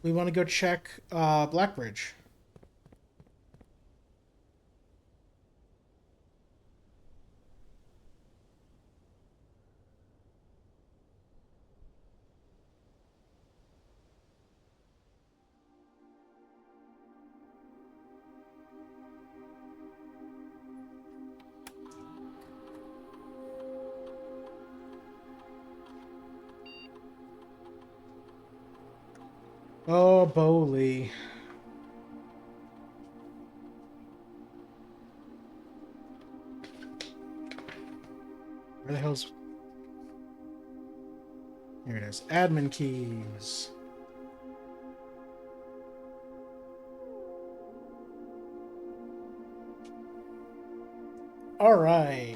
We want to go check Blackbridge. Oh, Bowley. Where the hell's... Here it is. Admin keys. All right.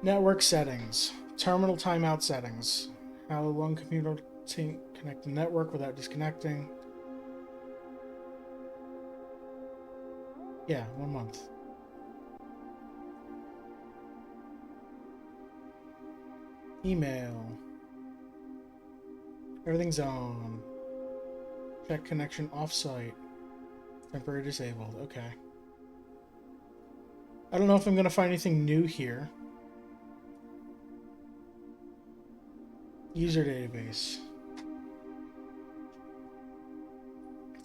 Network settings. Terminal timeout settings. How long computer connect the network without disconnecting. Yeah, 1 month. Email. Everything's on. Check connection offsite. Temporary disabled. Okay. I don't know if I'm going to find anything new here. User database.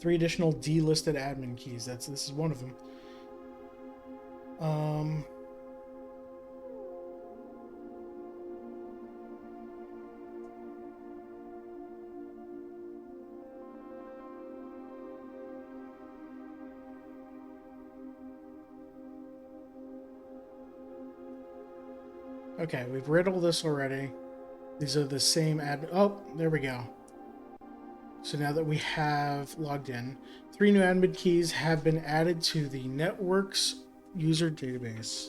3 additional delisted admin keys. This is one of them. Okay, we've read all this already. These are the same Oh, there we go. So now that we have logged in, 3 new admin keys have been added to the network's user database.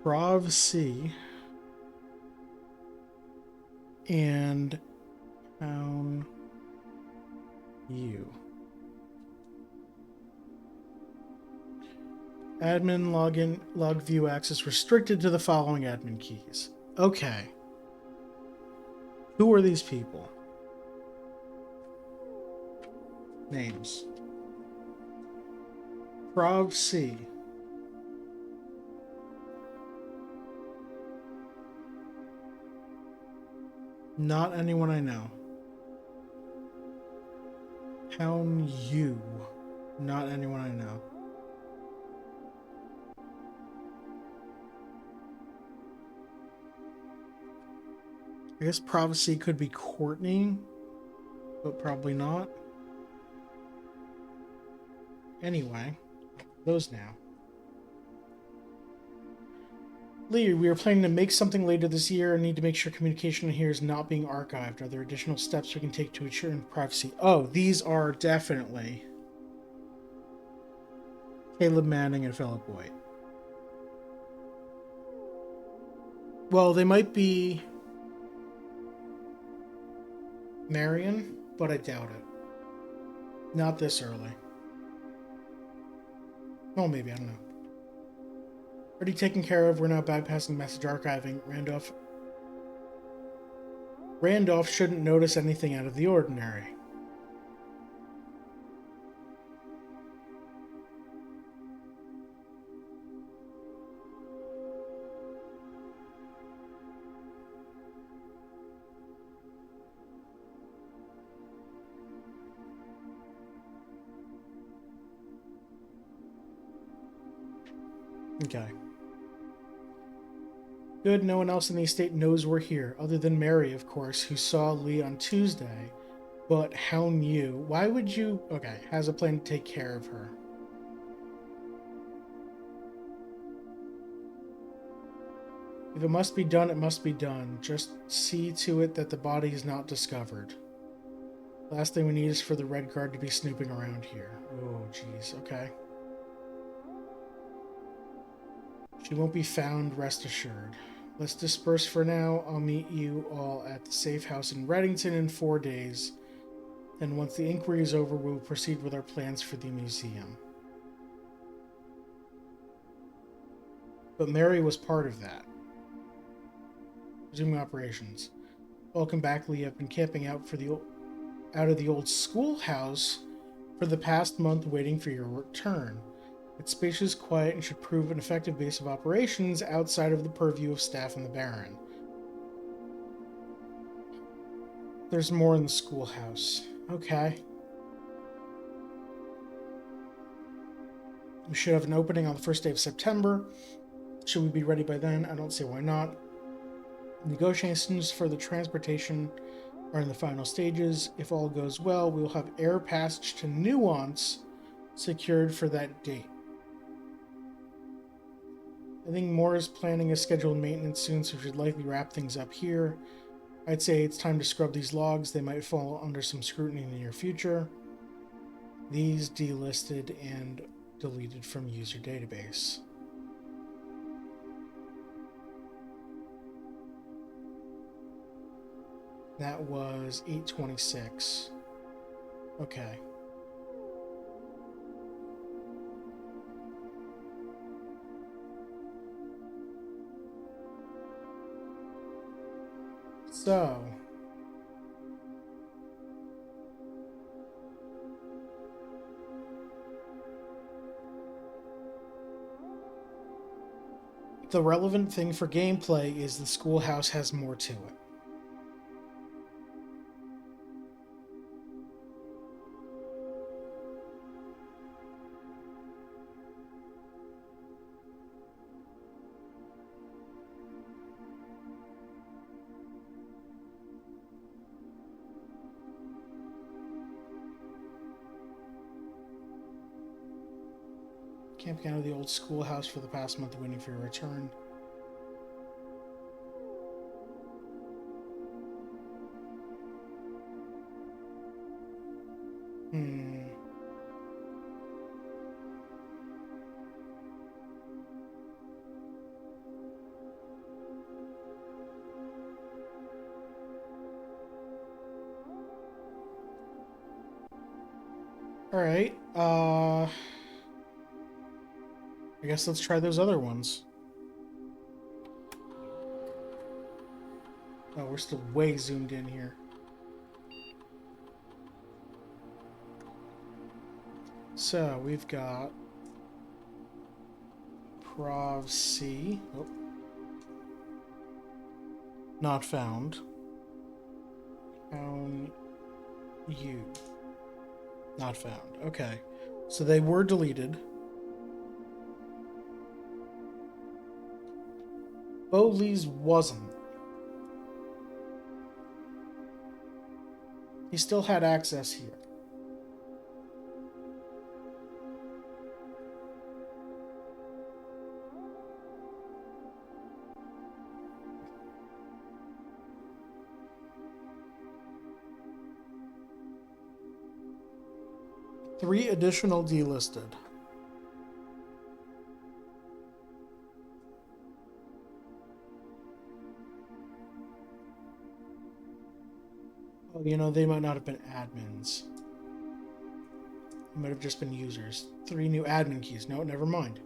Prov-C and Town U. Admin login log view access restricted to the following admin keys. Okay. Who are these people? Names. Prov C. Not anyone I know. Town U. Not anyone I know. I guess Prophecy could be Courtney, but probably not. Anyway, those now. Lee, we are planning to make something later this year and need to make sure communication here is not being archived. Are there additional steps we can take to ensure privacy? Oh, these are definitely Caleb Manning and Philip White. Well, they might be Marion, but I doubt it. Not this early. Well, maybe, I don't know. Already taken care of. We're now bypassing message archiving. Randolph shouldn't notice anything out of the ordinary. Okay. Good, no one else in the estate knows we're here, other than Mary, of course, who saw Lee on Tuesday. But how new? Why would you... Okay, has a plan to take care of her. If it must be done, it must be done. Just see to it that the body is not discovered. Last thing we need is for the Red Guard to be snooping around here. Oh, jeez, okay. She won't be found, rest assured. Let's disperse for now. I'll meet you all at the safe house in Reddington in 4 days. Then once the inquiry is over, we'll proceed with our plans for the museum. But Mary was part of that. Resuming operations. Welcome back, Lee. I've been camping out of the old schoolhouse for the past month waiting for your return. It's spacious, quiet, and should prove an effective base of operations outside of the purview of staff and the Baron. There's more in the schoolhouse. Okay. We should have an opening on the first day of September. Should we be ready by then? I don't see why not. Negotiations for the transportation are in the final stages. If all goes well, we will have air passage to Nuance secured for that date. I think Moore is planning a scheduled maintenance soon, so we should likely wrap things up here. I'd say it's time to scrub these logs. They might fall under some scrutiny in the near future. These delisted and deleted from user database. That was 826. Okay. So, the relevant thing for gameplay is the schoolhouse has more to it. Camping out of the old schoolhouse for the past month waiting for your return. Alright, I guess let's try those other ones. Oh, we're still way zoomed in here. So we've got Prov C. Oh. Not found. Town U. Not found. Okay. So they were deleted. Bo Lee's wasn't. He still had access here. Three additional delisted. Oh, you know, they might not have been admins. They might have just been users. 3 new admin keys. No, never mind.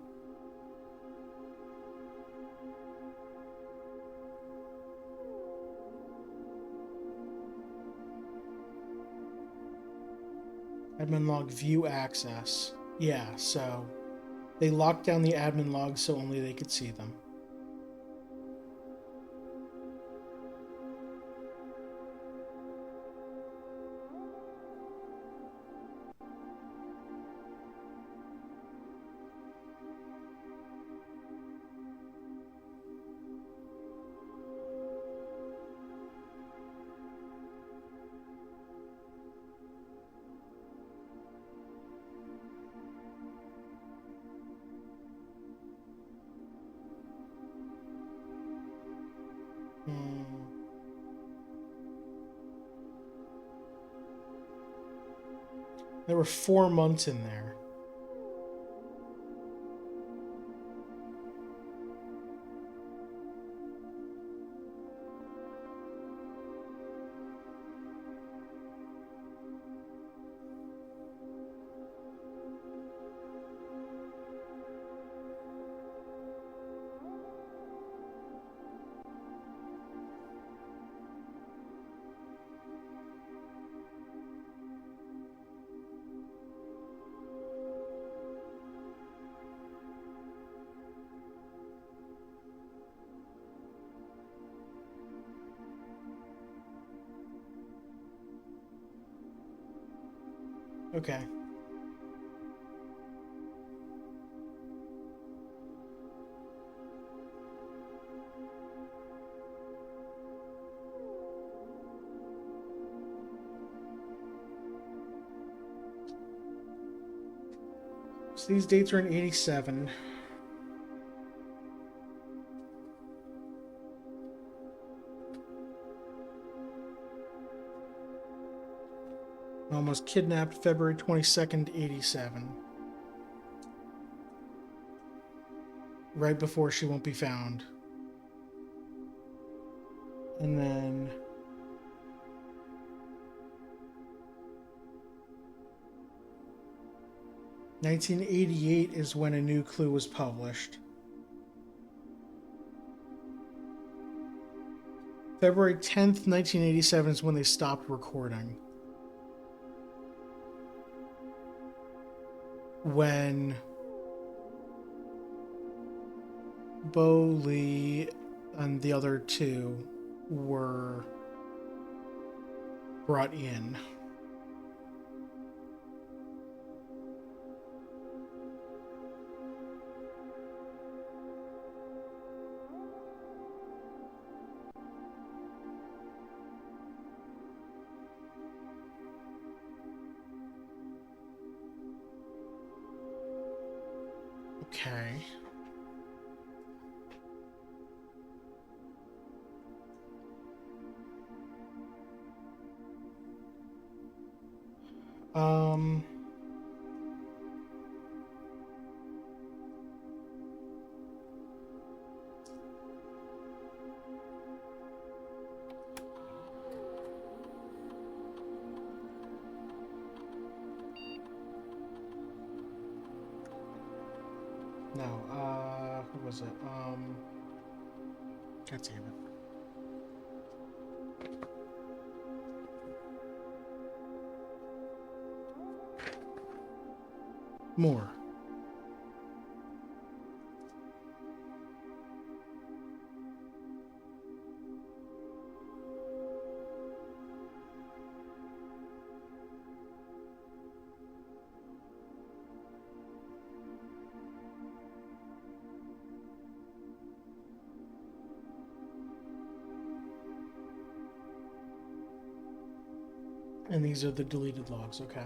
Admin log view access. Yeah, so they locked down the admin logs so only they could see them. There were 4 months in there. Okay. So these dates are in 87. Almost kidnapped February 22nd, 87. Right before she won't be found. And then 1988 is when A New Clue was published. February 10th, 1987 is when they stopped recording. When Bo Lee and the other 2 were brought in. Okay. No, who was it? God damn it. more. And these are the deleted logs, okay.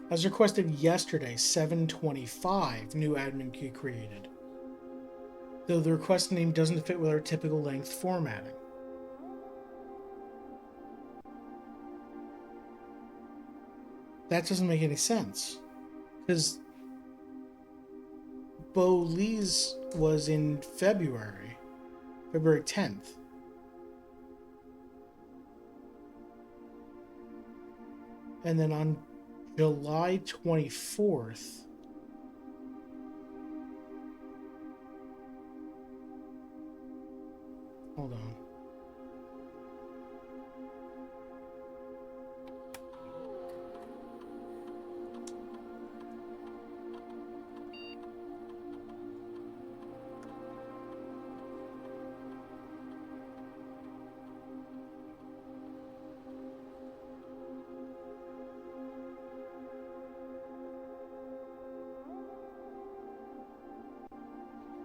As requested yesterday, 7:25, new admin key created. Though the request name doesn't fit with our typical length formatting. That doesn't make any sense. Because Bo Lee's was in February 10th. And then on July 24th, hold on.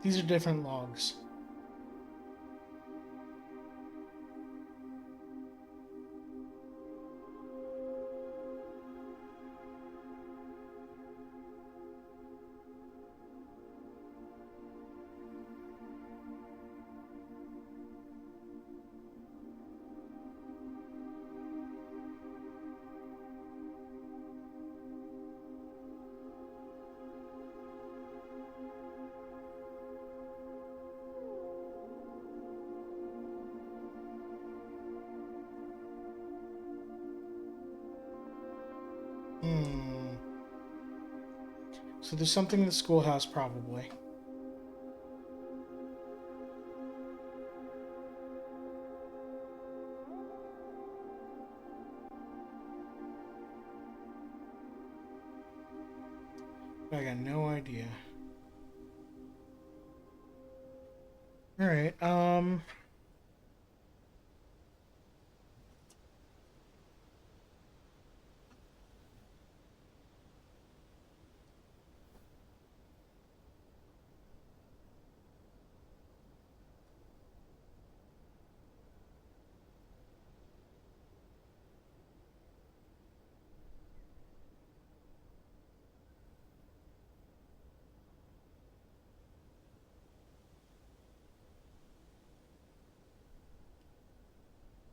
These are different logs. So there's something in the schoolhouse, probably. I got no idea. Alright,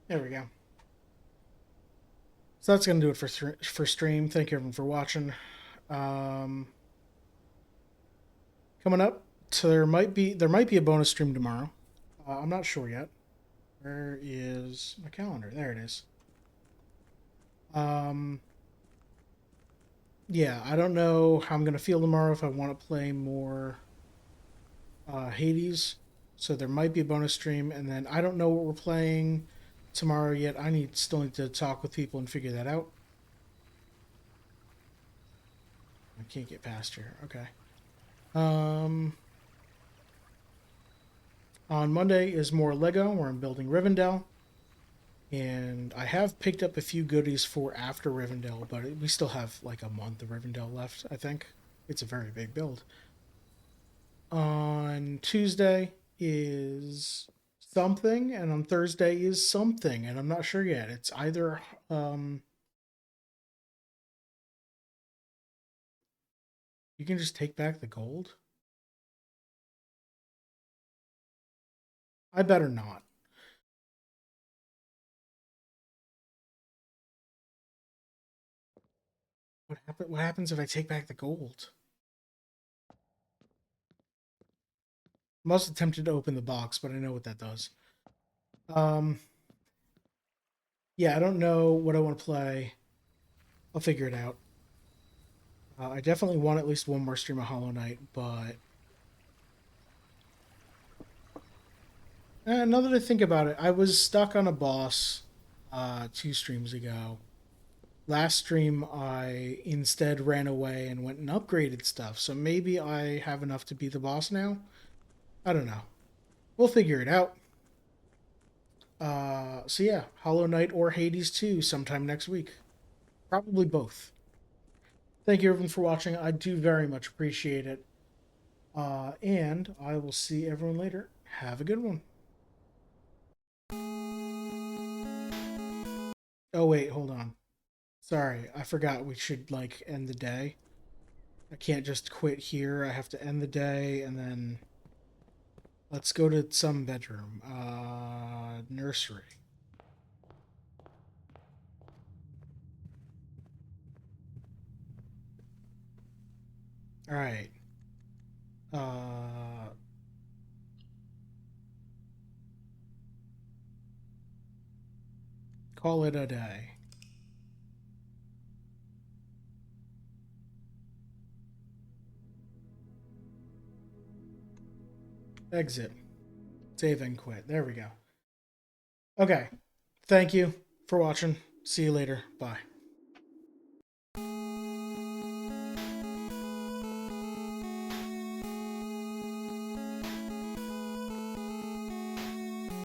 there we go. So that's gonna do it for stream. Thank you everyone for watching. Coming up, so there might be a bonus stream tomorrow. I'm not sure yet. Where is my calendar? There it is. Yeah, I don't know how I'm gonna feel tomorrow if I want to play more Hades. So there might be a bonus stream, and then I don't know what we're playing tomorrow yet. I still need to talk with people and figure that out. I can't get past here. Okay. On Monday is more Lego, where I'm building Rivendell. And I have picked up a few goodies for after Rivendell, but we still have like a month of Rivendell left, I think. It's a very big build. On Tuesday is something, and on Thursday is something, and I'm not sure yet. It's either you can just take back the gold. I better not. What happens if I take back the gold? I'm also tempted to open the box, but I know what that does. Yeah, I don't know what I want to play. I'll figure it out. I definitely want at least one more stream of Hollow Knight, but Now that I think about it, I was stuck on a boss 2 streams ago. Last stream, I instead ran away and went and upgraded stuff. So maybe I have enough to be the boss now. I don't know. We'll figure it out. So yeah, Hollow Knight or Hades 2 sometime next week. Probably both. Thank you everyone for watching. I do very much appreciate it. And I will see everyone later. Have a good one. Oh wait, hold on. Sorry, I forgot we should like end the day. I can't just quit here. I have to end the day and then let's go to some bedroom. Nursery. All right. Uh, call it a day. Exit. Save and quit. There we go. Okay. Thank you for watching. See you later. Bye.